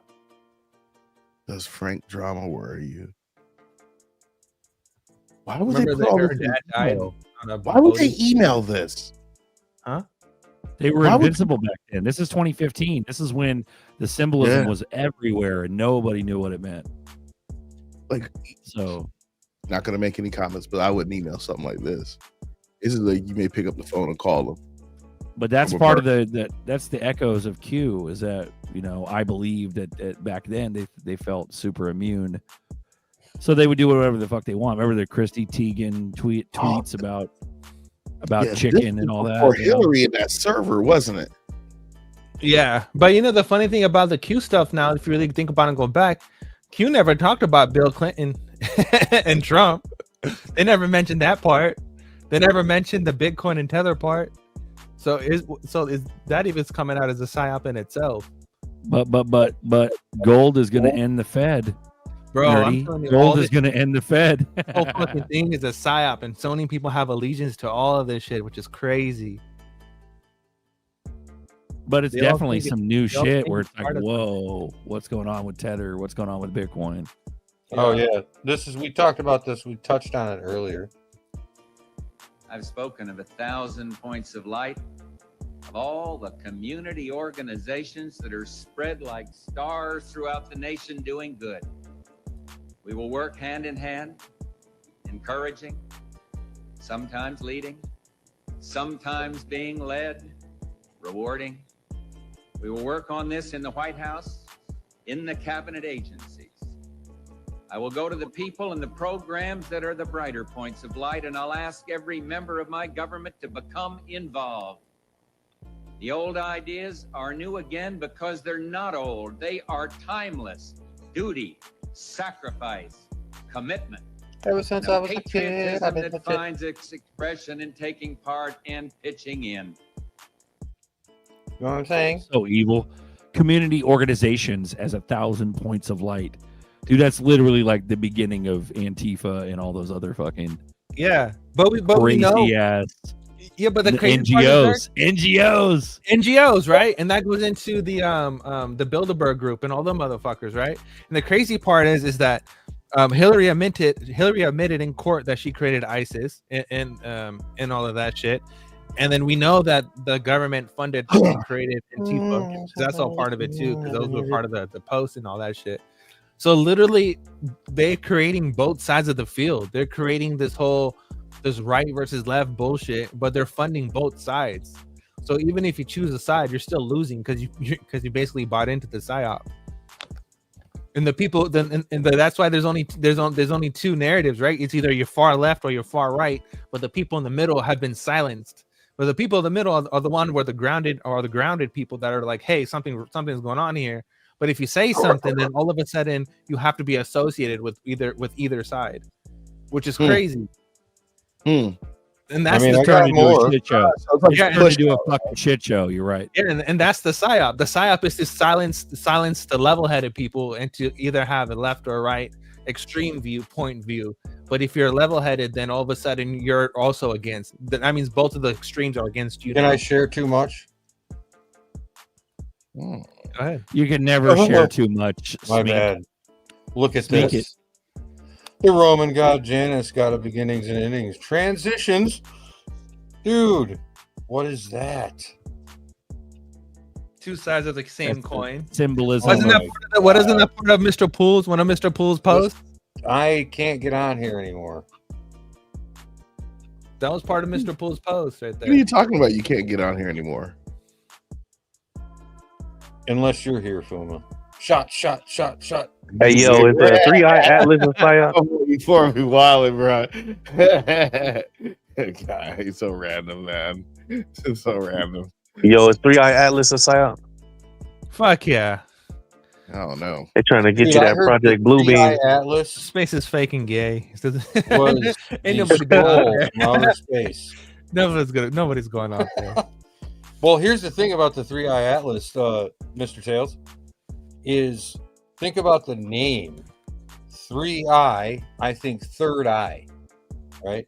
J: Does Frank drama worry you? Why would they
F: Remember
J: put all
F: that her
J: this in
F: dad died
J: email?
F: on a
J: Why would they
F: boat?
J: email this?
C: They were
J: Why would-
C: invincible back then. This is 2015. This is when the symbolism
J: Yeah.
C: was everywhere and nobody knew what it meant.
J: Like,
C: So
J: not gonna make any comments, but I wouldn't email something like this. This is like you may pick up the phone and call them.
C: but that's
J: I'm a
C: part of that's the echoes of Q is that, you know, I believe that back then they felt super immune. So they would do whatever the fuck they want. Remember the Christy Teigen tweets about
J: Yeah, this
C: chicken
J: was
C: and all that.
J: before
C: you know?
J: Hillary in that server, wasn't it?
F: Yeah, but you know the funny thing about the Q stuff now, if you really think about it and go back, Q never talked about Bill Clinton and Trump. They never mentioned that part. They never mentioned the Bitcoin and Tether part. So is that even coming out as a psyop in itself,
C: But gold is going to end the Fed.
F: bro? I'm
C: Nerdy.
F: telling you, all
C: Gold
F: this
C: is going to end the Fed.
F: whole fucking thing is a psyop, and so many people have allegiance to all of this shit, which is crazy.
C: But it's
F: They all
C: definitely
F: think
C: some new
F: they all
C: shit
F: think
C: where
F: it's
C: it's like,
F: part of it.
C: whoa, what's going on with Tether? What's going on with Bitcoin?
D: Oh yeah, we talked about this. We touched on it earlier.
K: I've spoken of 1,000 points of light, of all the community organizations that are spread like stars throughout the nation doing good. We will work hand in hand, encouraging, sometimes leading, sometimes being led, rewarding. We will work on this in the White House, in the cabinet agencies. I will go to the people and the programs that are the brighter points of light, and I'll ask every member of my government to become involved. The old ideas are new again because they're not old. They are timeless. Duty, sacrifice, commitment.
D: Ever since
K: And
D: I
K: a
D: was a kid,
K: patriotism
D: I've been
K: that
D: legit.
K: finds its expression in taking part and pitching in.
D: You know what I'm saying?
C: So evil. Community organizations as 1,000 points of light. Dude, that's literally like the beginning of Antifa and all those other fucking
F: Yeah, but we
C: crazy
F: know.
C: ass
F: Yeah, but the
C: the
F: crazy part is
C: NGOs.
F: right? And that goes into the Bilderberg group and all them motherfuckers, right? And the crazy part is that Hillary admitted in court that she created ISIS and all of that shit. And then we know that the government funded and created Antifa. 'Cause that's all part of it too, because those were part of the post and all that shit. So literally, they're creating both sides of the field. They're creating this right versus left bullshit, but they're funding both sides. So even if you choose a side, you're still losing because you basically bought into the psyop. And the people then, that's why there's only two narratives, right? It's either you're far left or you're far right, but the people in the middle have been silenced. But the people in the middle are the one where the grounded people that are like, hey, something's going on here. But if you say something, then all of a sudden you have to be associated with either side, which is crazy. And that's
C: the turn into a shit show.
F: to
C: do a fucking shit show. You're right.
F: Yeah, and that's the psyop. The psyop is to silence the level-headed people and to either have a left or right extreme point of view. But if you're level-headed, then all of a sudden you're also against. That means both of the extremes are against you.
D: Can I share too much?
F: Go ahead.
C: You can never share too much.
D: My bad. Look at this. The Roman god Janus got a beginnings and endings. Transitions. Dude, what is that?
F: Two sides of the same coin.
C: Symbolism.
F: Isn't that part of Mr. Pool's, one of Mr. Pool's posts?
D: I can't get on here anymore.
F: That was part of Mr. Pool's post right there.
J: What are you talking about? You can't get on here anymore.
D: Unless you're here, Fuma. Shot.
I: Hey, yo, it's a 3-eye Atlas and psyop.
J: Before me wilding, bro. God, he's so random, man. It's so random.
I: Yo, it's 3-eye Atlas and psyop.
F: Fuck yeah.
J: I don't know.
I: They're trying to get you that Project Bluebeam.
D: Atlas.
F: Space is fake and gay.
D: Was
F: Ain't nobody going
D: from outer space.
F: Nobody's going out there.
D: Well, here's the thing about the 3-eye Atlas, Mr. Tails, is think about the name. 3-eye, I think third eye, right?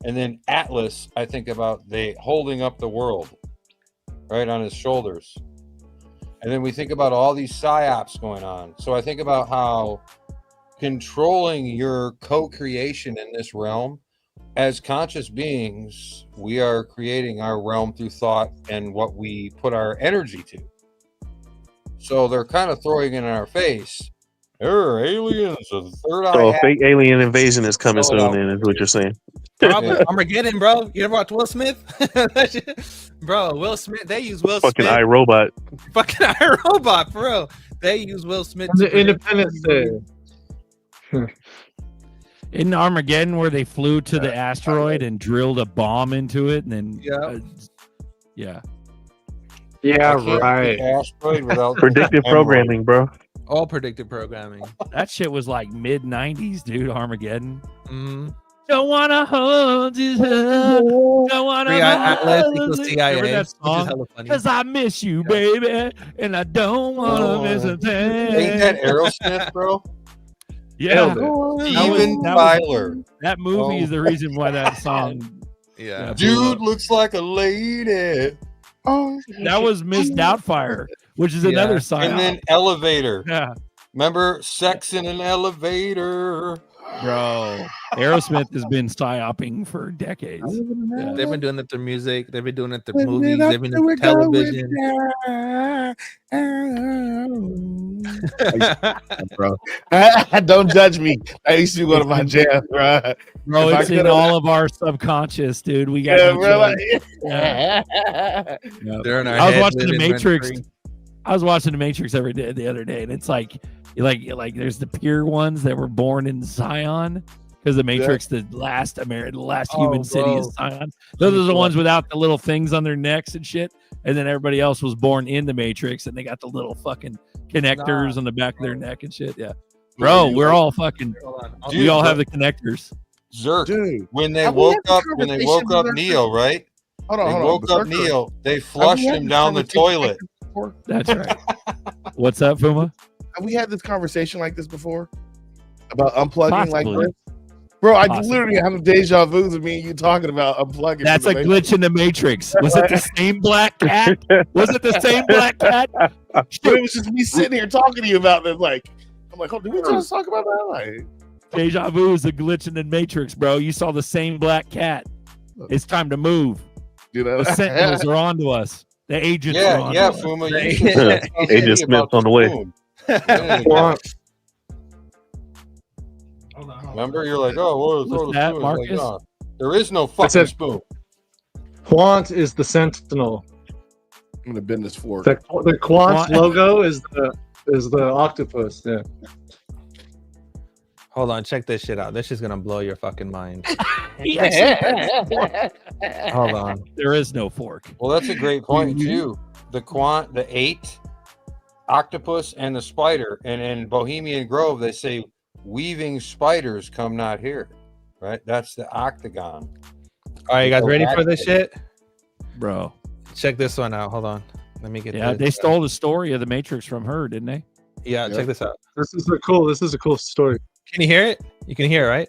D: And then Atlas, I think about the holding up the world, right, on his shoulders. And then we think about all these psyops going on. So I think about how controlling your co-creation in this realm, as conscious beings, we are creating our realm through thought and what we put our energy to. So they're kind of throwing it in our face. There are aliens of the third eye.
I: So a fake alien invasion is coming soon, then, is what you're saying.
F: Probably Armageddon, bro. You ever watch Will Smith? Bro, Will Smith. They use Will
I: Fucking
F: Smith.
I: iRobot.
F: Fucking iRobot, for real. They use Will Smith.
H: The Independence Day.
C: In Armageddon, where they flew to the asteroid and drilled a bomb into it, and then yeah,
H: right.
D: Asteroid without
I: Predictive programming, bro.
F: All predictive programming.
C: That shit was like mid '90s, dude. Armageddon.
B: Don't wanna hold you, don't wanna
F: Atlas
B: hold
F: equals
B: you.
F: CIA,
B: Remember that
F: which is
B: song?
F: hella funny.
B: Cause I miss you, baby, and I don't wanna miss a thing.
D: Ain't that Aerosmith, bro?
C: Yeah,
D: Even Tyler.
C: That movie is the reason why that song.
F: Yeah,
D: Dude looks like a lady.
J: Oh,
C: that was Miss Doubtfire, which is another song.
D: And then Elevator.
C: Yeah.
D: Remember Sex in an Elevator?
C: Bro, Aerosmith has been psyoping for decades.
F: Yeah. They've been doing it through music. They've been doing it through movies. They've been doing television.
J: Bro, don't judge me. I used to go to my jam, bro.
C: Bro,
J: If I
C: it's in
J: could've-
C: all of our subconscious, dude. We got
J: Yeah,
C: no
J: bro,
C: choice.
J: like-
C: Yeah.
F: They're in our
C: I was
F: heads,
C: watching The
F: living
C: Matrix.
F: rent-free.
C: I was watching The Matrix every day the other day, and it's like there's the pure ones that were born in Zion, because the Matrix, the last human city is Zion. Those are the ones without the little things on their necks and shit. And then everybody else was born in the Matrix, and they got the little fucking connectors on the back of their neck and shit. Yeah, bro, we're all fucking. We all have the connectors.
D: Zerk.
J: Dude,
D: When they
J: have we
D: woke
J: had
D: up,
J: this
D: when they
J: conversation
D: woke up
J: before?
D: Neo, right?
J: Hold on,
D: They
J: hold on.
D: woke up
J: Berserker,
D: Neo. They
J: have
D: flushed
J: we had
D: him
J: this
D: down the
J: conversation
D: toilet.
J: like this before?
C: That's right. What's up, Fuma?
J: Have we had this conversation like this before? About unplugging like
C: Possibly.
J: this? Bro, I
C: Possibly.
J: literally have deja vus of me and you talking about unplugging.
C: That's
J: from
C: a
J: the
C: glitch in the Matrix. Was it the same black cat? Was it the same black cat?
J: But it was just me sitting here talking to you about this. Like, I'm like, oh, did we just talk about that? Like,
C: Deja vu is a glitch in the Matrix, bro. You saw the same black cat. It's time to move.
J: you know,
C: The Sentinels are on to us. The agents are
D: Yeah,
C: on
D: yeah,
C: to us.
D: Fuma. You should say something
I: Agent Smith's
D: about
I: on the way.
D: spoon. Yeah. Remember, you're like, oh, well, throw
C: What's
D: the
C: that,
D: spoon. It's like,
C: Marcus?
D: no, there is no fucking
H: it.
D: spoon.
H: Quant is the Sentinel.
J: I'm gonna bend this fork.
H: The Quant
C: Quant-
H: logo is is the octopus. Yeah.
F: Hold on, check this shit out. This is gonna blow your fucking mind. Hold on.
C: There is no fork.
D: Well, that's a great point too. The 8 octopus and the spider, and in Bohemian Grove they say weaving spiders come not here, right? That's the octagon.
F: All right, you guys ready for this shit?
C: Bro.
F: Check this one out. Hold on. Let me get
C: Yeah,
F: this.
C: they stole the story of the Matrix from her, didn't they?
F: Yeah, check this out.
H: This is a cool story.
F: Can you hear it? You can hear it, right?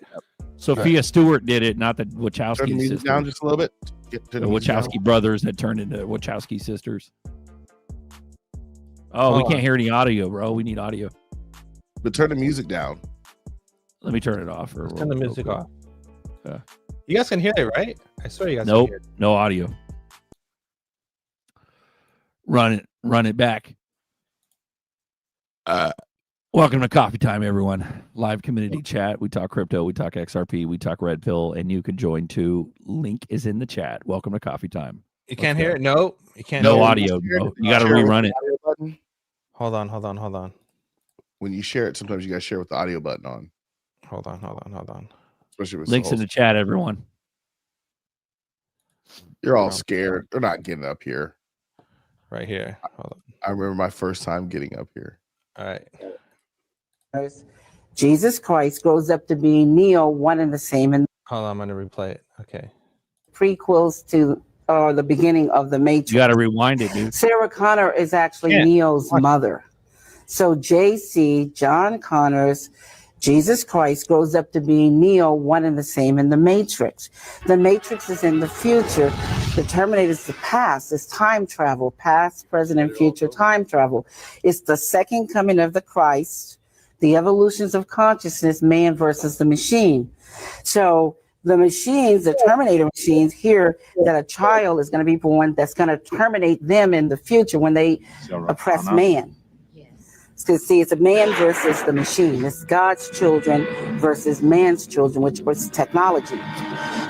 C: Sophia Stewart did it, not the
J: Turn the
C: Wachowski
J: music
C: sisters.
J: down just a little bit.
C: The Wachowski brothers that turned into Wachowski sisters. Oh, we can't hear any audio, bro. We need audio.
J: But turn the music down.
C: Let me turn it off.
F: Turn the music off.
C: Yeah.
F: You guys can hear it, right? I swear you guys
C: Nope,
F: can hear it.
C: no audio. Run it back. Welcome to Coffee Time, everyone. Live community chat. We talk crypto, we talk XRP, we talk Red Pill, and you can join too. Link is in the chat. Welcome to Coffee Time.
F: You can't hear it? No, you can't.
C: No
F: hear
C: audio,
F: it.
C: bro. You got to rerun it.
F: Hold on.
J: When you share it, sometimes you got to share with the audio button on.
F: Hold on.
J: Especially with
C: Links in the chat, everyone.
J: You're all scared. They're not getting up here.
F: Right here. Hold on.
J: I remember my first time getting up here.
F: All right.
L: Jesus Christ grows up to be Neo, one and the same, and
F: Hold on, I'm gonna replay it. Okay.
L: prequels to the beginning of the Matrix.
C: You got to rewind it, dude.
L: Sarah Connor is actually Neo's mother. So JC, John Connor's Jesus Christ grows up to be Neo, one and the same in the Matrix. The Matrix is in the future. The Terminator is the past. It's time travel, past, present, and future time travel. It's the second coming of the Christ, the evolutions of consciousness, man versus the machine. So the machines, the Terminator machines, hear that a child is going to be born that's going to terminate them in the future when they oppress man. So see, it's a man versus the machine. It's God's children versus man's children, which was technology.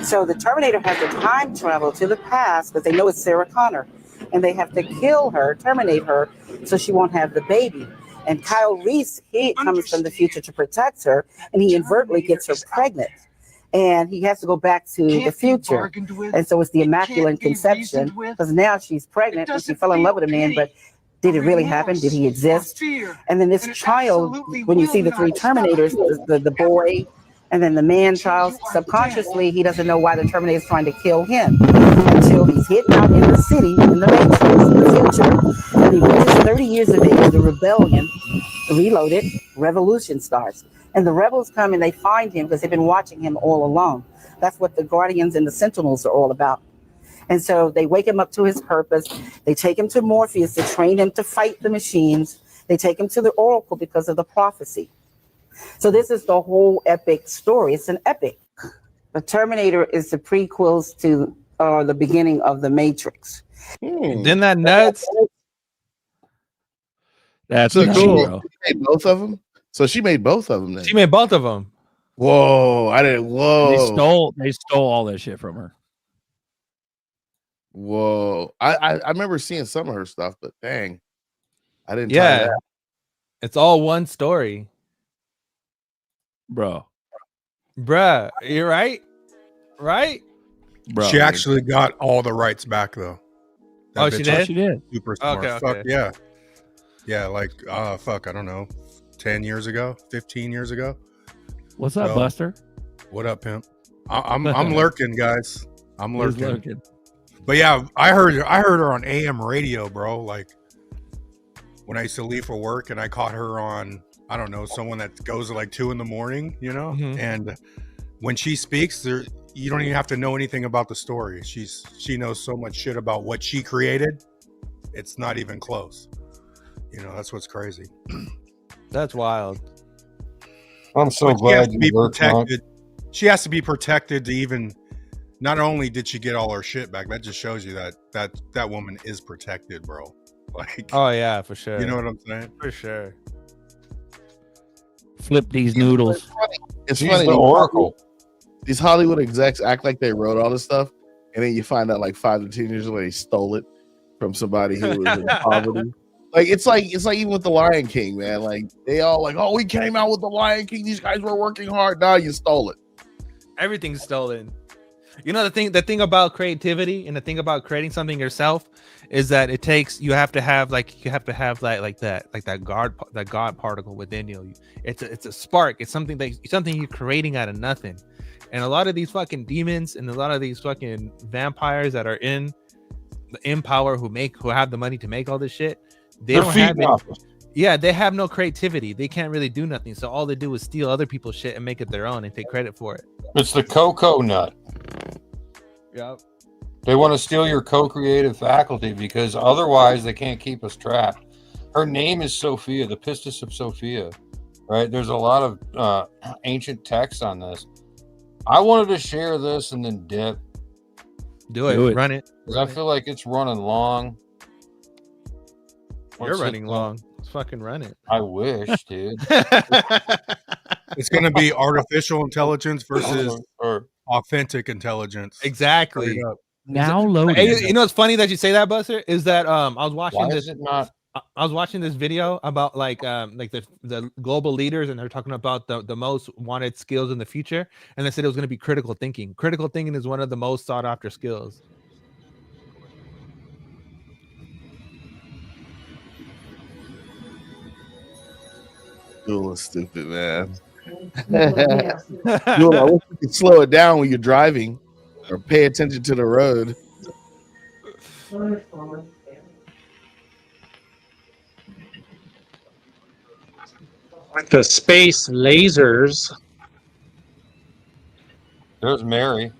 L: So the Terminator has to time travel to the past because they know it's Sarah Connor, and they have to kill her, terminate her, so she won't have the baby. And Kyle Reese, he comes from the future to protect her, and he inadvertently gets her pregnant. And he has to go back to the future. And so it's the Immaculate Conception, because now she's pregnant and she fell in love with a man, but did it really happen? Did he exist? And then this child, when you see the three Terminators, the boy, and then the man child, subconsciously, he doesn't know why the Terminator is trying to kill him until he's hidden out in the city, in the Matrix, in the future. And he reaches 30 years of age, the rebellion, reloaded, revolution starts. And the rebels come and they find him because they've been watching him all along. That's what the Guardians and the Sentinels are all about. And so they wake him up to his purpose. They take him to Morpheus to train him to fight the machines. They take him to the Oracle because of the prophecy. So this is the whole epic story. It's an epic. The Terminator is the prequels to the beginning of the Matrix.
F: Isn't that nuts?
C: That's
J: So
C: nuts,
J: she
C: bro.
J: made both of them. So she made both of them then.
F: She made both of them.
J: Whoa! I didn't. Whoa!
C: They stole all that shit from her.
J: Whoa! I remember seeing some of her stuff, but dang, I didn't. tie
F: Yeah.
J: that.
F: It's all one story.
C: Bruh,
F: you're right. Right?
C: Bro,
E: She actually got all the rights back though.
F: Oh,
E: bitch
F: she
E: is
F: did?
C: She did.
E: Super smart.
F: Okay,
E: Fuck
F: okay.
E: yeah. Yeah, like fuck, I don't know, 10 years ago, 15 years ago.
C: What's up,
E: So,
C: Buster?
E: What up, pimp? I'm lurking, guys. I'm
C: Who's
E: lurking.
C: lurking?
E: But yeah, I heard her on AM radio, bro. Like when I used to leave for work, and I caught her on, I don't know, someone that goes at like 2 a.m, you know.
F: Mhm.
E: And when she speaks, you don't even have to know anything about the story. She knows so much shit about what she created. It's not even close. You know, that's what's crazy.
F: That's wild.
D: I'm so
E: But she has
D: glad
E: to be
D: you worked on.
E: protected. She has to be protected to even. Not only did she get all her shit back, that just shows you that woman is protected, bro. Like,
F: Oh yeah, for sure.
E: you know what I'm saying?
F: For sure.
C: Flip these noodles.
J: It's
D: She's
J: funny.
D: the Oracle.
J: These Hollywood execs act like they wrote all this stuff, and then you find out like 5 to 10 years later they stole it from somebody who was in poverty. Like it's like even with the Lion King, man. Like they all like, oh, we came out with the Lion King. These guys were working hard. Nah, you stole it.
M: Everything's stolen. You know the thing about creativity and the thing about creating something yourself is that you have to have that God particle within you. It's a spark. It's something you're creating out of nothing. And a lot of these fucking demons and a lot of these fucking vampires that are in power who have the money to make all this shit, they don't have it. Yeah, they have no creativity. They can't really do nothing. So all they do is steal other people's shit and make it their own and take credit for it.
D: It's the cocoa nut.
M: Yep.
D: They want to steal your co-creative faculty because otherwise they can't keep us trapped. Her name is Sophia, the Pistis of Sophia, right? There's a lot of ancient texts on this. I wanted to share this and then dip.
M: Do it. Run it.
D: Because I feel like it's running long.
M: You're running long. Let's fucking run it.
D: I wish, dude.
E: It's going to be artificial intelligence versus authentic intelligence.
M: Exactly.
C: Now loading.
M: Hey, you know what's funny that you say that, Buster? Is that I was watching
D: Why
M: this.
D: is it not?
M: I was watching this video about like the global leaders, and they're talking about the most wanted skills in the future, and they said it was going to be critical thinking. Critical thinking is one of the most sought after skills.
J: Duel is stupid, man. Duel, I wish you could slow it down when you're driving or pay attention to the road.
H: The space lasers.
D: There's Mary.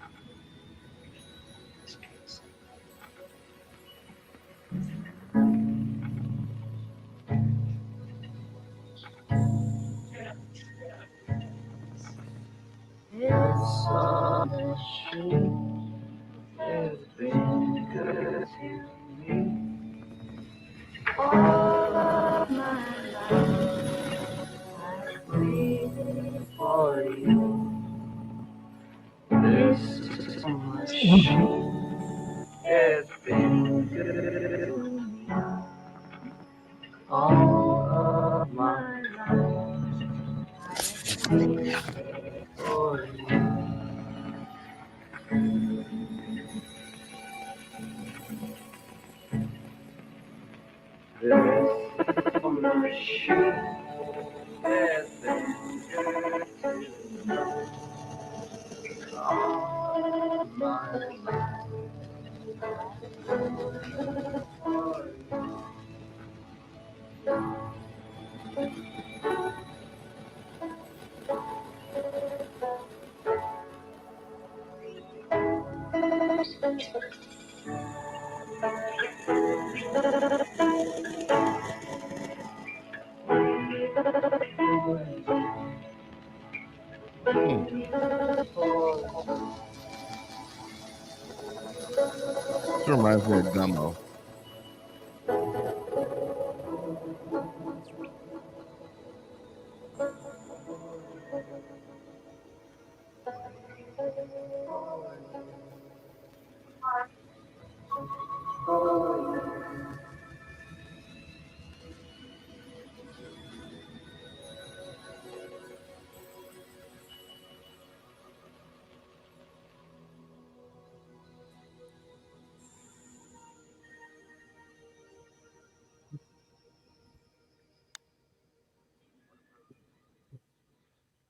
J: This reminds me of Gummo.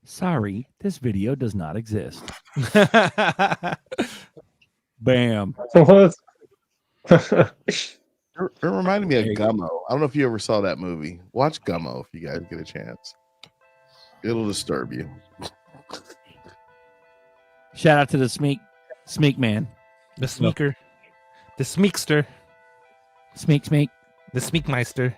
C: Sorry, this video does not exist. Bam.
J: It reminded me of Gummo. I don't know if you ever saw that movie. Watch Gummo if you guys get a chance. It'll disturb you.
C: Shout out to the Smeek man.
M: The Smeeker. The Smeekster.
C: Smeek.
M: The Smeekmeister.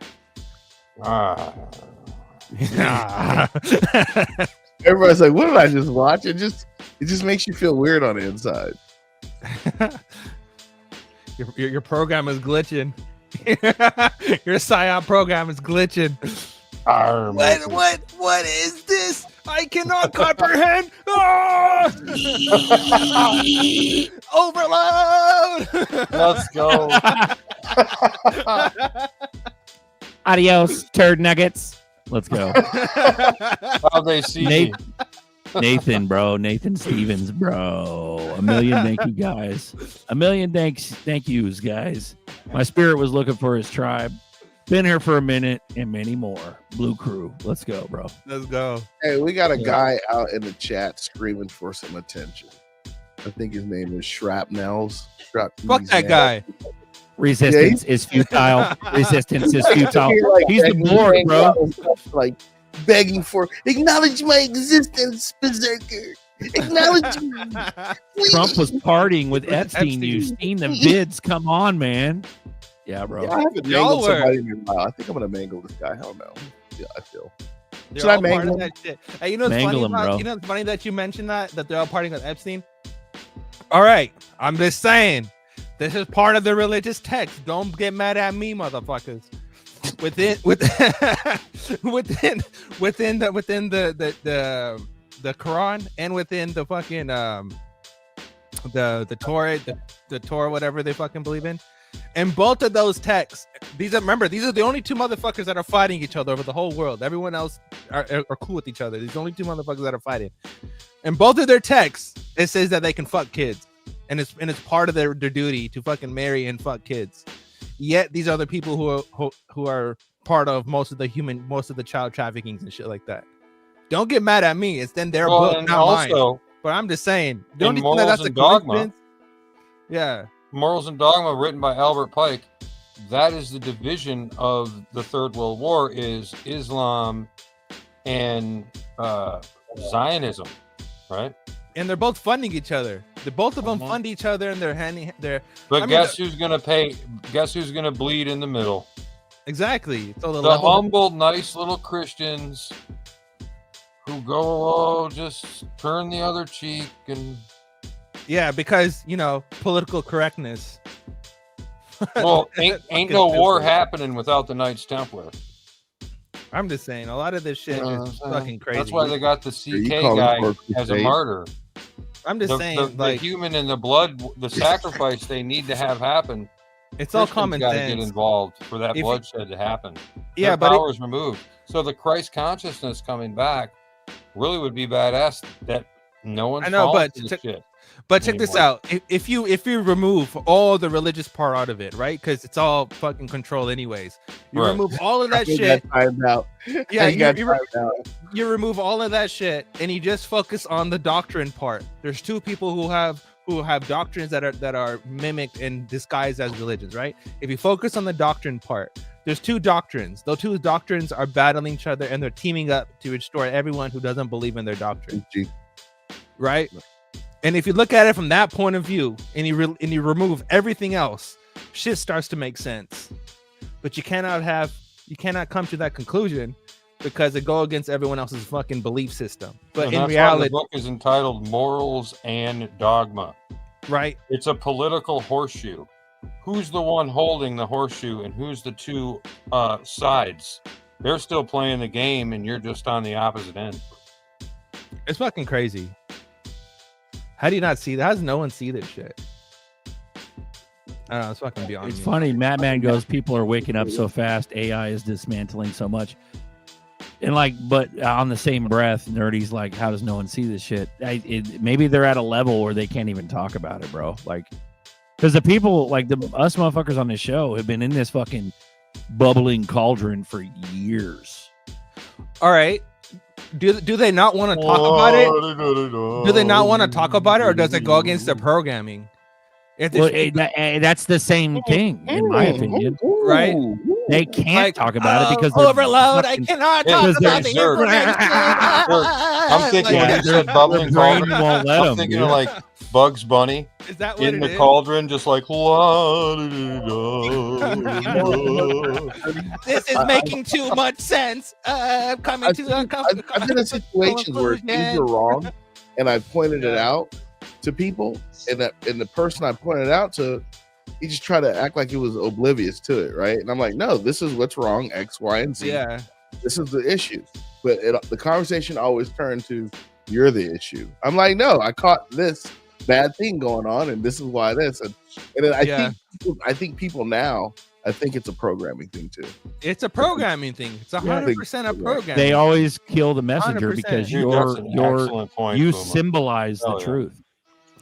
J: Everybody's like, what did I just watch? It just makes you feel weird on the inside.
M: Your program is glitching. Your PSYOP program is glitching. What is this? I cannot comprehend. Overload.
D: Let's go.
C: Adios, turd nuggets. Let's go.
D: How they see me.
C: Nathan, bro. Nathan Stevens, bro. A million thank you, guys. A million thank yous, guys. My spirit was looking for his tribe. Been here for a minute and many more. Blue Crew. Let's go, bro.
M: Let's go.
J: Hey, we got a guy out in the chat screaming for some attention. I think his name is Shrapnels.
M: Fuck that guy.
C: Resistance is futile. Resistance is futile. He's the board, bro.
J: Like begging for acknowledge my existence, Berserker. Acknowledge me.
C: Trump was partying with Epstein. You've seen the vids. Come on, man. Yeah, bro.
J: Yeah, I haven't mangled somebody in a while. I think I'm gonna mangle this guy. Hell no. Yeah, I feel. Should I mangle him?
M: That shit. Hey, you know what's
C: Mangle
M: funny
C: him,
M: about,
C: bro.
M: you know what's funny that you mentioned that they're all partying with Epstein? All right, I'm just saying. This is part of the religious text. Don't get mad at me, motherfuckers. Within the Quran and within the fucking the Torah, the Torah, whatever they fucking believe in. And both of those texts, these are the only two motherfuckers that are fighting each other over the whole world. Everyone else are cool with each other. These are the only two motherfuckers that are fighting. And both of their texts, it says that they can fuck kids. And it's part of their duty to fucking marry and fuck kids. Yet these are the people who are part of most of the child traffickings and shit like that. Don't get mad at me. It's then their book, not mine. But I'm just saying, don't you think that's a coincidence? Yeah.
D: Morals and Dogma, written by Albert Pike. That is the division of the Third World War, is Islam and Zionism, right?
M: And they're both funding each other. Both of them fund each other, and they're handing their.
D: But guess who's gonna pay? Guess who's gonna bleed in the middle?
M: Exactly. So
D: the humble, nice little Christians who go, just turn the other cheek and.
M: Yeah, because political correctness.
D: Well, ain't no war happening without the Knights Templar.
M: I'm just saying, a lot of this shit is fucking crazy.
D: That's why they got the CK guy as a martyr.
M: I'm just saying,
D: the human and the blood, the sacrifice they need to have happen.
M: It's all common sense.
D: Got to get involved for that bloodshed to happen.
M: Yeah,
D: but power is removed. So the Christ consciousness coming back really would be badass. That no one.
M: I know, but check this out. If you remove all the religious part out of it, right? Because it's all fucking control anyways. You remove all of that shit. Yeah, you remove all of that shit, and you just focus on the doctrine part. There's two people who have doctrines that are mimicked and disguised as religions, right? If you focus on the doctrine part, there's two doctrines. Those two doctrines are battling each other, and they're teaming up to destroy everyone who doesn't believe in their doctrine. Right? And if you look at it from that point of view, and you remove everything else, shit starts to make sense. But you cannot come to that conclusion because it goes against everyone else's fucking belief system. But in reality,
D: the book is entitled Morals and Dogma.
M: Right?
D: It's a political horseshoe. Who's the one holding the horseshoe, and who's the two sides? They're still playing the game, and you're just on the opposite end.
M: It's fucking crazy. How do you not see that? How does no one see this shit? I don't know. It's fucking beyond.
C: It's funny. Madman goes, people are waking up so fast. AI is dismantling so much. And but on the same breath, Nerdy's like, how does no one see this shit? Maybe they're at a level where they can't even talk about it, bro. Because the people, us motherfuckers on this show have been in this fucking bubbling cauldron for years.
M: All right. Do they not want to talk about it? Do they not want to talk about it, or does it go against their programming?
C: That's the same thing, in my opinion.
M: Right?
C: They can't talk about it because
M: overload. I cannot talk about the information.
D: I'm thinking when you said bubbling cauldron, I'm thinking of Bugs Bunny.
M: Is that what
D: in the cauldron, just like
M: this is making too much sense. I've been
J: in situations where things are wrong, and I pointed it out to people, and the person I pointed it out to, he just tried to act like he was oblivious to it, right? And I'm like, no, this is what's wrong, X, Y, and Z.
M: Yeah,
J: this is the issue. But the conversation always turned to, you're the issue. I'm like, no, I caught this bad thing going on, and this is why this. And then I think people now, I think it's a programming thing too.
M: It's a programming thing. It's 100% a program.
C: They always kill the messenger
M: 100%.
C: because
D: Dude, that's an
C: you
D: excellent point, Puma.
C: symbolize the
D: Oh, yeah.
C: truth.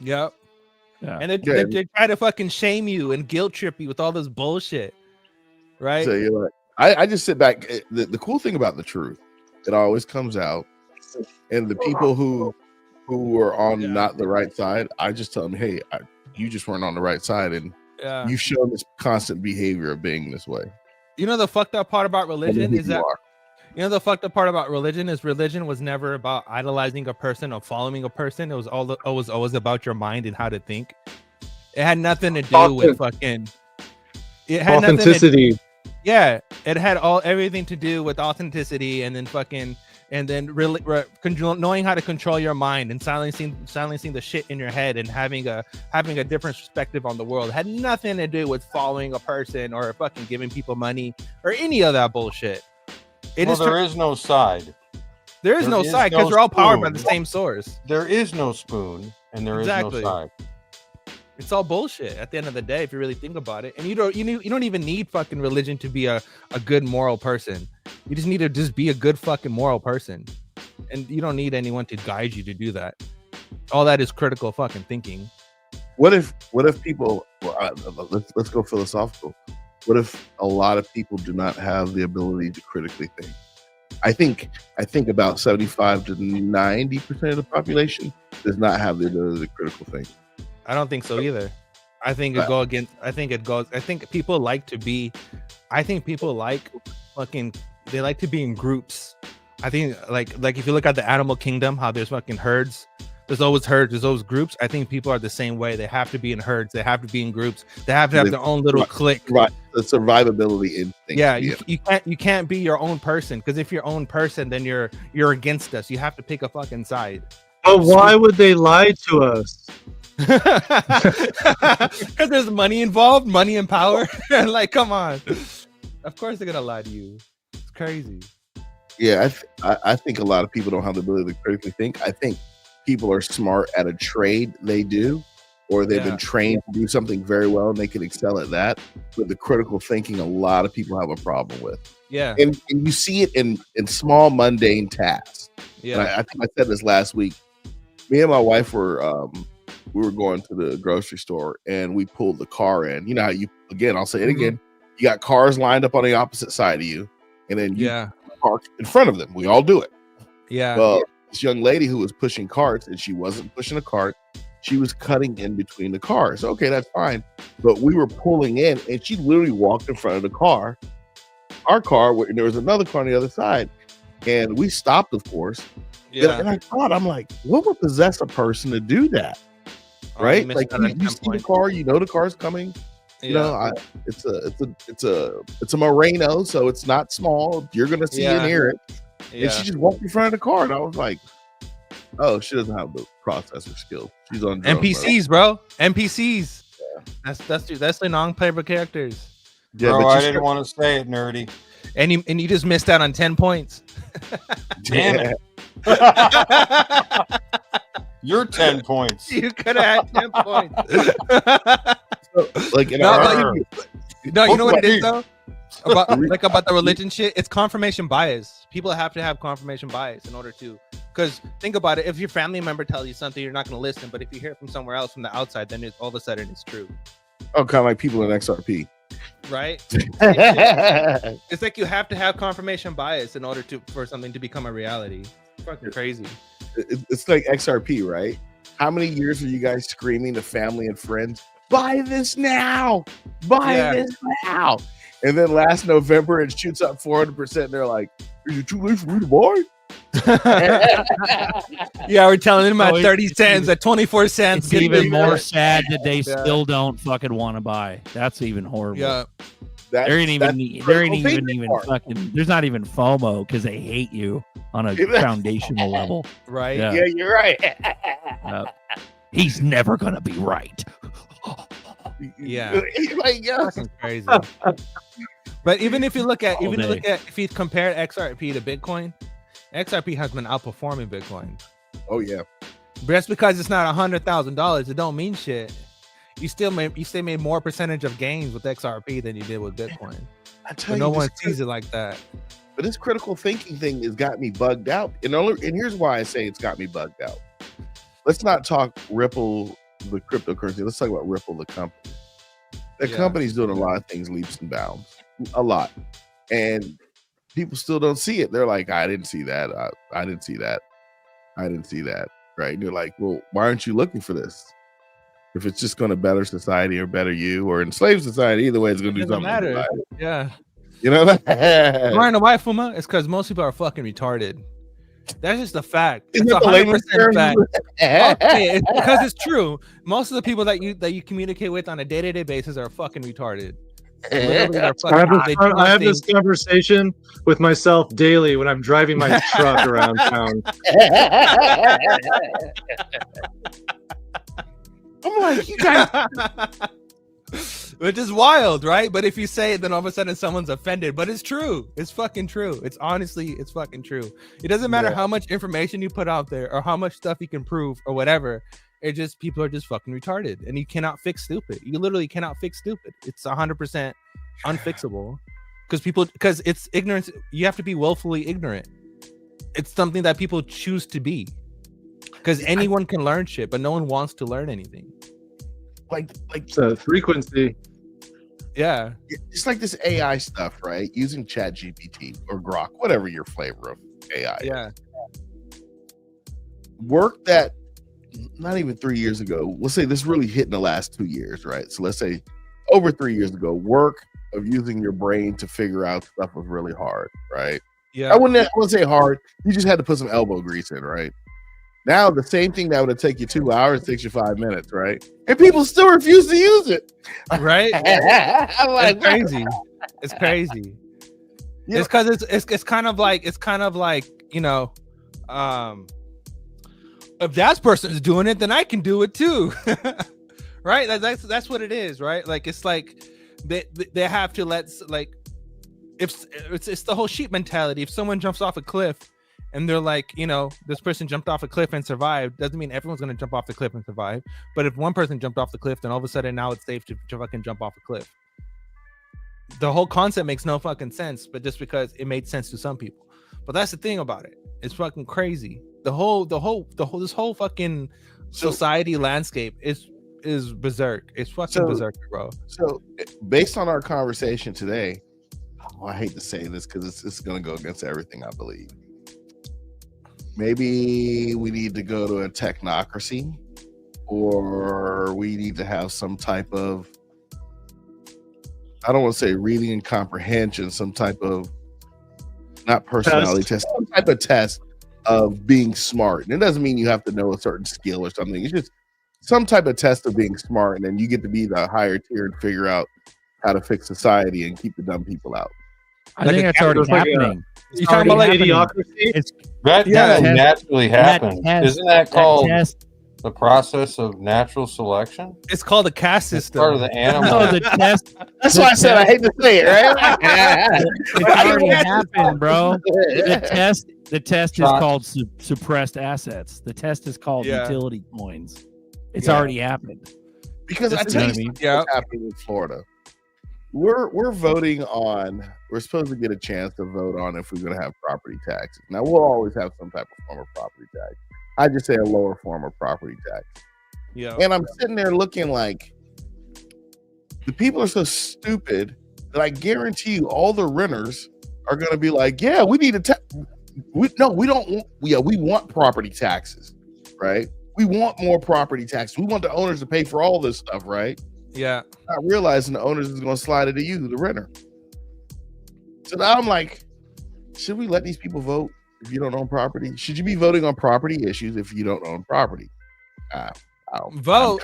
M: Yep.
C: Yeah.
M: And they try to fucking shame you and guilt trip you with all this bullshit. Right?
J: So you're like, I just sit back. The cool thing about the truth, it always comes out, and the people who are on not the right side, I just tell them, hey, you just weren't on the right side, and you've shown this constant behavior of being this way.
M: You know the fucked up part about religion is
J: you
M: that
J: are.
M: you know the fucked up part about religion is religion was never about idolizing a person or following a person. It was always about your mind and how to think. It had nothing to do with fucking. It had
H: authenticity.
M: Yeah, it had everything to do with authenticity, and then fucking, and then really knowing how to control your mind and silencing the shit in your head and having a different perspective on the world. It had nothing to do with following a person or fucking giving people money or any of that bullshit.
D: There is no side.
M: There is no side because we're all powered by the same source.
D: There is no spoon, and there is no side.
M: It's all bullshit at the end of the day if you really think about it. And you don't even need fucking religion to be a good moral person. You just need to just be a good fucking moral person. And you don't need anyone to guide you to do that. All that is critical fucking thinking.
J: What if people? Let's go philosophical. What if a lot of people do not have the ability to critically think? I think about 75 to 90% of the population does not have the ability to critical think.
M: I don't think so either. I think it goes against. I think people like to be. I think people like fucking. They like to be in groups. I think like if you look at the animal kingdom, how there's fucking herds. There's always herds. There's always groups. I think people are the same way. They have to be in herds. They have to be in groups. They have to have their own little clique.
J: Right. The survivability instinct.
M: Yeah, you can't be your own person, because if you're your own person, then you're against us. You have to pick a fucking side.
H: But why would they lie to us?
M: Because there's money involved, money and power. Like, come on. Of course they're gonna lie to you. It's crazy.
J: Yeah, I think a lot of people don't have the ability to critically think. I think people are smart at a trade they do, or they've been trained to do something very well and they can excel at that. But the critical thinking, a lot of people have a problem with.
M: Yeah.
J: And you see it in small mundane tasks.
M: Yeah.
J: And I think I said this last week. Me and my wife were we were going to the grocery store and we pulled the car in. You know how I'll say it again. You got cars lined up on the opposite side of you, and then you park in front of them. We all do it.
M: Yeah.
J: Well, this young lady who was pushing carts, and she wasn't pushing a cart, she was cutting in between the cars. Okay, that's fine. But we were pulling in, and she literally walked in front of the car. Our car, and there was another car on the other side. And we stopped, of course.
M: Yeah.
J: And I thought, I'm like, what would possess a person to do that? Right? Like you see the car, you know the car's coming. You know, it's a Moreno, so it's not small. You're gonna see and hear it. And she just walked in front of the car, and I was like, "Oh, she doesn't have the processor skills. She's on drugs,
M: NPCs, bro. NPCs. Yeah. That's the non-playable characters.
D: Yeah, bro, I didn't want to say it, nerdy.
M: And you just missed out on 10 points.
D: Damn it. You're 10 points.
M: You could have had 10 points.
J: Like,
M: you know what it is though? About the religion shit, it's confirmation bias. People have to have confirmation bias in order to, because think about it, if your family member tells you something, you're not going to listen, but if you hear it from somewhere else, from the outside, then all of a sudden it's true.
J: Oh, kind of like people in XRP,
M: right? It's like you have to have confirmation bias in order for something to become a reality. It's fucking crazy.
J: It's like XRP, right? How many years are you guys screaming to family and friends, buy this now, buy this now? And then last November it shoots up 400%. And they're like, is it too late for me to buy?
M: Yeah, we're telling them at 30 cents, at 24 cents.
C: It's even more sad that they still don't fucking want to buy. That's even horrible.
M: Yeah.
C: There ain't even fucking, there's not even FOMO because they hate you on a foundational level.
M: Right.
J: Yeah, you're right.
C: He's never gonna be right.
M: Yeah.
J: Like,
M: fucking crazy. But if you compare XRP to Bitcoin, XRP has been outperforming Bitcoin.
J: Oh yeah.
M: But that's because it's not $100,000. It don't mean shit. you still made more percentage of gains with XRP than you did with Bitcoin.
J: I tell
M: But
J: you,
M: no one
J: this
M: sees it like that.
J: But this critical thinking thing has got me bugged out. And here's why I say it's got me bugged out. Let's not talk Ripple, the cryptocurrency. Let's talk about Ripple, the company. The company's doing a lot of things leaps and bounds, a lot. And people still don't see it. They're like, I didn't see that. I didn't see that. I didn't see that. Right. And you're like, well, why aren't you looking for this? If it's just going to better society or better you or enslave society, either way, it's going to do something.
M: Matter. Yeah.
J: You know that?
M: Why in the white Fuma? It's because most people are fucking retarded. That's just a fact. It's
J: Isn't that the
M: 100%
J: layman's
M: fact.
J: term?
M: Okay, it's because it's true. Most of the people that you communicate with on a day-to-day basis are fucking retarded. Literally, they're fucking-
H: I have this conversation with myself daily when I'm driving my truck around town.
J: I'm like, you guys.
M: Which is wild, right? But if you say it, then all of a sudden someone's offended. But it's true. It's fucking true. It's fucking true. It doesn't matter how much information you put out there or how much stuff you can prove or whatever. It just, people are just fucking retarded, and you cannot fix stupid. You literally cannot fix stupid. It's 100% unfixable because it's ignorance. You have to be willfully ignorant. It's something that people choose to be. Because anyone can learn shit, but no one wants to learn anything.
J: Like
H: the frequency.
M: Yeah.
J: It's like this AI stuff, right? Using Chat GPT or Grok, whatever your flavor of AI is. Work that not even 3 years ago. Let's say this really hit in the last 2 years, right? So let's say over 3 years ago, work of using your brain to figure out stuff was really hard, right?
M: Yeah.
J: I wouldn't say hard. You just had to put some elbow grease in, right? Now the same thing that would have taken you 2 hours takes you 5 minutes, right? And people still refuse to use it,
M: right?
J: I'm like,
M: it's crazy. It's crazy.
J: Yeah.
M: It's because it's kind of like you know, if that person's doing it, then I can do it too, right? That's what it is, right? Like it's like they have to if it's the whole sheep mentality. If someone jumps off a cliff. And they're like, you know, this person jumped off a cliff and survived. Doesn't mean everyone's going to jump off the cliff and survive. But if one person jumped off the cliff, then all of a sudden now it's safe to fucking jump off a cliff. The whole concept makes no fucking sense, but just because it made sense to some people. But that's the thing about it. It's fucking crazy. This whole fucking society landscape is berserk. It's fucking berserk, bro.
J: So based on our conversation today, I hate to say this because it's going to go against everything I believe. Maybe we need to go to a technocracy, or we need to have some type of, I don't want to say reading and comprehension, some type of, not personality test, some type of test of being smart. And it doesn't mean you have to know a certain skill or something. It's just some type of test of being smart, and then you get to be the higher tier and figure out how to fix society and keep the dumb people out.
C: I think that's already happening.
M: You talking about like
C: idiocracy?
D: That naturally happens. Isn't that called the process of natural selection?
M: It's called a caste system.
D: Part of the animal.
C: No, the test.
J: That's why I said I hate to say it, right?
C: It already happened, bro. The test is called suppressed assets. The test is called utility coins. It's already happened.
J: Because I tell you what's happening in Florida. We're voting on. We're supposed to get a chance to vote on if we're going to have property taxes. Now we'll always have some type of form of property tax. I just say a lower form of property tax.
M: Yeah.
J: And I'm sitting there looking like the people are so stupid that I guarantee you all the renters are going to be like, yeah, we need to. We don't want. Yeah, we want property taxes, right? We want more property taxes. We want the owners to pay for all this stuff, right?
M: Yeah.
J: Not realizing the owners is going to slide it to you, the renter. So now I'm like, should we let these people vote if you don't own property? Should you be voting on property issues if you don't own property?
M: Vote.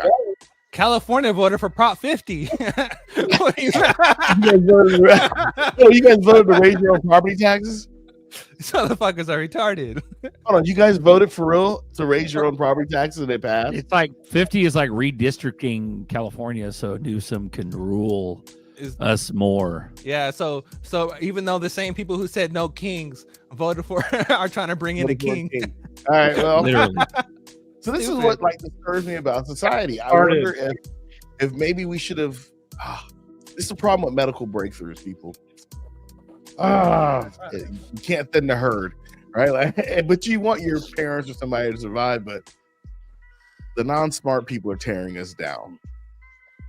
M: California voted for Prop 50.
J: You guys voted to raise your own property taxes?
M: These motherfuckers are retarded.
J: Hold on, you guys voted for real to raise your own property taxes and it passed?
C: It's like 50 is like redistricting California, so Newsom can rule us more.
M: Yeah, so even though the same people who said no kings voted for are trying to bring in a king.
J: All right, well,
C: literally.
J: So this is what like disturbs me about society. I wonder if maybe we should have. This is the problem with medical breakthroughs, people. You can't thin the herd, right? Like, but you want your parents or somebody to survive, but the non-smart people are tearing us down.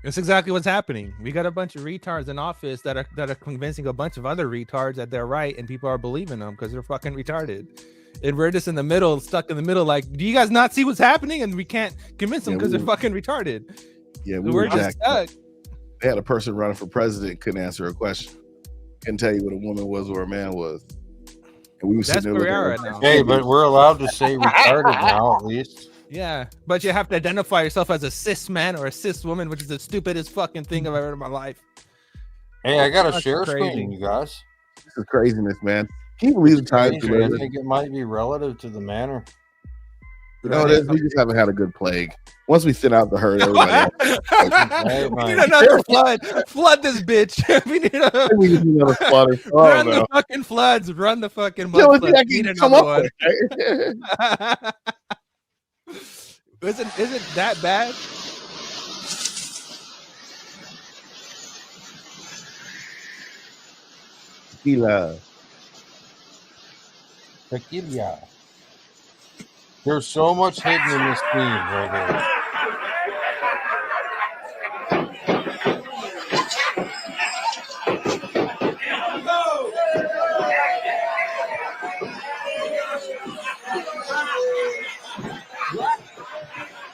M: That's exactly what's happening. We got a bunch of retards in office that are convincing a bunch of other retards that they're right, and people are believing them because they're fucking retarded. And we're just in the middle, stuck in the middle. Like, do you guys not see what's happening? And we can't convince them because they're fucking retarded.
J: Yeah,
M: we're just stuck.
J: They had a person running for president, couldn't answer a question, couldn't tell you what a woman was or a man was. And we were sitting there looking
M: right now.
D: Hey, but we're allowed to say retarded now, at least.
M: Yeah, but you have to identify yourself as a cis man or a cis woman, which is the stupidest fucking thing I've ever heard in my life.
D: Hey, I got a
M: That's
D: share
M: crazy.
D: screen, you guys.
J: This is craziness, man. Can you believe the times we
D: I
J: live in?
D: think it might be relative to the manner.
J: You know what it is? We just haven't had a good plague. Once we thin out the herd, everybody.
M: We need another flood. Flood this bitch. We need
J: we need another flood.
M: Run the fucking floods. Run the fucking mud floods. We need
J: come
M: another
J: up
M: one. Is it that bad?
D: Tequila. There's so much hidden in this theme right here.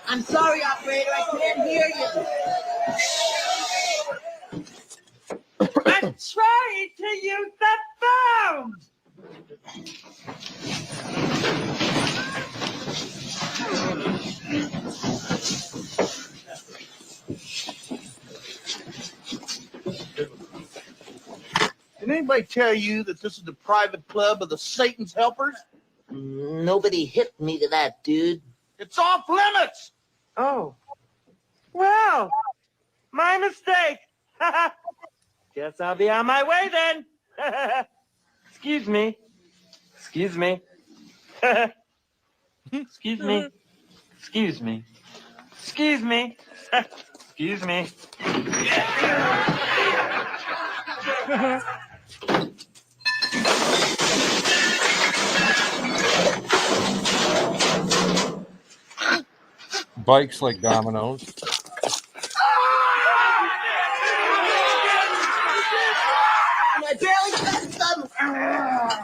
N: I'm sorry, operator, I can't hear you. I'm trying to use the phone.
O: Did anybody tell you that this is the private club of the Satan's helpers?
N: Nobody hit me to that, dude.
O: It's off limits.
N: Oh. Well, my mistake. Guess I'll be on my way then. Excuse me. Excuse me. Excuse me. Excuse me. Excuse me. Excuse me.
D: Bikes like dominoes.
N: My belly got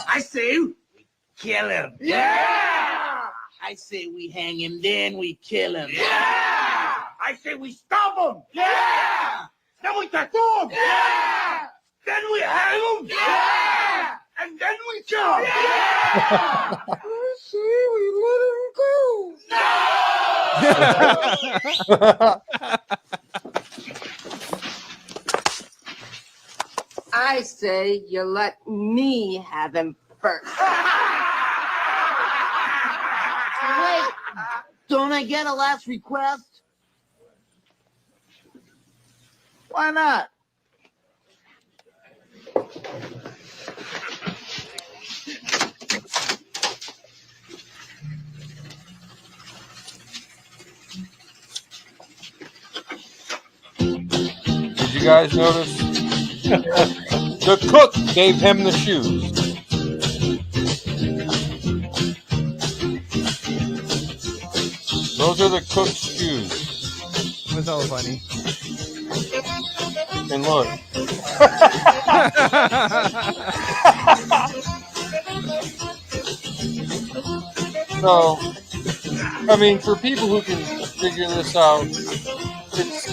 N: I say we kill him. Yeah! I say we hang him, then we kill him.
O: Yeah! I say we stop him. Yeah! Then we tattoo him. Yeah! Then we hang him. Yeah! And then we kill him. Yeah! I say we let him go.
N: I say you let me have him first. Wait, don't I get a last request?
O: Why not?
D: Did you guys notice? The cook gave him the shoes. Those are the cook's shoes.
M: What's so funny?
D: And look. So, I mean, for people who can figure this out, it's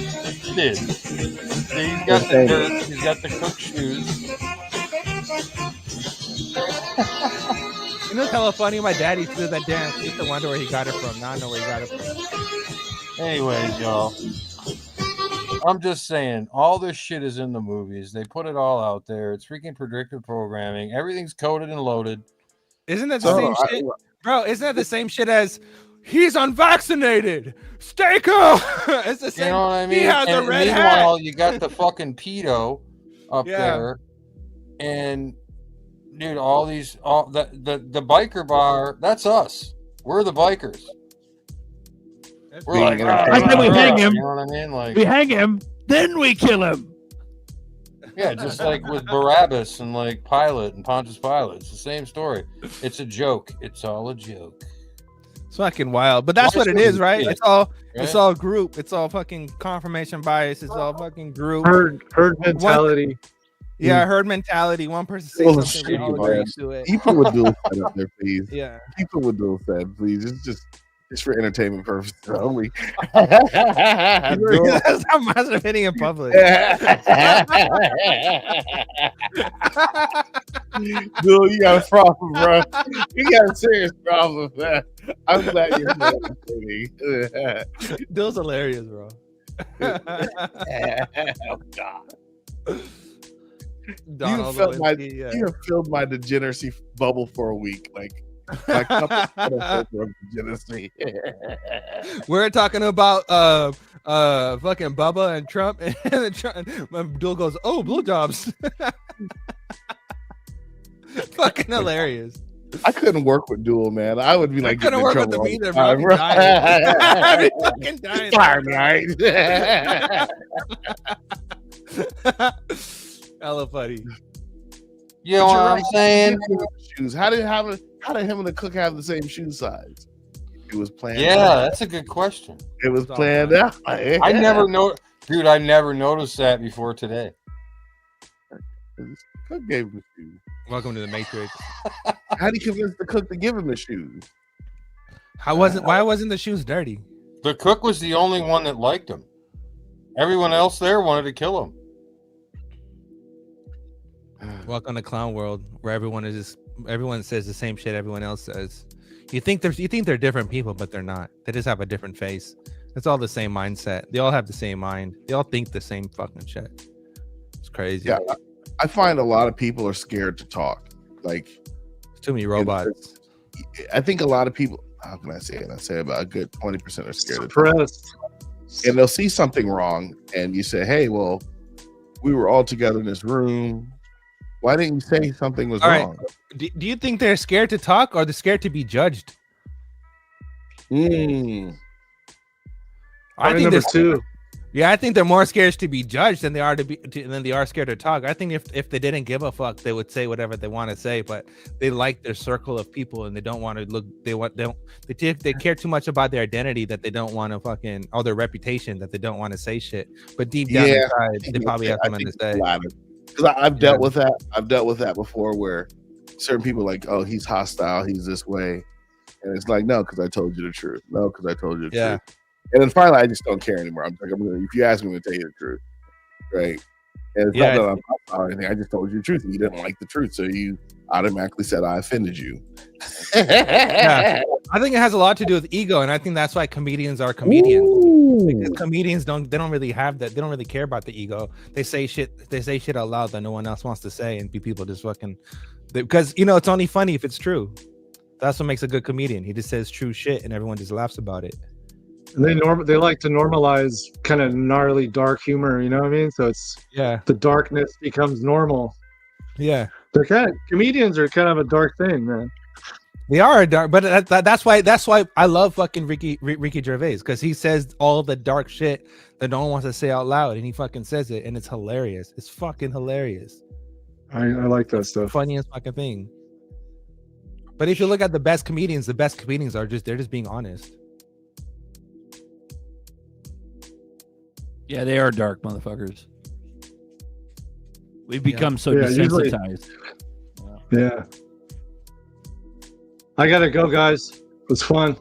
D: Sid. He's got the dirt, he's got the cook shoes.
M: You know what's hella funny? My dad used to do that dance. I used to wonder where he got it from. Now I know where he got it from.
D: Anyways, y'all. I'm just saying, all this shit is in the movies. They put it all out there. It's freaking predictive programming. Everything's coded and loaded.
M: Isn't that the same shit? Bro, isn't that the same shit as he's unvaccinated? Stay calm. It's the same.
D: You know what I mean?
M: He has
D: and
M: a red
D: meanwhile,
M: hat.
D: you got the fucking pedo up
M: Yeah.
D: there. And dude, all the biker bar, that's us. We're the bikers. We're like,
C: I said we hang him.
D: You know what I mean? Like,
C: we hang him, then we kill him.
D: yeah, just like with Barabbas and like Pilate and Pontius Pilate. It's the same story. It's a joke. It's all a joke.
M: It's fucking wild, but that's what it is, right? It's
D: Right?
M: all group. It's all fucking confirmation bias. It's all fucking group.
H: Herd mentality.
M: Herd mentality. One person says something, we all agree to it.
J: People would do that up there, please.
M: Yeah.
J: People would do that, please. It's just for entertainment purposes only.
M: That's how masturbating in public.
J: Dude, you got a problem, bro. You got a serious problem, man. I'm glad you're masturbating.
M: Dill's hilarious, bro.
J: Oh, God.
M: Donald
J: You
M: Lewinsky, yeah.
J: have filled my degeneracy bubble for a week. Like, my cup is full of degeneracy.
M: We're talking about fucking Bubba and Trump, and Abdul goes, "Oh, blowjobs."
J: Fucking
M: hilarious.
J: I couldn't work with Duel, man. I would be like,
M: couldn't work with them either, bro. I'd be fucking dying.
J: Fire night.
M: Hella funny.
D: You know what I'm saying?
J: Shoes. How did him and the cook have the same shoe size? It was planned.
D: Yeah,
J: out.
D: that's a good question.
J: It was planned out.
D: I never dude. I never noticed that before today.
J: Cook gave him the shoes.
M: Welcome to the Matrix.
J: How did he convince the cook to give him the shoes?
M: Why wasn't the shoes dirty?
D: The cook was the only one that liked him. Everyone else there wanted to kill him.
M: Welcome to clown world, where everyone says the same shit everyone else says. You think they're different people, but they're not. They just have a different face. It's all the same mindset. They all have the same mind. They all think the same fucking shit. It's crazy.
J: Yeah, I find a lot of people are scared to talk. Like,
M: there's too many robots.
J: I think a lot of people. How can I say it? I say about a good 20% are scared of
H: Suppressed.
J: and they'll see something wrong, and you say, "Hey, well, we were all together in this room. Why didn't you say something was wrong?"
M: Do you think they're scared to talk, or they're scared to be judged?
J: Mm.
M: I think
H: number two.
M: Yeah, I think they're more scared to be judged than they are than they are scared to talk. I think if they didn't give a fuck, they would say whatever they want to say, but they like their circle of people and they don't want to look. They care too much about their identity that they don't want to fucking, or their reputation that they don't want to say shit. But deep down inside, they probably have something to say.
J: Because I've dealt with that. I've dealt with that before, where certain people are like, "Oh, he's hostile. He's this way," and it's like, "No, because I told you the truth. No, because I told you the truth." And then finally, I just don't care anymore. I'm like, if you ask me, I'm going to tell you the truth, right? And it's not that I'm hostile or anything. I just told you the truth, and you didn't like the truth, so you automatically said I offended you.
M: Yeah. I think it has a lot to do with ego, and I think that's why comedians are comedians. Because comedians don't really have that. They don't really care about the ego. They say shit. They say shit out loud that no one else wants to say, and people just fucking. Because it's only funny if it's true. That's what makes a good comedian. He just says true shit, and everyone just laughs about it.
H: And they like to normalize kind of gnarly dark humor, you know what I mean? So it's the darkness becomes normal.
M: Yeah,
H: comedians are kind of a dark thing, man.
M: They are dark, but that's why I love fucking Ricky Gervais, because he says all the dark shit that no one wants to say out loud, and he fucking says it, and it's hilarious. It's fucking hilarious.
H: I like that stuff.
M: Funniest fucking thing. But if you look at the best comedians are just being honest.
C: Yeah, they are dark motherfuckers. We've become so desensitized.
H: Yeah. I gotta go, guys. It was fun.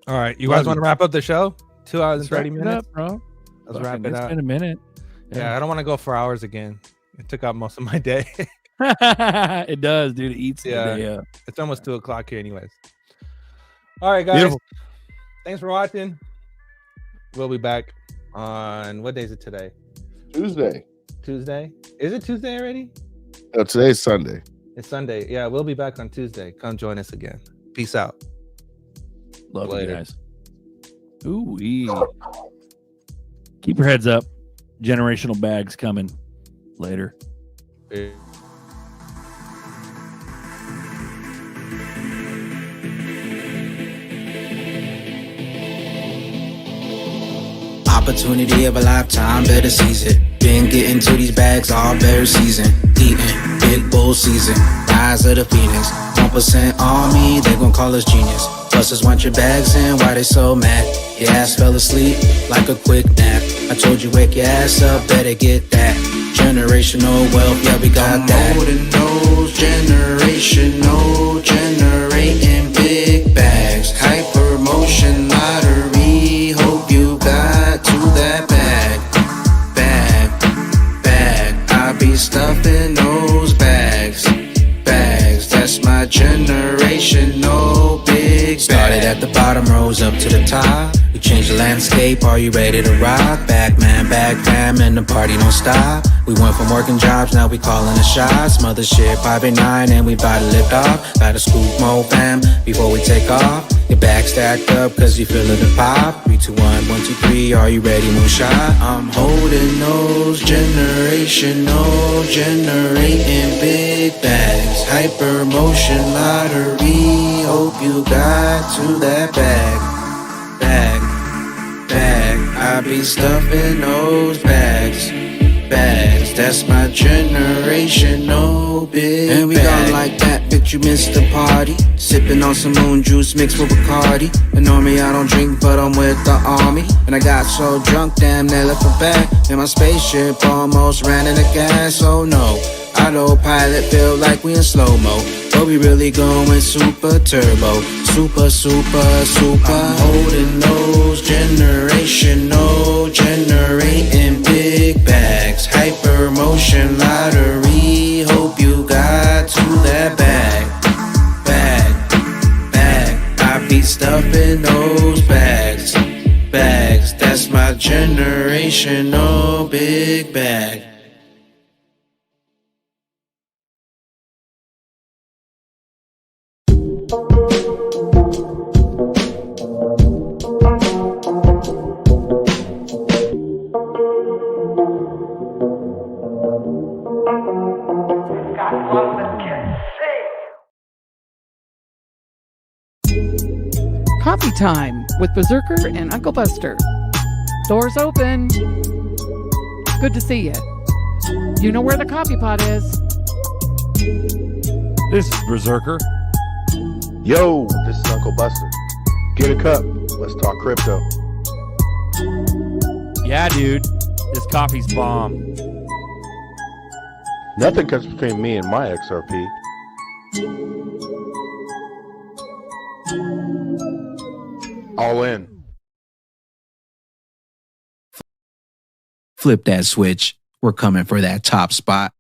M: All right, you guys want to wrap up the show? 2 hours and 30 minutes,
C: up, bro.
M: Let's wrap it up.
C: It's been a minute.
M: Yeah, I don't want to go for hours again. It took up most of my day.
C: It does, dude. It eats the day up.
M: It's almost 2:00 here, anyways. All right, guys.
C: Beautiful.
M: Thanks for watching. We'll be back on what day is it today?
J: Tuesday.
M: Tuesday? Is it Tuesday already?
J: No, today's Sunday.
M: It's Sunday. Yeah, we'll be back on Tuesday. Come join us again. Peace out.
C: Love you
M: Later.
C: guys. Ooh, keep your heads up. Generational bags coming later.
P: Opportunity of a lifetime, better seize it. Been getting to these bags all bear season. Eating big bull season. Rise of the phoenix. 1% on me, they gon' call us genius. Busters want your bags in, why they so mad? Your ass fell asleep like a quick nap. I told you wake your ass up, better get that. Generational wealth, yeah, we got that. I'm holding those generational, generating big bags. Hyper motion lottery, hope you got to that bag. I be stuffing those bags. That's my generational big bag. Started at the bottom, rose up to the top. We changed the landscape, are you ready to rock? Back man, back fam, and the party don't stop. We went from working jobs, now we calling the shots. Mothership 5 and 9, and we bout to lift off. Gotta scoop more fam, before we take off. Your back stacked up, cause you feeling the pop. 3, 2, 1, 1, 2, 3, are you ready, moonshot? I'm holding those generational, generating big bags. Hyper motion lottery, hope you got to that bag. I be stuffing those bags. That's my generational big bag. And we gone like that, bitch, you missed the party. Sipping on some moon juice mixed with Bacardi. And normally I don't drink, but I'm with the army. And I got so drunk, damn, they left a bag. And my spaceship almost ran out of gas, oh no. Autopilot feel like we in slow-mo, but we really going super turbo. Super. I'm holding those generational, generating big bags. Hyper motion lottery, hope you got to that bag. I be stuffing those bags. That's my generational big bag.
B: Coffee time with Berserker and Uncle Buster. Doors open. Good to see you. You know where the coffee pot is.
C: This is Berserker.
Q: Yo, this is Uncle Buster. Get a cup. Let's talk crypto.
C: Yeah, dude. This coffee's bomb.
Q: Nothing comes between me and my XRP. All in.
P: Flip that switch. We're coming for that top spot.